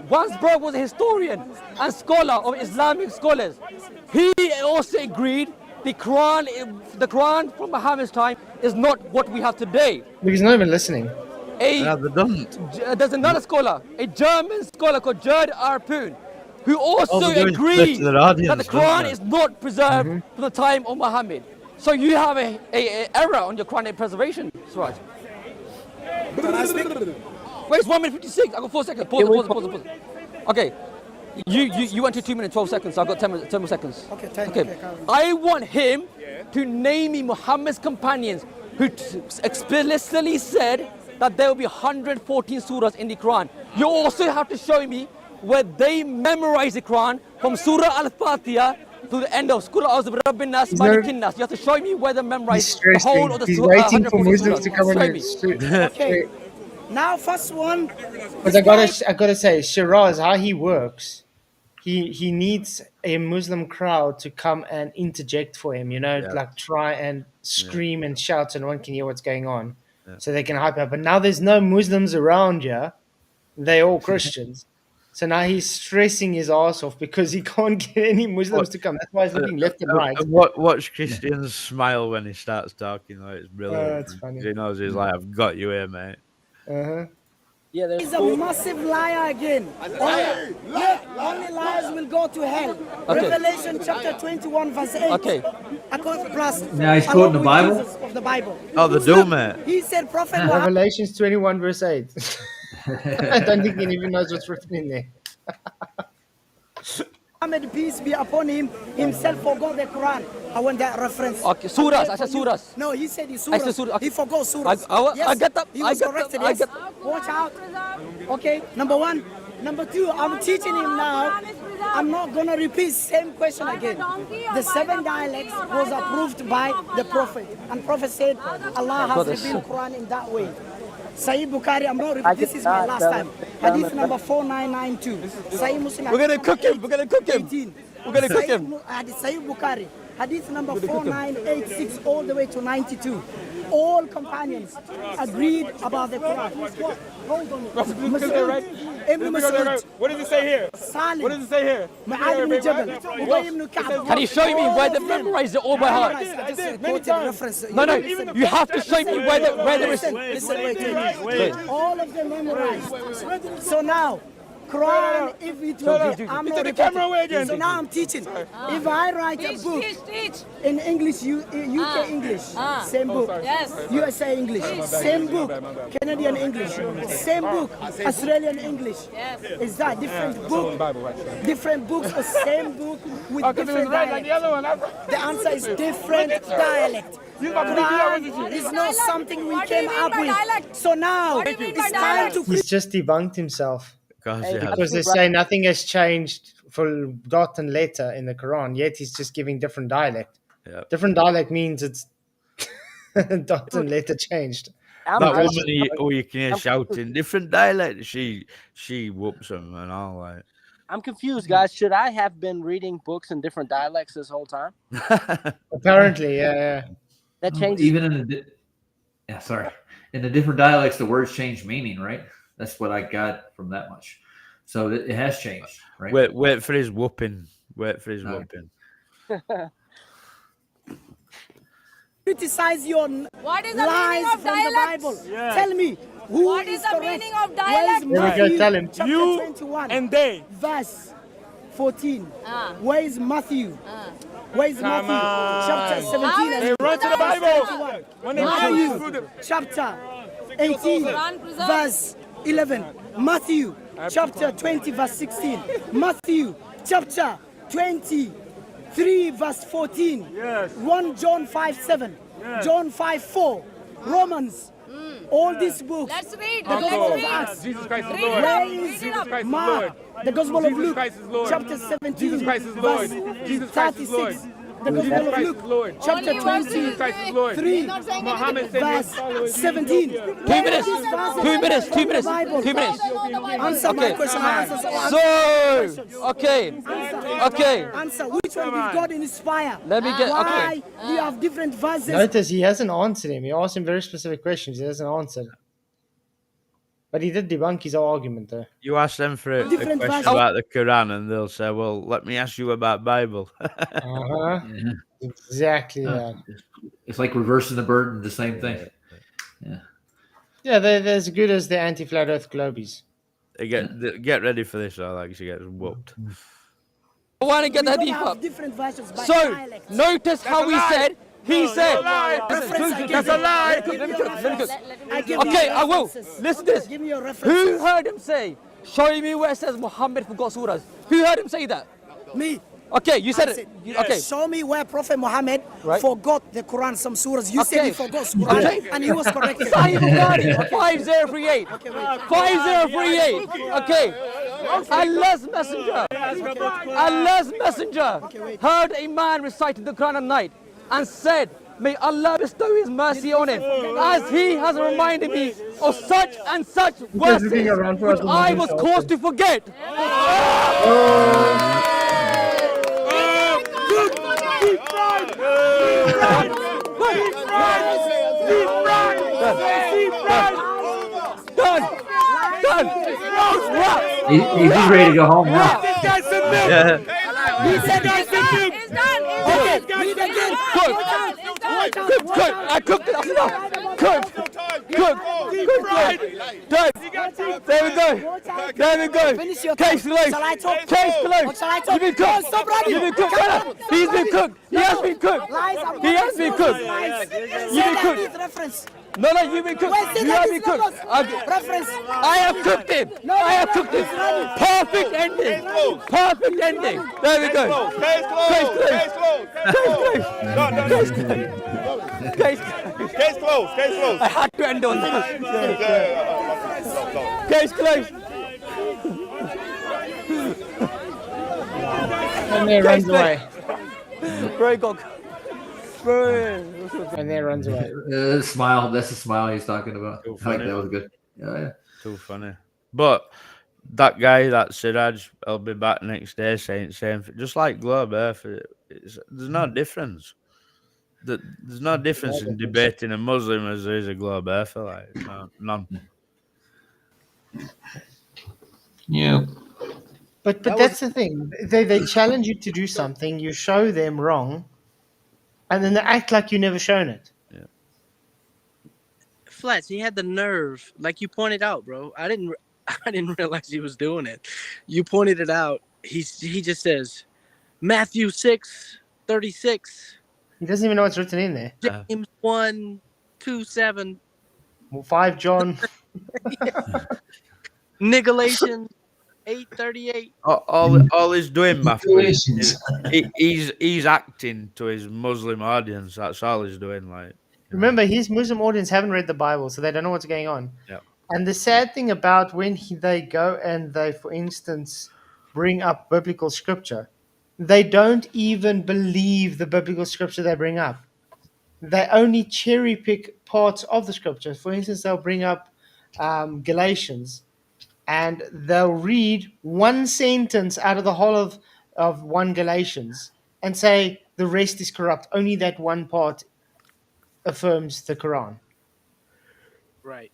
Speaker 15: Wansberg was a historian and scholar of Islamic scholars. He also agreed the Quran from Muhammad's time is not what we have today.
Speaker 2: Because not even listening.
Speaker 5: No, they don't.
Speaker 15: There's another scholar, a German scholar called Gerd Arpoon, who also
Speaker 5: they're doing
Speaker 15: agrees
Speaker 5: split to their audience,
Speaker 15: that the
Speaker 5: don't
Speaker 15: Quran
Speaker 5: they?
Speaker 15: is not preserved from the time of Muhammad. So you have a error on your Quranic preservation, Suraj.
Speaker 16: Can I speak?
Speaker 15: Wait, it's 1 minute 56. I got 4 seconds. Pause. Okay. You went to 2 minutes 12 seconds. So I got 10 more seconds.
Speaker 16: Okay, 10.
Speaker 15: Okay. I want him to name me Muhammad's companions who explicitly said that there will be 114 surahs in the Quran. You also have to show me where they memorize the Quran from Surah Al-Fatiha to the end of Surah Al-Rabbin-Nas, Malikin-Nas. You have to show me where they memorize the whole of the
Speaker 2: He's
Speaker 15: surah.
Speaker 2: waiting for
Speaker 15: 114
Speaker 2: Muslims
Speaker 15: surahs.
Speaker 2: to come in.
Speaker 15: Show me.
Speaker 16: Okay. Now, first one.
Speaker 2: But I gotta say, Shiraz, how he works, he needs a Muslim crowd to come and interject for him. You know, like try and scream and shout, so no one can hear what's going on, so they can hype up. But now there's no Muslims around here; they're all Christians. So now he's stressing his ass off because he can't get any Muslims to come. That's why he's looking left and right.
Speaker 5: Watch Christians smile when he starts talking. Like, it's brilliant.
Speaker 2: That's funny.
Speaker 5: He knows he's like, I've got you here, mate.
Speaker 15: Yeah,
Speaker 16: He's a massive liar again. Only liars will go to hell.
Speaker 15: Okay.
Speaker 16: Revelation chapter 21 verse 8.
Speaker 15: Okay.
Speaker 16: Plus,
Speaker 3: Now he's quoting the
Speaker 16: along with
Speaker 3: Bible?
Speaker 16: Jesus of the Bible.
Speaker 5: Oh, the doom, mate.
Speaker 16: He said Prophet Muhammad.
Speaker 2: Revelations 21 verse 8. I don't think he even knows what's written in there.
Speaker 16: Muhammad, peace be upon him, himself forgot the Quran. I want that reference.
Speaker 15: Okay, surahs. I said surahs.
Speaker 16: No, he said he
Speaker 15: I said
Speaker 16: surahs.
Speaker 15: surah. Okay.
Speaker 16: He forgot surahs.
Speaker 15: I get that.
Speaker 16: He
Speaker 15: I
Speaker 16: was
Speaker 15: get
Speaker 16: corrected.
Speaker 15: that. I
Speaker 16: Yes.
Speaker 15: get
Speaker 16: Watch out. Okay, number one. Number two, I'm teaching him now. I'm not going to repeat same question again. The 7 dialects was approved by the Prophet. And Prophet said, Allah has revealed Quran in that way. Sahih Bukhari, I'm not repeating. This is my last time. Hadith number 4992. Sahih Muslim.
Speaker 15: We're gonna cook him. We're gonna cook him.
Speaker 16: 18.
Speaker 15: We're gonna cook him.
Speaker 16: Sahih Bukhari. Hadith number 4986 all the way to 92. All companions agreed about the Quran. Hold on. Ibn Mas'ud.
Speaker 17: What does it say here?
Speaker 16: Salim.
Speaker 17: What does it say here?
Speaker 16: Mu'adh ibn Jabal. Ubay ibn Ka'b.
Speaker 15: Can you show me where they memorize it all by heart?
Speaker 16: I just quoted reference.
Speaker 15: No, you have to show me where there is.
Speaker 16: Listen, wait. All of them memorized. So now, Quran, if it will be, I'm not repeating. So now I'm teaching. If I write a book in English, UK English, same book. USA English, same book. Canadian English, same book. Australian English. Is that different book? Different books or same book with different dialect? The answer is different dialect. Quran is not something we came up with. So now it's time to.
Speaker 2: He's just debunked himself.
Speaker 5: Because
Speaker 2: They say nothing has changed for dot and letter in the Quran, yet he's just giving different dialect.
Speaker 5: Yeah.
Speaker 2: Different dialect means it's dot and letter changed.
Speaker 5: That woman who you can hear shouting different dialect, she whoops him and all like.
Speaker 7: I'm confused, guys. Should I have been reading books in different dialects this whole time?
Speaker 2: Apparently, yeah.
Speaker 7: That changes.
Speaker 3: Even in the different dialects, the words change meaning, right? That's what I got from that much. So it has changed, right?
Speaker 5: Wait for his whooping. Wait for his whooping.
Speaker 16: Criticize your
Speaker 17: What is the
Speaker 16: lies
Speaker 17: meaning of
Speaker 16: from
Speaker 17: dialects?
Speaker 16: the Bible. Tell me, what is
Speaker 17: the
Speaker 16: correct?
Speaker 17: meaning of
Speaker 16: Where is
Speaker 17: dialect?
Speaker 2: There we go,
Speaker 16: Matthew,
Speaker 2: tell him.
Speaker 16: chapter 21, and they. Verse 14. Where is Matthew? Where is Matthew? Chapter 17.
Speaker 17: They run to the
Speaker 16: Bible.
Speaker 17: Matthew,
Speaker 16: chapter 18, verse 11. Matthew, chapter 20, verse 16. Matthew, chapter 23, verse 14. 1 John 5:7. John 5:4. Romans. All these books.
Speaker 17: Let's read.
Speaker 16: The Gospel of Acts.
Speaker 17: Jesus Christ is
Speaker 16: Lord.
Speaker 17: Lord.
Speaker 16: Where is Mark? The Gospel of Luke, chapter 17, verse 36. The Gospel of Luke, chapter 23, verse 17.
Speaker 15: 2 minutes. 2 minutes. 2 minutes. 2 minutes.
Speaker 16: Answer my question.
Speaker 15: Okay.
Speaker 16: Answer. Which one did God inspire?
Speaker 15: Let me get.
Speaker 16: Why do you have different verses?
Speaker 2: Notice he hasn't answered him. He asked him very specific questions. He hasn't answered. But he did debunk his whole argument, though.
Speaker 5: You ask them for a question about the Quran, and they'll say, "Well, let me ask you about Bible."
Speaker 2: Uh-huh. Exactly that.
Speaker 3: It's like reversing the burden, the same thing.
Speaker 2: Yeah, they're as good as the anti-flat Earth globies.
Speaker 5: They get ready for this, Alex. He gets whooped.
Speaker 15: I want to get that deep up. So, notice how he said. He said, that's a lie. Okay, I will. Listen to this. Who heard him say, show me where it says Muhammad forgot surahs? Who heard him say that?
Speaker 16: Me.
Speaker 15: Okay, you said it. Okay.
Speaker 16: Show me where Prophet Muhammad forgot the Quran, some surahs. You said he forgot surahs, and he was corrected.
Speaker 15: Sahih Bukhari, 5038. 5038. Okay. Allah's messenger heard a man reciting the Quran at night and said, may Allah bestow his mercy on him, as he has reminded me of such and such verses which I was caused to forget. Done.
Speaker 3: He's just ready to go home now.
Speaker 16: He said it's done.
Speaker 17: It's done.
Speaker 16: Okay, read again.
Speaker 15: Good. I cooked it. That's enough. Good. Done. There we go.
Speaker 16: Finish your
Speaker 15: Case closed.
Speaker 16: Shall I talk?
Speaker 15: Case closed.
Speaker 16: Shall I talk?
Speaker 15: You've been cooked.
Speaker 16: Stop running.
Speaker 15: You've been cooked. He's been cooked. He has been cooked. He has been cooked. You've been cooked.
Speaker 16: Reference.
Speaker 15: No, you've been cooked. You have been cooked.
Speaker 16: Reference.
Speaker 15: I have cooked him. I have cooked him. Perfect ending. Perfect ending. There we go. Case closed. I had to end on that. Case closed.
Speaker 2: And then runs away.
Speaker 15: Very good.
Speaker 2: And then runs away.
Speaker 3: Smile. That's the smile he's talking about. I think that was good. Yeah.
Speaker 5: Too funny. But that guy, that Siraj, will be back next day saying same. Just like Globe Earth, there's no difference. There's no difference in debating a Muslim as there is a Globe Earth. Like, none.
Speaker 4: Yeah.
Speaker 2: But that's the thing. They challenge you to do something. You show them wrong. And then they act like you never shown it.
Speaker 7: Flats, he had the nerve, like you pointed out, bro. I didn't realize he was doing it. You pointed it out. He just says Matthew 6:36.
Speaker 2: He doesn't even know what's written in there.
Speaker 7: James 1:27.
Speaker 2: Well, 5 John.
Speaker 7: Niggalation 8:38.
Speaker 5: All he's doing, Matthew, is he's acting to his Muslim audience. That's all he's doing. Like,
Speaker 2: Remember, his Muslim audience haven't read the Bible, so they don't know what's going on.
Speaker 5: yeah.
Speaker 2: And the sad thing about when they go and they, for instance, bring up biblical scripture, they don't even believe the biblical scripture they bring up. They only cherry pick parts of the scripture. For instance, they'll bring up Galatians, and they'll read one sentence out of the whole of 1 Galatians and say the rest is corrupt. Only that one part affirms the Quran.
Speaker 7: Right.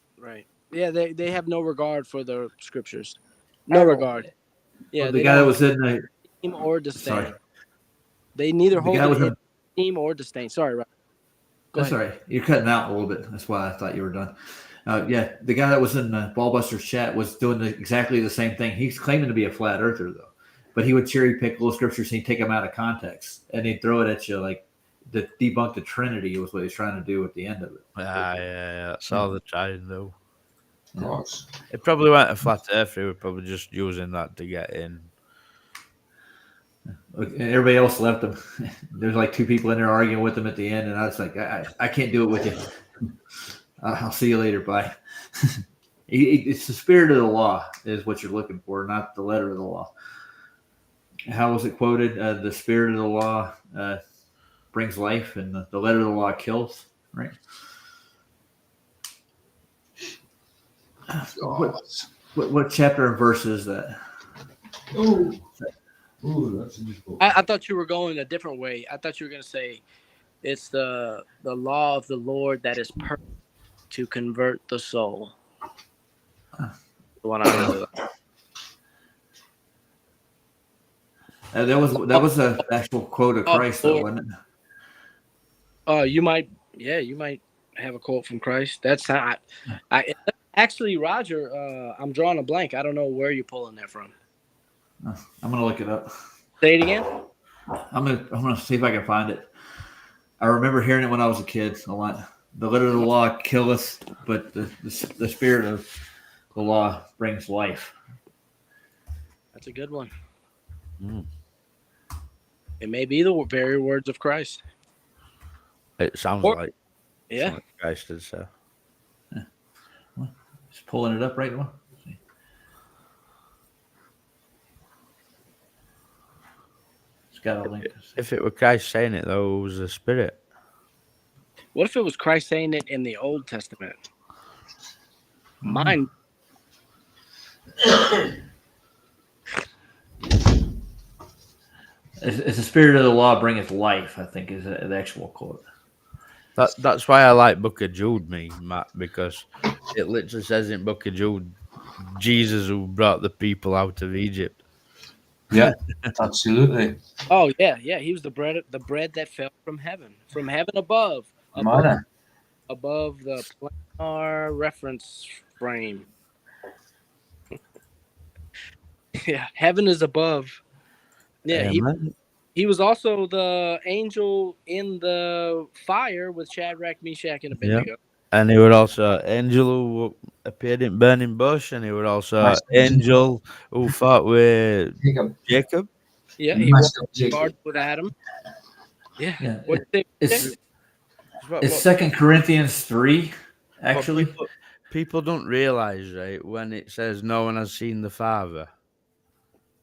Speaker 7: Yeah, they have no regard for the scriptures. No regard. Yeah,
Speaker 3: well, the guy that was in the
Speaker 7: esteem or disdain.
Speaker 3: Sorry.
Speaker 7: They neither
Speaker 3: The
Speaker 7: hold
Speaker 3: guy
Speaker 7: it
Speaker 3: was
Speaker 7: in
Speaker 3: in-
Speaker 7: esteem or disdain. Sorry, right.
Speaker 3: That's all right. You're cutting out a little bit. That's why I thought you were done. Yeah, the guy that was in the Ballbusters chat was doing exactly the same thing. He's claiming to be a flat earther, though. But he would cherry pick little scriptures and he'd take them out of context. And he'd throw it at you like to debunk the Trinity was what he was trying to do at the end of it.
Speaker 5: Yeah. That's all they're trying to do.
Speaker 4: Of course.
Speaker 5: It probably weren't a flat earth. They were probably just using that to get in.
Speaker 3: And everybody else left him. There's like 2 people in there arguing with him at the end, and I was like, I can't do it with you. I'll see you later. Bye. It's the spirit of the law is what you're looking for, not the letter of the law. How was it quoted? The spirit of the law brings life, and the letter of the law kills. Right. What chapter and verse is that?
Speaker 4: That's difficult.
Speaker 7: I thought you were going a different way. I thought you were going to say it's the law of the Lord that is perfect to convert the soul. The one I really like.
Speaker 3: That was an actual quote of Christ, though, wasn't it?
Speaker 7: You might have a quote from Christ. That's not. I actually, Roger. I'm drawing a blank. I don't know where you're pulling that from.
Speaker 3: I'm gonna look it up.
Speaker 7: Say it again.
Speaker 3: I'm gonna see if I can find it. I remember hearing it when I was a kid a lot. The letter of the law killeth, but the spirit of the law brings life.
Speaker 7: That's a good one. It may be the very words of Christ.
Speaker 5: It sounds like.
Speaker 7: Yeah.
Speaker 5: Like Christ did so.
Speaker 3: Just pulling it up right now. It's got a link.
Speaker 5: If it were Christ saying it, though, it was the spirit.
Speaker 7: What if it was Christ saying it in the Old Testament? Mine.
Speaker 3: It's the spirit of the law bringeth life, I think, is the actual quote.
Speaker 5: That's why I like Book of Jude, Matt, because it literally says in Book of Jude, Jesus who brought the people out of Egypt.
Speaker 4: Yeah, absolutely.
Speaker 7: Oh yeah. He was the bread that fell from heaven above the planar reference frame. Yeah, heaven is above. Yeah, he was also the angel in the fire with Shadrach, Meshach, and Abednego.
Speaker 5: Yeah. And he was also angel who appeared in burning bush, and he was also angel who fought with Jacob.
Speaker 7: Yeah, he was with Adam. Yeah.
Speaker 3: It's 2 Corinthians 3, actually.
Speaker 5: People don't realize, right, when it says no one has seen the Father,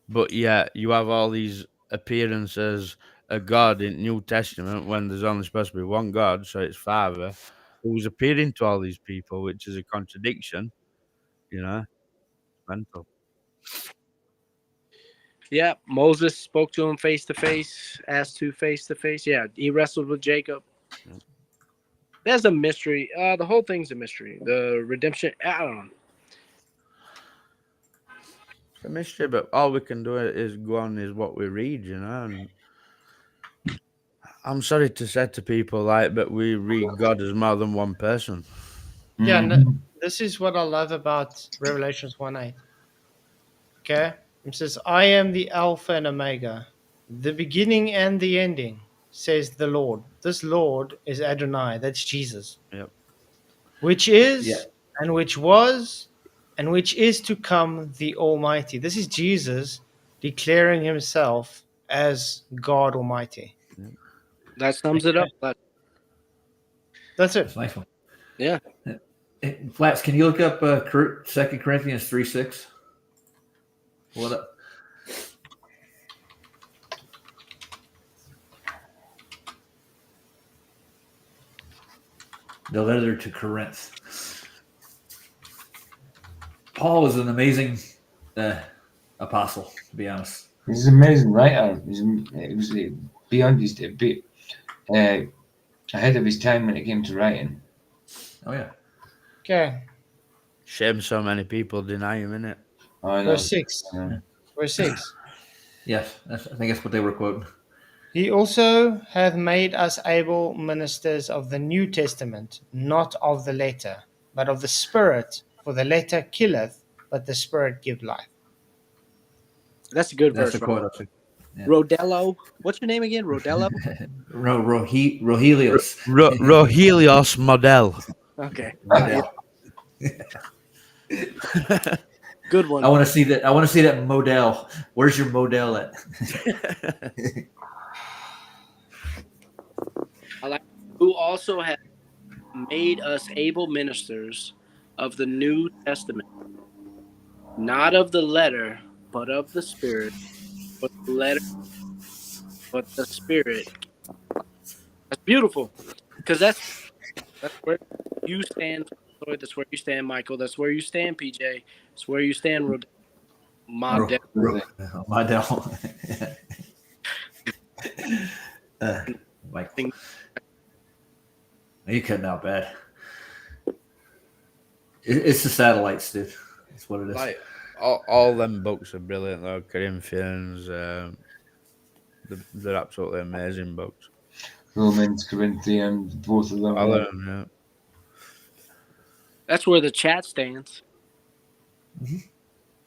Speaker 5: but yet you have all these appearances of God in New Testament when there's only supposed to be one God, so it's Father, who's appearing to all these people, which is a contradiction, mental.
Speaker 7: Yeah, Moses spoke to him face to face, asked to face to face. Yeah, he wrestled with Jacob. There's a mystery. The whole thing's a mystery. The redemption, I don't know.
Speaker 5: It's a mystery, but all we can do is go on is what we read, And I'm sorry to say to people, but we read God as more than one person.
Speaker 2: Yeah, no,
Speaker 4: Mhm.
Speaker 2: this is what I love about Revelations 1:8. Okay? It says, I am the Alpha and Omega, the beginning and the ending, says the Lord. This Lord is Adonai, that's Jesus.
Speaker 5: Yep.
Speaker 2: Which is, and which was, and which is to come, the Almighty. This is Jesus declaring himself as God Almighty.
Speaker 7: That sums it up.
Speaker 2: That's it.
Speaker 3: That's a nice one.
Speaker 7: Yeah.
Speaker 3: Flats, can you look up 2 Corinthians 3:6? Pull it up. The letter to Corinth. Paul was an amazing apostle, to be honest.
Speaker 4: He's an amazing writer. He was beyond his bit ahead of his time when it came to writing.
Speaker 3: Oh yeah.
Speaker 2: Okay.
Speaker 5: Shame so many people deny him, innit?
Speaker 4: I know.
Speaker 2: Verse 6. Verse 6.
Speaker 3: Yes, I think that's what they were quoting.
Speaker 2: He also hath made us able ministers of the New Testament, not of the letter, but of the Spirit. For the letter killeth, but the Spirit give life.
Speaker 7: That's a good
Speaker 3: That's
Speaker 7: verse.
Speaker 3: the quote. Yeah.
Speaker 7: Rodello. What's your name again? Rodello?
Speaker 3: Rohelios.
Speaker 5: Rohelios model.
Speaker 7: Okay. Good one.
Speaker 3: I want to see that. I want to see that model. Where's your model at?
Speaker 7: I like who also has made us able ministers of the New Testament, not of the letter, but of the Spirit. But the letter, but the Spirit. That's beautiful, because that's where you stand. That's where you stand, Michael. That's where you stand, PJ. That's where you stand, Model.
Speaker 3: Model. Mike. You cutting out bad. It's the satellites, dude. That's what it is.
Speaker 5: Like all them books are brilliant, though. Corinthians, they're absolutely amazing books.
Speaker 4: Romans, Corinthians, both of them.
Speaker 5: All of them, yeah.
Speaker 7: That's where the chat stands.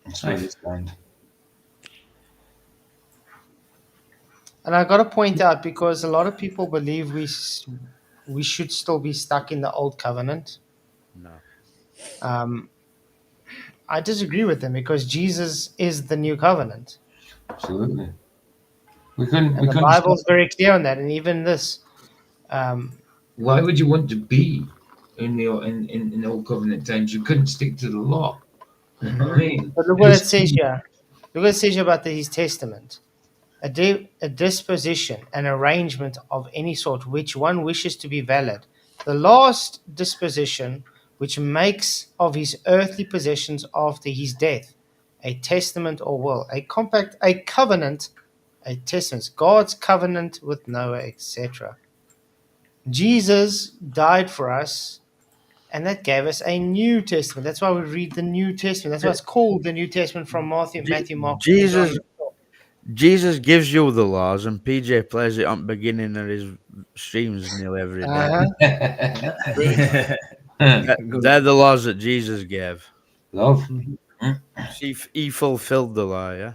Speaker 4: That's where they stand.
Speaker 2: And I got to point out, because a lot of people believe we should still be stuck in the old covenant.
Speaker 5: No.
Speaker 2: I disagree with them, because Jesus is the new covenant.
Speaker 4: Absolutely.
Speaker 2: And the Bible's very clear on that, and even this.
Speaker 4: Why would you want to be in the old covenant times? You couldn't stick to the law. You know what I mean?
Speaker 2: But look what it says here. Look what it says here about His testament. A disposition, an arrangement of any sort which one wishes to be valid. The last disposition which makes of his earthly possessions after his death, a testament or will, a compact, a covenant, a testament, God's covenant with Noah, etc. Jesus died for us, and that gave us a New Testament. That's why we read the New Testament. That's why it's called the New Testament, from Matthew, Mark,
Speaker 5: Jesus gives you the laws, and PJ plays it on the beginning of his streams nearly every day. They're the laws that Jesus gave.
Speaker 4: Love.
Speaker 5: He fulfilled the law, yeah?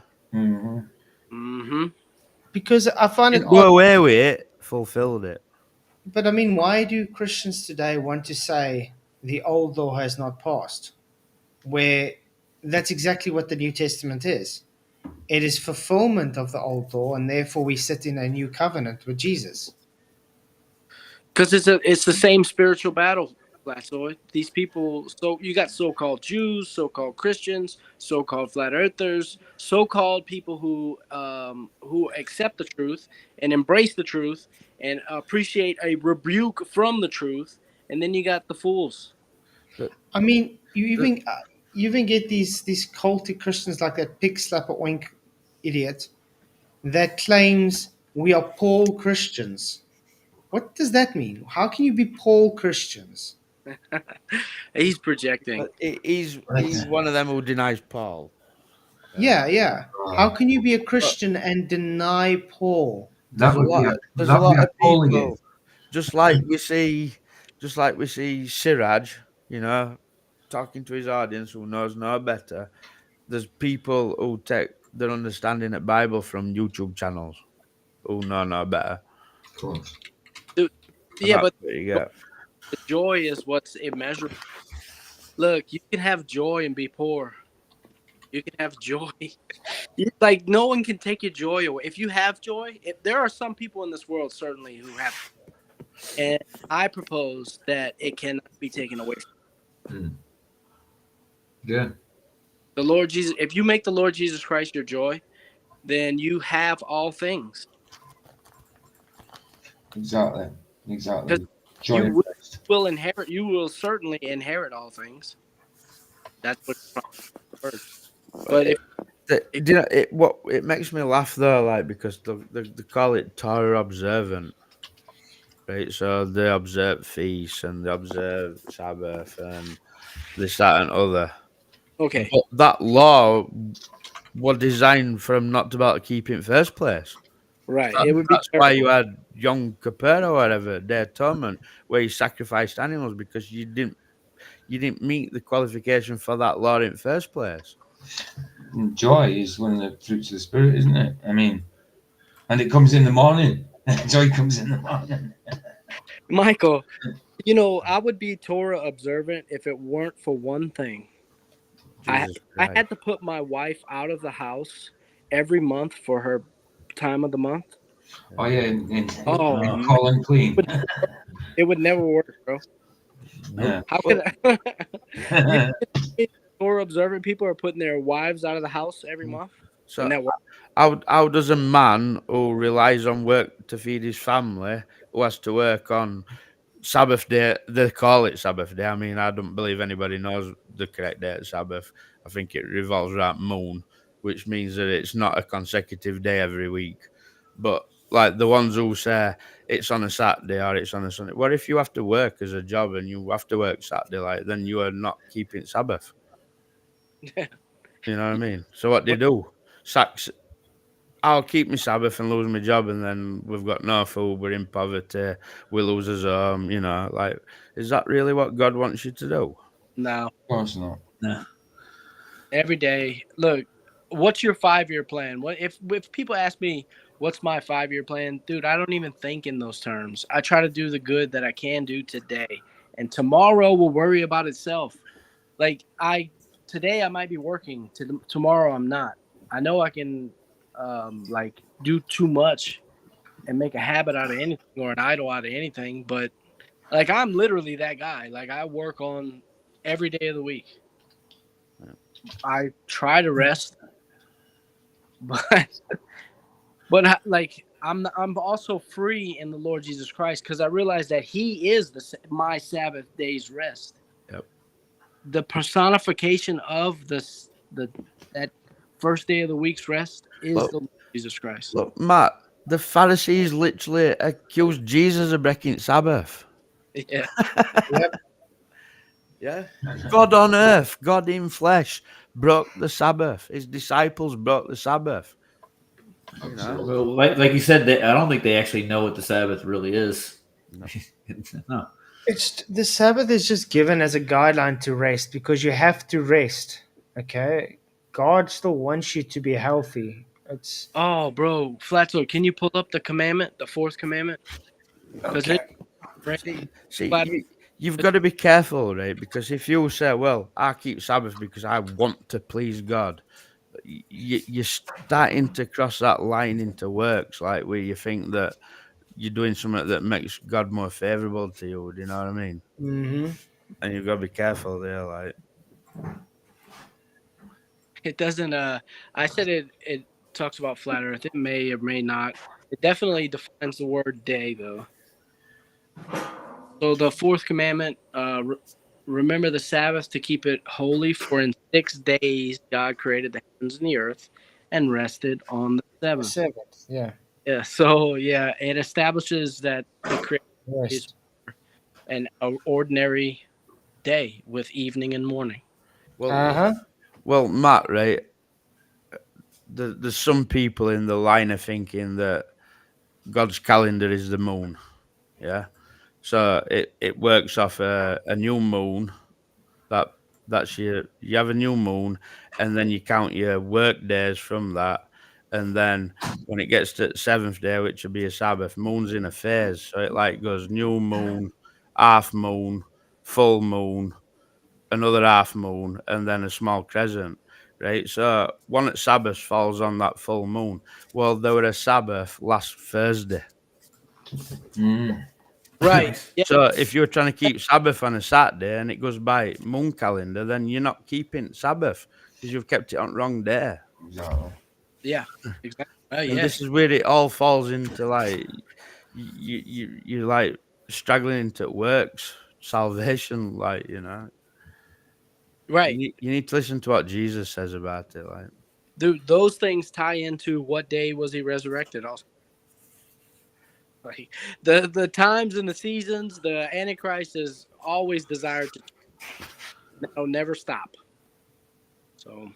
Speaker 2: Because I find it
Speaker 5: Didn't do away with it, fulfilled it.
Speaker 2: But I mean, why do Christians today want to say the old law has not passed? Where that's exactly what the New Testament is. It is fulfillment of the old law, and therefore we sit in a new covenant with Jesus.
Speaker 7: Because it's the same spiritual battle, Flatzoid. These people, so you got so-called Jews, so-called Christians, so-called flat earthers, so-called people who accept the truth and embrace the truth and appreciate a rebuke from the truth, and then you got the fools.
Speaker 2: I mean, you even get these cultic Christians like that pig slapper oink idiot that claims we are Paul Christians. What does that mean? How can you be Paul Christians?
Speaker 7: He's projecting.
Speaker 5: He's one of them who denies Paul.
Speaker 2: Yeah. How can you be a Christian and deny Paul?
Speaker 5: There's a lot of people, just like we see Siraj, you know, talking to his audience who knows no better. There's people who take their understanding of Bible from YouTube channels who know no better.
Speaker 4: Of course.
Speaker 7: Yeah, but
Speaker 5: There you go.
Speaker 7: the joy is what's immeasurable. Look, you can have joy and be poor. You can have joy. Like, no one can take your joy away. If you have joy, there are some people in this world certainly who have, and I propose that it cannot be taken away from you.
Speaker 4: Yeah.
Speaker 7: The Lord Jesus, if you make the Lord Jesus Christ your joy, then you have all things.
Speaker 4: Exactly. Joy
Speaker 7: You
Speaker 4: and
Speaker 7: will,
Speaker 4: rest.
Speaker 7: you will certainly inherit all things. That's what word. But if
Speaker 5: Do you know, it makes me laugh though, like, because they call it Torah observant, right? So they observe feasts and they observe Sabbath and this, that, and other.
Speaker 7: Okay.
Speaker 5: But that law was designed for them not to be able to keep it in first place.
Speaker 7: Right. It would be
Speaker 5: That's why you had Yom Kippur or whatever, Day of Atonement, where you sacrificed animals because you didn't meet the qualification for that law in first place.
Speaker 4: And joy is one of the fruits of the spirit, isn't it? I mean, and it comes in the morning. Joy comes in the morning.
Speaker 7: Michael, you know, I would be Torah observant if it weren't for one thing. I had to put my wife out of the house every month for her time of the month.
Speaker 4: Oh yeah, in
Speaker 7: man.
Speaker 4: call and clean.
Speaker 7: It would never work, bro.
Speaker 4: Yeah.
Speaker 7: How could I? Torah observant people are putting their wives out of the house every month.
Speaker 5: So
Speaker 7: And that work?
Speaker 5: how does a man who relies on work to feed his family, who has to work on Sabbath day, they call it Sabbath day. I mean, I don't believe anybody knows the correct day of Sabbath. I think it revolves around moon, which means that it's not a consecutive day every week. But like the ones who say it's on a Saturday or it's on a Sunday. What if you have to work as a job and you have to work Saturday? Like, then you are not keeping Sabbath. You know what I mean? So what they do? I'll keep my Sabbath and lose my job, and then we've got no food, we're in poverty, we lose his you know, like, is that really what God wants you to do?
Speaker 7: No.
Speaker 4: Of course not.
Speaker 7: No. Every day. Look, what's your 5-year plan? What if people ask me what's my 5-year plan, dude, I don't even think in those terms. I try to do the good that I can do today, and tomorrow will worry about itself. Like today I might be working, tomorrow I'm not. I know I can like do too much and make a habit out of anything or an idol out of anything, but like I'm literally that guy. Like I work on every day of the week. I try to rest, but like I'm also free in the Lord Jesus Christ because I realize that He is my Sabbath day's rest.
Speaker 5: Yep.
Speaker 7: The personification of that first day of the week's rest is the Lord Jesus Christ.
Speaker 5: Look, Matt, the Pharisees literally accused Jesus of breaking Sabbath.
Speaker 7: Yeah.
Speaker 2: Yep.
Speaker 5: Yeah. God on earth, God in flesh, broke the Sabbath. His disciples broke the Sabbath. You know?
Speaker 3: Well, like you said, I don't think they actually know what the Sabbath really is. No.
Speaker 2: It's the Sabbath is just given as a guideline to rest because you have to rest. Okay, God still wants you to be healthy. It's
Speaker 7: bro, Flatzoid, can you pull up the commandment, the fourth commandment?
Speaker 2: Okay.
Speaker 5: See, you've got to be careful, right? Because if you say, "Well, I keep Sabbath because I want to please God," you're starting to cross that line into works, like where you think that you're doing something that makes God more favorable to you. Do you know what I mean?
Speaker 2: Mm-hmm.
Speaker 5: And you've got to be careful there, like.
Speaker 7: It doesn't. I said it talks about flat Earth. It may or may not. It definitely defines the word day, though. So the fourth commandment: remember the Sabbath to keep it holy. For in 6 days God created the heavens and the earth, and rested on the seventh.
Speaker 2: The seventh, yeah.
Speaker 7: Yeah. So yeah, it establishes that the creation is an ordinary day with evening and morning.
Speaker 5: Well, Matt, right? There's some people in the line of thinking that God's calendar is the moon. Yeah. So it works off a new moon That's you have a new moon, and then you count your work days from that. And then when it gets to the 7th day, which will be a Sabbath, moon's in a phase. So it like goes new moon, half moon, full moon, another half moon, and then a small crescent. Right. So one at Sabbath falls on that full moon. Well, there were a Sabbath last Thursday.
Speaker 7: Right. Yeah.
Speaker 5: So if you're trying to keep Sabbath on a Saturday and it goes by moon calendar, then you're not keeping Sabbath because you've kept it on wrong day.
Speaker 4: Exactly.
Speaker 7: Yeah. Exactly.
Speaker 5: And
Speaker 7: Yeah.
Speaker 5: this is where it all falls into like you're like struggling into works salvation, like
Speaker 7: Right.
Speaker 5: You need to listen to what Jesus says about it, like.
Speaker 7: Those things tie into what day was he resurrected also. Like the times and the seasons, the Antichrist is always desired to never stop. So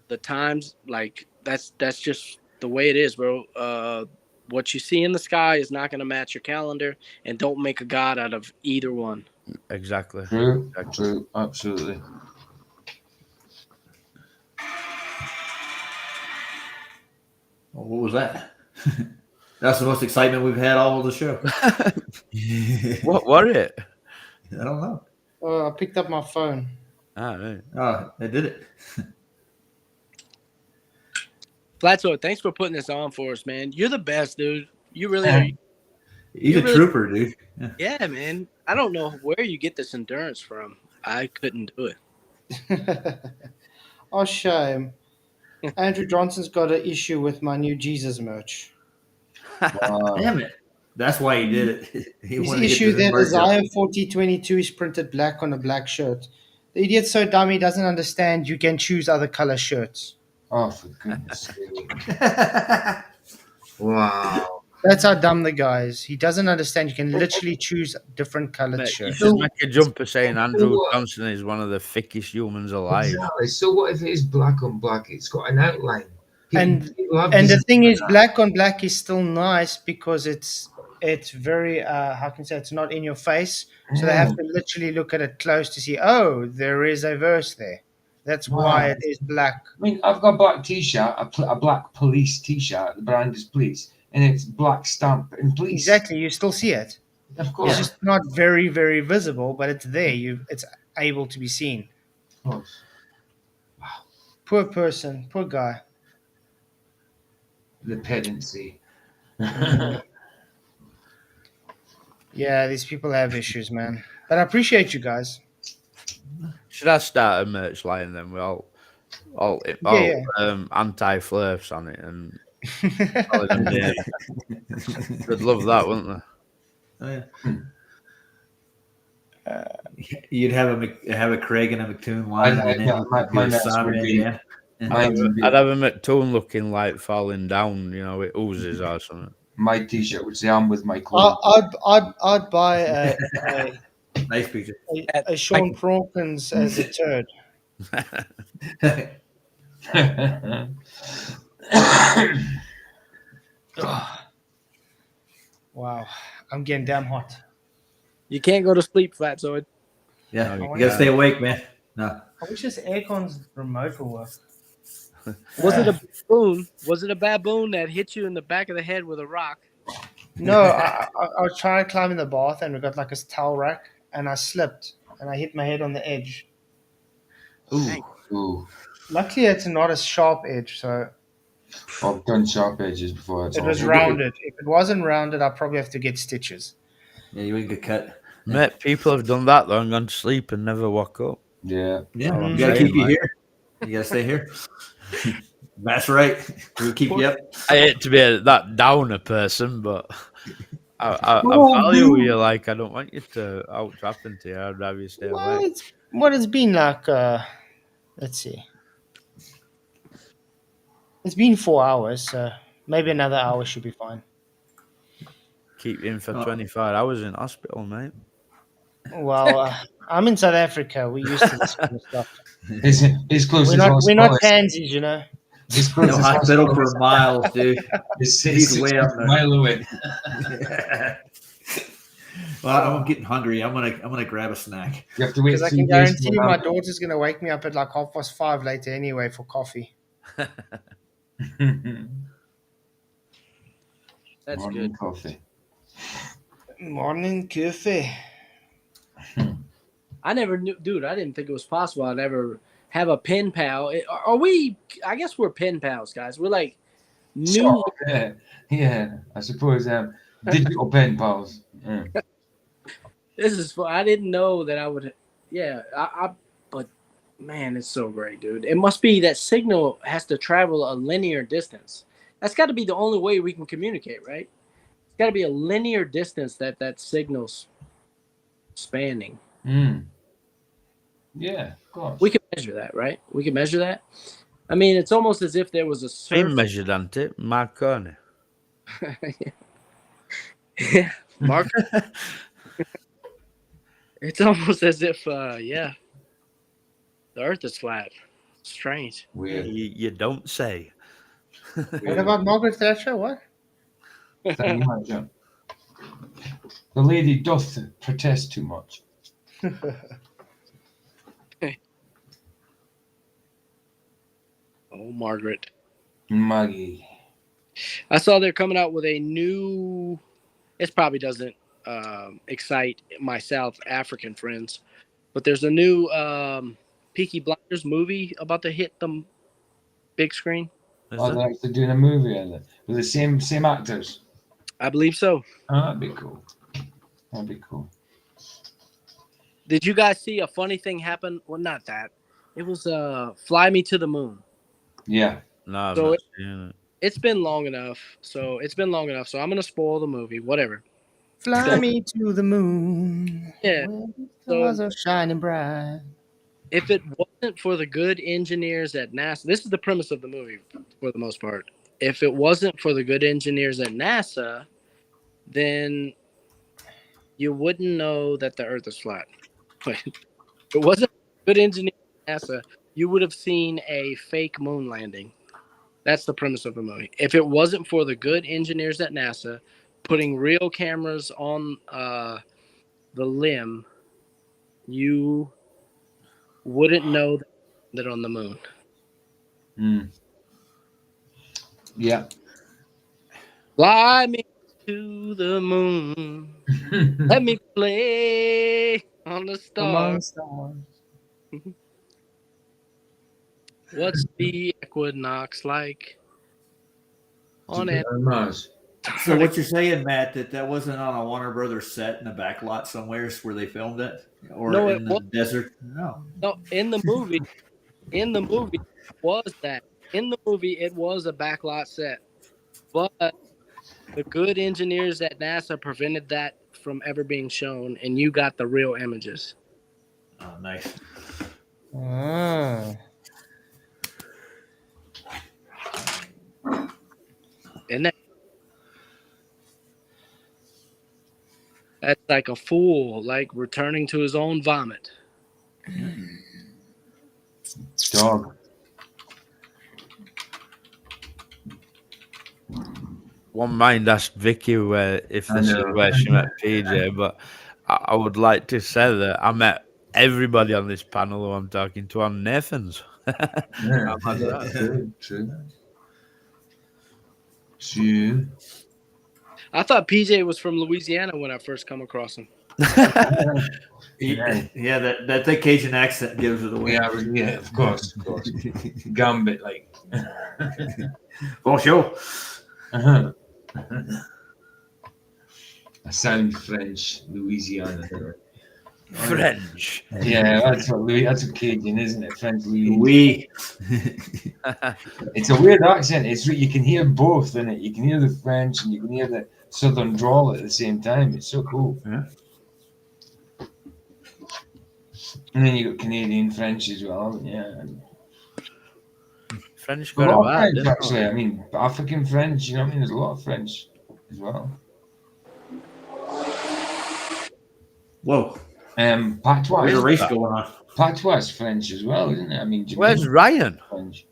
Speaker 7: the times, like that's just the way it is, bro. What you see in the sky is not going to match your calendar, and don't make a god out of either one.
Speaker 5: Exactly.
Speaker 4: True. True. Absolutely.
Speaker 3: Well, what was that? That's the most excitement we've had all of the show.
Speaker 5: What was it?
Speaker 3: I don't know.
Speaker 2: Oh, I picked up my phone.
Speaker 5: Ah, right.
Speaker 3: Oh, they did it.
Speaker 7: Flatzoid, thanks for putting this on for us, man. You're the best, dude. You really are.
Speaker 3: He's a trooper, dude.
Speaker 7: Yeah, man. I don't know where you get this endurance from. I couldn't do it.
Speaker 2: Oh, shame. Andrew Johnson's got an issue with my new Jesus merch.
Speaker 3: Damn it. That's why he did it.
Speaker 2: His issue that Isaiah 40:22 is printed black on a black shirt. The idiot's so dumb he doesn't understand you can choose other color shirts.
Speaker 4: Oh, for goodness sake. Wow.
Speaker 2: That's how dumb the guy is. He doesn't understand you can literally choose different colored
Speaker 5: You
Speaker 2: shirts.
Speaker 5: should make a jumper saying Andrew Johnson is one of the thickest humans alive.
Speaker 4: Exactly. So what if it is black on black? It's got an outline.
Speaker 2: And the thing is, black on black is still nice because it's very how can I say, it's not in your face, so they have to literally look at it close to see. Oh, there is a verse there. That's why it is black.
Speaker 4: I mean, I've got a black T-shirt, a black police T-shirt. The brand is police, and it's black stamp in police.
Speaker 2: Exactly, you still see it.
Speaker 4: Of course,
Speaker 2: it's just not very, very visible, but it's there. It's able to be seen.
Speaker 4: Of course.
Speaker 2: Wow. Poor person, poor guy.
Speaker 4: The pedancy.
Speaker 2: Yeah, these people have issues, man. But I appreciate you guys.
Speaker 5: Should I start a merch line then with all anti-flirts on it and they'd love that, wouldn't they?
Speaker 3: Oh, yeah. You'd have a Craig and a McToon line.
Speaker 5: I'd have a McToon looking like falling down, with oozes or something.
Speaker 4: My T-shirt would say "I'm with my clothes."
Speaker 2: I'd buy a
Speaker 3: nice picture.
Speaker 2: A Sean Prawkins as a turd. Wow, I'm getting damn hot.
Speaker 7: You can't go to sleep, Flatzoid.
Speaker 3: Yeah, you gotta stay awake, man. No.
Speaker 2: I wish this aircon's remote will work.
Speaker 7: Was it a baboon? Was it a baboon that hit you in the back of the head with a rock?
Speaker 2: No, I was trying to climb in the bath and we got like a towel rack and I slipped and I hit my head on the edge.
Speaker 4: Ooh.
Speaker 2: Luckily, it's not a sharp edge, so
Speaker 4: I've done sharp edges before.
Speaker 2: it was rounded. If it wasn't rounded, I'd probably have to get stitches.
Speaker 3: Yeah, you wouldn't get cut.
Speaker 5: Mate, people have done that though and gone to sleep and never woke up.
Speaker 4: Yeah.
Speaker 3: Yeah, you gotta keep you here. You gotta stay here. That's right. We'll keep you up.
Speaker 5: I hate to be that downer person, but I value you. Like, I don't want you to out happen to you. I'd rather you stay awake.
Speaker 2: It's been like, let's see. It's been 4 hours, so maybe another hour should be fine.
Speaker 5: Keep you in for 25 hours in hospital, mate.
Speaker 2: Well, I'm in South Africa. We're used to this kind of stuff.
Speaker 4: It's close.
Speaker 2: We're not pansies, you know.
Speaker 4: It's close.
Speaker 3: No hospital for miles, dude.
Speaker 4: He's way up there. A mile away.
Speaker 3: Well, I'm getting hungry. I'm gonna grab a snack.
Speaker 4: You have to wait
Speaker 2: Because I
Speaker 4: 3
Speaker 2: can
Speaker 4: days.
Speaker 2: guarantee you my daughter's going to wake me up at like 5:30 later anyway for coffee.
Speaker 7: That's
Speaker 4: Morning
Speaker 7: good.
Speaker 4: coffee.
Speaker 2: Morning coffee.
Speaker 7: I never knew, dude. I didn't think it was possible I'd ever have a pen pal. Are we? I guess we're pen pals, guys. We're like new.
Speaker 4: Sort of, yeah. I suppose digital pen pals. Yeah.
Speaker 7: This is fun. I didn't know that I would. Yeah, but man, it's so great, dude. It must be that signal has to travel a linear distance. That's got to be the only way we can communicate, right? It's got to be a linear distance that signal's spanning.
Speaker 4: Yeah, of course.
Speaker 7: We can measure that, right? We can measure that. I mean, it's almost as if there was a
Speaker 5: Been
Speaker 7: surface.
Speaker 5: measured, hasn't it? Marconi.
Speaker 7: Yeah, Mark. It's almost as if, the Earth is flat. Strange.
Speaker 4: Weird.
Speaker 5: You don't say.
Speaker 2: What about Margaret Thatcher? What?
Speaker 4: The lady doth protest too much.
Speaker 7: Oh, Margaret.
Speaker 4: Maggie.
Speaker 7: I saw they're coming out with a new. It probably doesn't excite my South African friends, but there's a new Peaky Blinders movie about to hit the big screen.
Speaker 4: Oh, they're actually doing a movie of it with the same actors.
Speaker 7: I believe so.
Speaker 4: Oh, that'd be cool. That'd be cool.
Speaker 7: Did you guys see a funny thing happen? Well, not that. It was Fly Me to the Moon.
Speaker 4: Yeah.
Speaker 5: No, I've
Speaker 7: So
Speaker 5: not seen it.
Speaker 7: It's been long enough. So I'm gonna spoil the movie. Whatever.
Speaker 2: Fly me to the moon.
Speaker 7: Yeah.
Speaker 2: Where the stars are shining bright.
Speaker 7: If it wasn't for the good engineers at NASA, this is the premise of the movie for the most part. If it wasn't for the good engineers at NASA, then you wouldn't know that the Earth is flat. If it wasn't for good engineers at NASA, you would have seen a fake moon landing. That's the premise of the movie. If it wasn't for the good engineers at NASA putting real cameras on the limb, you wouldn't know that on the moon.
Speaker 4: Yeah.
Speaker 7: Fly me to the moon. Let me play on the
Speaker 2: Among
Speaker 7: stars.
Speaker 2: stars.
Speaker 7: What's the equinox like on it?
Speaker 4: Mars.
Speaker 3: So what you're saying, Matt, that wasn't on a Warner Brothers set in a back lot somewhere where they filmed it, or
Speaker 7: No,
Speaker 3: in
Speaker 7: it
Speaker 3: the
Speaker 7: was-
Speaker 3: desert? No.
Speaker 7: No, in the movie, was that. In the movie, it was a backlot set. But the good engineers at NASA prevented that from ever being shown, and you got the real images.
Speaker 3: Oh, nice.
Speaker 2: Ah.
Speaker 7: And that's like a fool, like returning to his own vomit.
Speaker 4: Dog.
Speaker 5: One mind asked Vicky if
Speaker 4: I
Speaker 5: this is
Speaker 4: know.
Speaker 5: where she met PJ, but I would like to say that I met everybody on this panel who I'm talking to on Nathan's.
Speaker 4: Yeah, true.
Speaker 7: I thought PJ was from Louisiana when I first come across him.
Speaker 3: Yeah, that thick Cajun accent gives it away.
Speaker 4: Yeah, of course. Gambit, like.
Speaker 3: Bonjour.
Speaker 4: I sound French, Louisiana.
Speaker 5: French.
Speaker 4: Yeah, that's what Cajun, isn't it? French Louisiana.
Speaker 3: Oui.
Speaker 4: It's a weird accent. You can hear both in it. You can hear the French and you can hear the Southern drawl at the same time. It's so cool.
Speaker 3: Yeah.
Speaker 4: And then you got Canadian French as well. Yeah.
Speaker 5: French
Speaker 4: A
Speaker 5: got
Speaker 4: lot
Speaker 5: a
Speaker 4: of
Speaker 5: bad,
Speaker 4: French, actually. I mean, African French, you know what I mean? There's a lot of French as well.
Speaker 3: Whoa.
Speaker 4: Patois.
Speaker 3: There's a race going on.
Speaker 4: Patois is French as well, isn't it? I mean,
Speaker 5: Where's Ryan?
Speaker 4: French.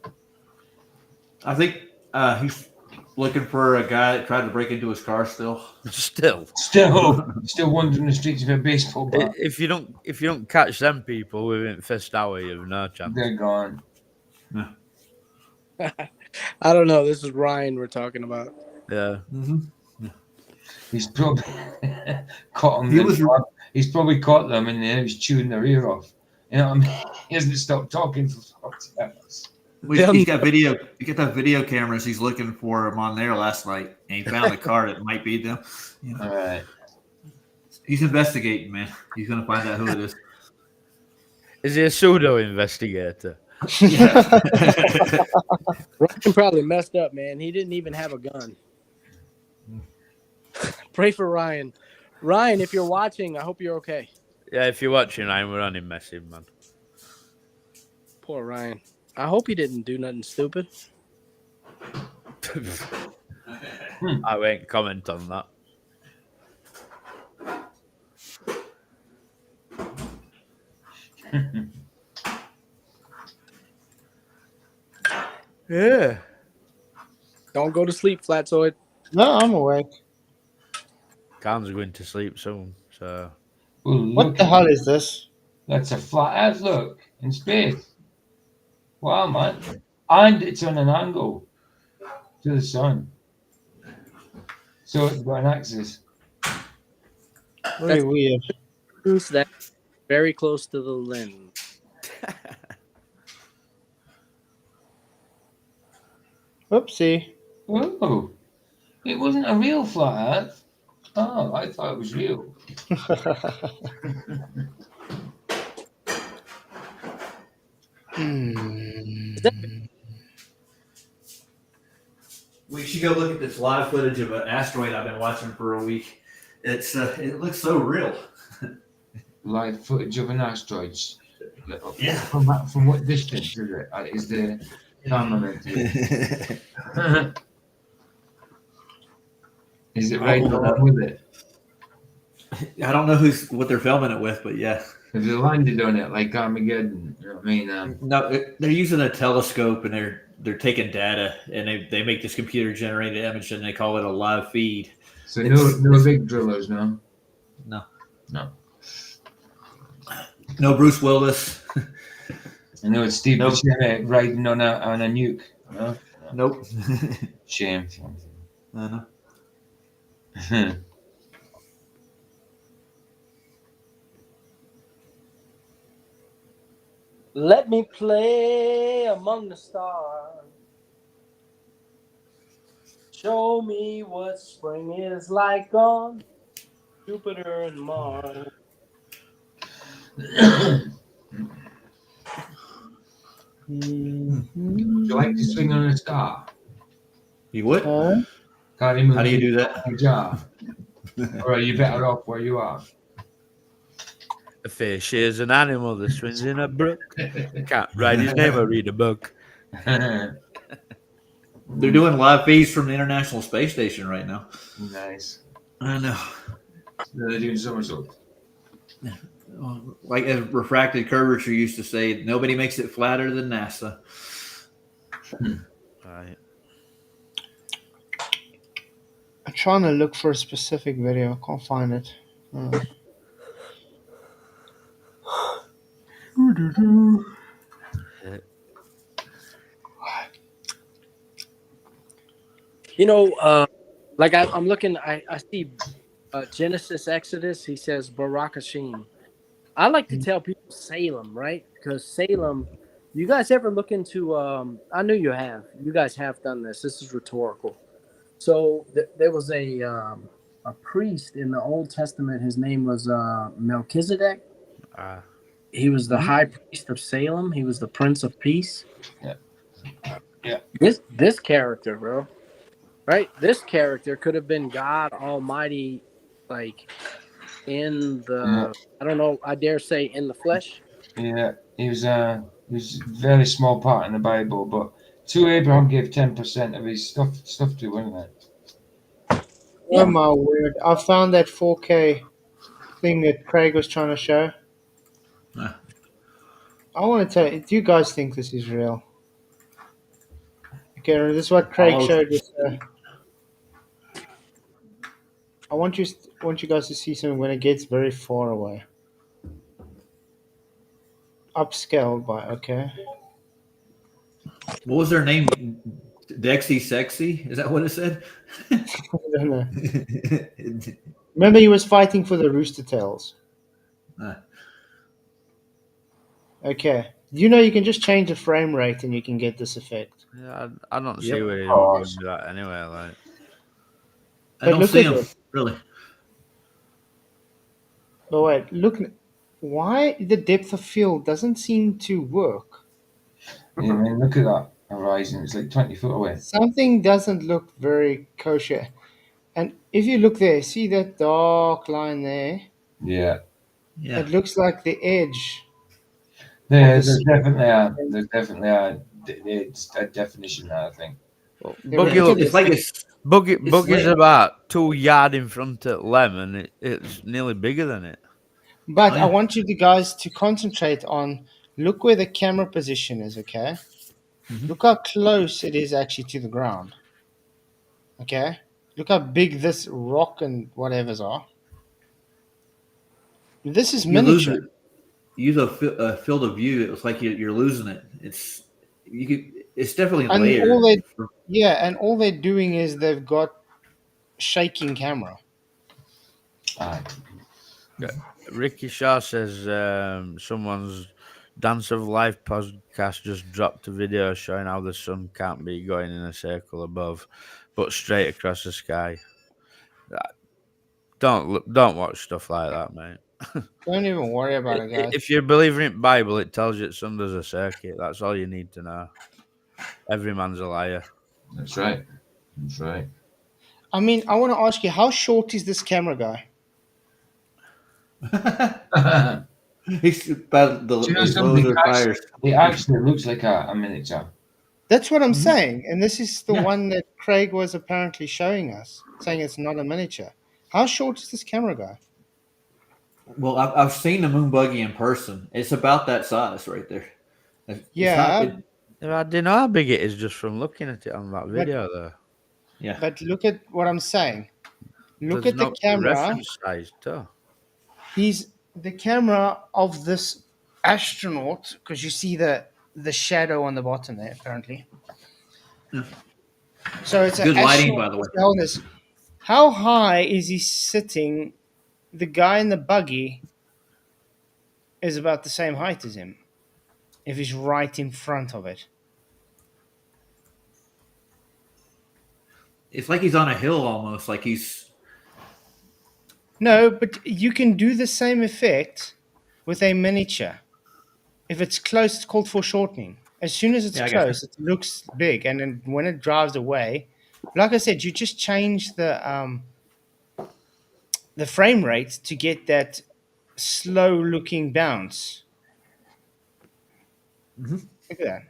Speaker 3: I think looking for a guy that tried to break into his car still.
Speaker 5: Still
Speaker 4: wandering the streets with a baseball bat.
Speaker 5: If you don't catch them people within first hour, you have no chance.
Speaker 4: They're gone.
Speaker 3: Yeah.
Speaker 7: I don't know. This is Ryan we're talking about.
Speaker 5: Yeah.
Speaker 4: He's probably caught them. He's probably caught them and then he's chewing their ear off. You know what I mean? He hasn't stopped talking for 40 hours.
Speaker 3: He's got video. You get that video cameras. He's looking for them on there last night, and he found the car that might be them. You know.
Speaker 4: All right.
Speaker 3: He's investigating, man. He's gonna find out who it is.
Speaker 5: Is he a pseudo investigator?
Speaker 7: Ryan probably messed up, man. He didn't even have a gun. Pray for Ryan. Ryan, if you're watching, I hope you're okay.
Speaker 5: Yeah, if you're watching, we're only messing, man.
Speaker 7: Poor Ryan. I hope he didn't do nothing stupid.
Speaker 5: I won't comment on that. Yeah.
Speaker 7: Don't go to sleep, Flatzoid.
Speaker 2: No, I'm awake.
Speaker 5: Khan's going to sleep soon, so...
Speaker 2: What the hell is this?
Speaker 4: That's a flat Earth, look, in space. Wow, man. And it's on an angle to the sun. So it's got an axis.
Speaker 2: Very weird.
Speaker 7: Proves that very close to the lens.
Speaker 2: Whoopsie.
Speaker 4: Oh, it wasn't a real flat Earth. Oh, I thought it was real.
Speaker 3: We should go look at this live footage of an asteroid I've been watching for a week. It looks so real.
Speaker 4: Live footage of an asteroid.
Speaker 3: Yeah.
Speaker 4: From what distance is it? Is the camera meant to? Is it right along with it?
Speaker 3: I don't know what they're filming it with, but yeah.
Speaker 4: If they landed on it like Armageddon, you know what I mean?
Speaker 3: No, they're using a telescope and they're taking data and they make this computer generated image and they call it a live feed.
Speaker 4: So no big drillers, no?
Speaker 3: No.
Speaker 4: No
Speaker 3: Bruce Willis.
Speaker 4: I know it's Steve Buscemi riding on a nuke. No?
Speaker 3: Nope.
Speaker 4: Shame.
Speaker 3: I know.
Speaker 7: Let me play among the stars. Show me what spring is like on Jupiter and Mars.
Speaker 4: Would you like to swing on a star?
Speaker 3: You would?
Speaker 4: How do
Speaker 3: you do that?
Speaker 4: Your job? Or are you better off where you are?
Speaker 5: A fish is an animal that swims in a brook. Can't write his name or read a book.
Speaker 3: They're doing live feeds from the International Space Station right now.
Speaker 4: Nice.
Speaker 3: I know.
Speaker 4: They're doing somersaults.
Speaker 3: Like as refracted curvature used to say, nobody makes it flatter than NASA.
Speaker 5: Right.
Speaker 2: I'm trying to look for a specific video. I can't find it.
Speaker 7: You know, like I'm looking, I see Genesis, Exodus. He says Barak Hashim. I like to tell people Salem, right? Because Salem, you guys ever look into, I know you have. You guys have done this. This is rhetorical. So there was a priest in the Old Testament. His name was Melchizedek. He was the high priest of Salem. He was the Prince of Peace.
Speaker 4: Yeah.
Speaker 7: This character, bro. Right? This character could have been God Almighty, like in the, I don't know, I dare say in the flesh.
Speaker 4: Yeah, he was a very small part in the Bible, but to Abraham gave 10% of his stuff to, wasn't it?
Speaker 2: Oh my word. I found that 4K thing that Craig was trying to show. I want to tell you, do you guys think this is real? Okay, this is what Craig showed us. I want you guys to see something when it gets very far away. Upscaled by, okay.
Speaker 3: What was their name? Dexy Sexy? Is that what it said?
Speaker 2: I don't know. Remember, he was fighting for the rooster tails. Okay. You know, you can just change the frame rate and you can get this effect.
Speaker 5: Yeah, I don't see
Speaker 3: Yep.
Speaker 5: where you're going with that anyway. Like,
Speaker 3: I don't
Speaker 2: look
Speaker 3: see
Speaker 2: at
Speaker 3: them
Speaker 2: it.
Speaker 3: really.
Speaker 2: But wait, look. Why the depth of field doesn't seem to work?
Speaker 4: Yeah, I mean, look at that horizon. It's like 20 foot away.
Speaker 2: Something doesn't look very kosher. And if you look there, see that dark line there?
Speaker 4: Yeah.
Speaker 3: Yeah.
Speaker 2: It looks like the edge.
Speaker 4: There's definitely it's a definition there, I think.
Speaker 5: Buggy's about 2 yards in front of Lem, and it's nearly bigger than it.
Speaker 2: But I want you guys to concentrate on, look where the camera position is, okay? Look how close it is actually to the ground. Okay? Look how big this rock and whatevers are. This is
Speaker 3: You lose
Speaker 2: miniature.
Speaker 3: it. Use a field of view. It was like you're losing it. It's definitely
Speaker 2: And
Speaker 3: layered.
Speaker 2: all they're doing is they've got shaking camera.
Speaker 5: Ricky Shaw says someone's Dance of Life podcast just dropped a video showing how the sun can't be going in a circle above, but straight across the sky. Don't watch stuff like that, mate.
Speaker 2: Don't even worry about it, guys.
Speaker 5: If you're believing in Bible, it tells you the sun does a circuit. That's all you need to know. Every man's a liar.
Speaker 4: That's right. That's right.
Speaker 2: I mean, I want to ask you, how short is this camera guy?
Speaker 3: He's about
Speaker 4: Do you know something? It actually looks like a miniature.
Speaker 2: That's what I'm saying. And this is the one that Craig was apparently showing us, saying it's not a miniature. How short is this camera guy?
Speaker 3: Well, I've seen the moon buggy in person. It's about that size right there.
Speaker 5: I don't know how big it is just from looking at it on that video, though.
Speaker 3: Yeah.
Speaker 2: But look at what I'm saying. Look
Speaker 5: There's
Speaker 2: at the
Speaker 5: no
Speaker 2: camera.
Speaker 5: reference size, too.
Speaker 2: He's the camera of this astronaut, because you see the shadow on the bottom there, apparently. So it's
Speaker 3: good
Speaker 2: an
Speaker 3: lighting, by the way.
Speaker 2: wellness. How high is he sitting? The guy in the buggy is about the same height as him, if he's right in front of it.
Speaker 3: It's like he's on a hill almost, like he's...
Speaker 2: No, but you can do the same effect with a miniature. If it's close, it's called foreshortening. As soon as it's close, it looks big, and then when it drives away, like I said, you just change the frame rate to get that slow-looking bounce. Look at that.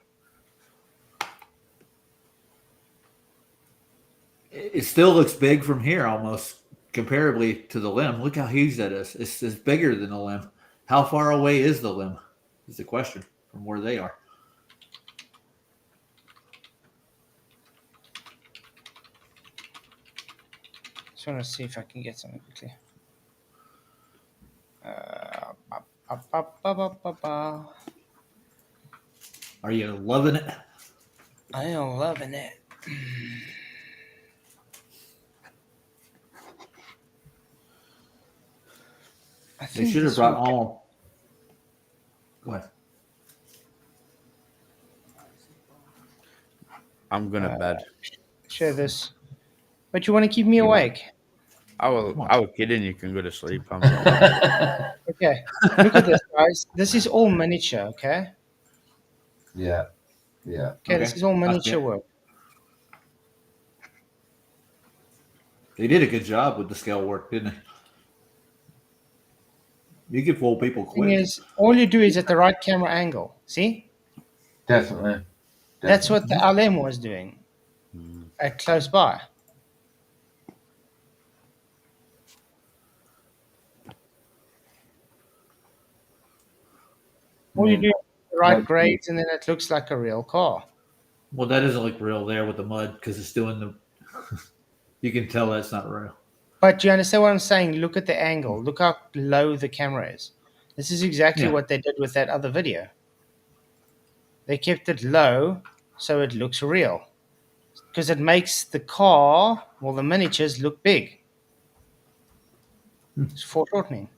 Speaker 3: It still looks big from here, almost comparably to the limb. Look how huge that is. It's bigger than the limb. How far away is the limb? Is the question from where they are.
Speaker 2: Just want to see if I can get something quickly.
Speaker 3: Are you loving it?
Speaker 2: I am loving it.
Speaker 3: They should have brought all. Go ahead.
Speaker 5: I'm going to bed.
Speaker 2: Share this. But you want to keep me awake?
Speaker 5: I was kidding. You can go to sleep.
Speaker 2: Okay. Look at this, guys. This is all miniature, okay?
Speaker 4: Yeah. Yeah.
Speaker 2: Okay, this is all miniature work.
Speaker 3: They did a good job with the scale work, didn't they? You could fool people quick.
Speaker 2: Thing is, all you do is at the right camera angle. See?
Speaker 4: Definitely.
Speaker 2: That's what the LM was doing at close by. All you do is the right grades, and then it looks like a real car.
Speaker 3: Well, that doesn't look real there with the mud because it's doing the. You can tell that's not real.
Speaker 2: But you understand what I'm saying? Look at the angle. Look how low the camera is. This is exactly
Speaker 3: Yeah.
Speaker 2: what they did with that other video. They kept it low so it looks real. Because it makes the car, well, the miniatures look big. It's foreshortening.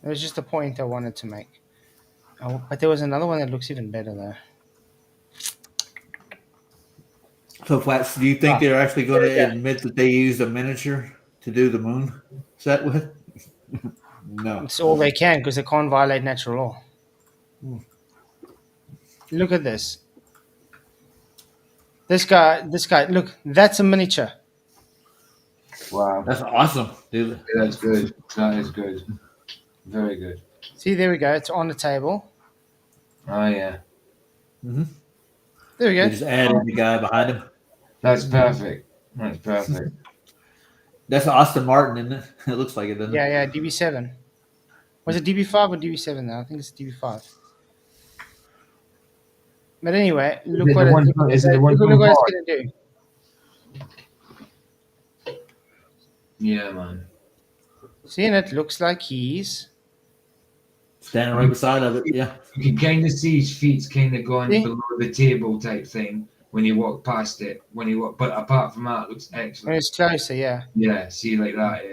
Speaker 2: It was just a point I wanted to make. Oh, but there was another one that looks even better though.
Speaker 3: So, Flats, do you think they're actually going to admit that they used a miniature to do the moon set with? No.
Speaker 2: It's all they can because they can't violate natural law. Look at this. This guy, look, that's a miniature.
Speaker 4: Wow.
Speaker 3: That's awesome, dude.
Speaker 4: That's good. That is good. Very good.
Speaker 2: See, there we go. It's on the table.
Speaker 4: Oh, yeah.
Speaker 3: Mm-hmm.
Speaker 2: There we go.
Speaker 3: They just added the guy behind him.
Speaker 4: That's perfect. That's perfect.
Speaker 3: That's Austin Martin, isn't it? It looks like it, doesn't it?
Speaker 2: Yeah, DB7. Was it DB5 or DB7 now? I think it's DB5. But anyway, look what it's going to do.
Speaker 4: Yeah, man.
Speaker 2: See, and it looks like he's
Speaker 3: standing right beside of it. Yeah,
Speaker 4: you can kind of see his feet kind of going below the table type thing when you walk past it. But apart from that, it looks excellent.
Speaker 2: When it's closer, yeah.
Speaker 4: Yeah, see like that.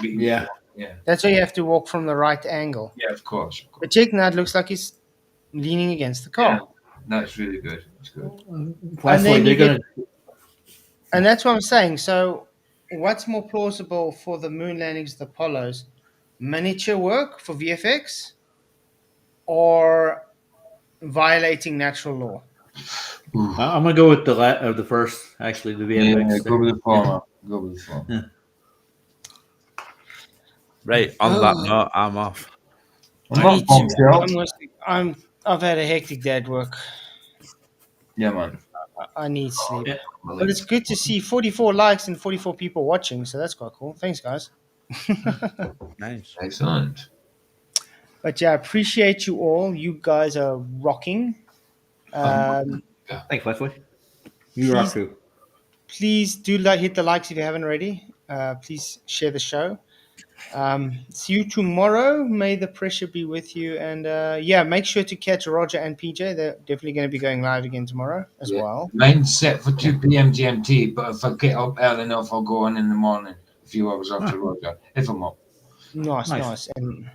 Speaker 4: Yeah. Yeah.
Speaker 2: That's why you have to walk from the right angle.
Speaker 4: Yeah, of course.
Speaker 2: But check now, it looks like he's leaning against the car.
Speaker 4: Yeah, that's really good. It's good.
Speaker 2: And that's what I'm saying. So, what's more plausible for the moon landings, the Apollos? Miniature work for VFX or violating natural law?
Speaker 3: I'm gonna go with the first. Actually, the VFX.
Speaker 4: Yeah, go with the former. Go with the former.
Speaker 3: Yeah.
Speaker 5: Right on that note, I'm off.
Speaker 2: I've had a hectic day at work.
Speaker 4: Yeah, man.
Speaker 2: I need sleep.
Speaker 4: Yeah.
Speaker 2: But it's good to see 44 likes and 44 people watching, so that's quite cool. Thanks, guys.
Speaker 5: Nice.
Speaker 4: Excellent.
Speaker 2: But yeah, I appreciate you all. You guys are rocking.
Speaker 3: Thanks, Flatzoid. You rock too.
Speaker 2: Please do hit the likes if you haven't already. Please share the show. See you tomorrow. May the pressure be with you. And make sure to catch Roger and PJ. They're definitely going to be going live again tomorrow as well.
Speaker 4: Mine's set for 2 p.m. GMT, but if I get up early enough, I'll go on in the morning. A few hours after Roger, if I'm up.
Speaker 2: Nice. And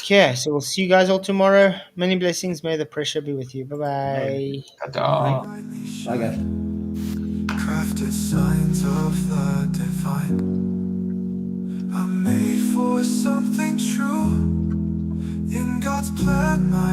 Speaker 2: yeah, so we'll see you guys all tomorrow. Many blessings. May the pressure be with you. Bye-bye.
Speaker 4: Ta-da.
Speaker 3: Bye, guys.
Speaker 1: Crafted signs of the divine. I'm made for something true. In God's plan, my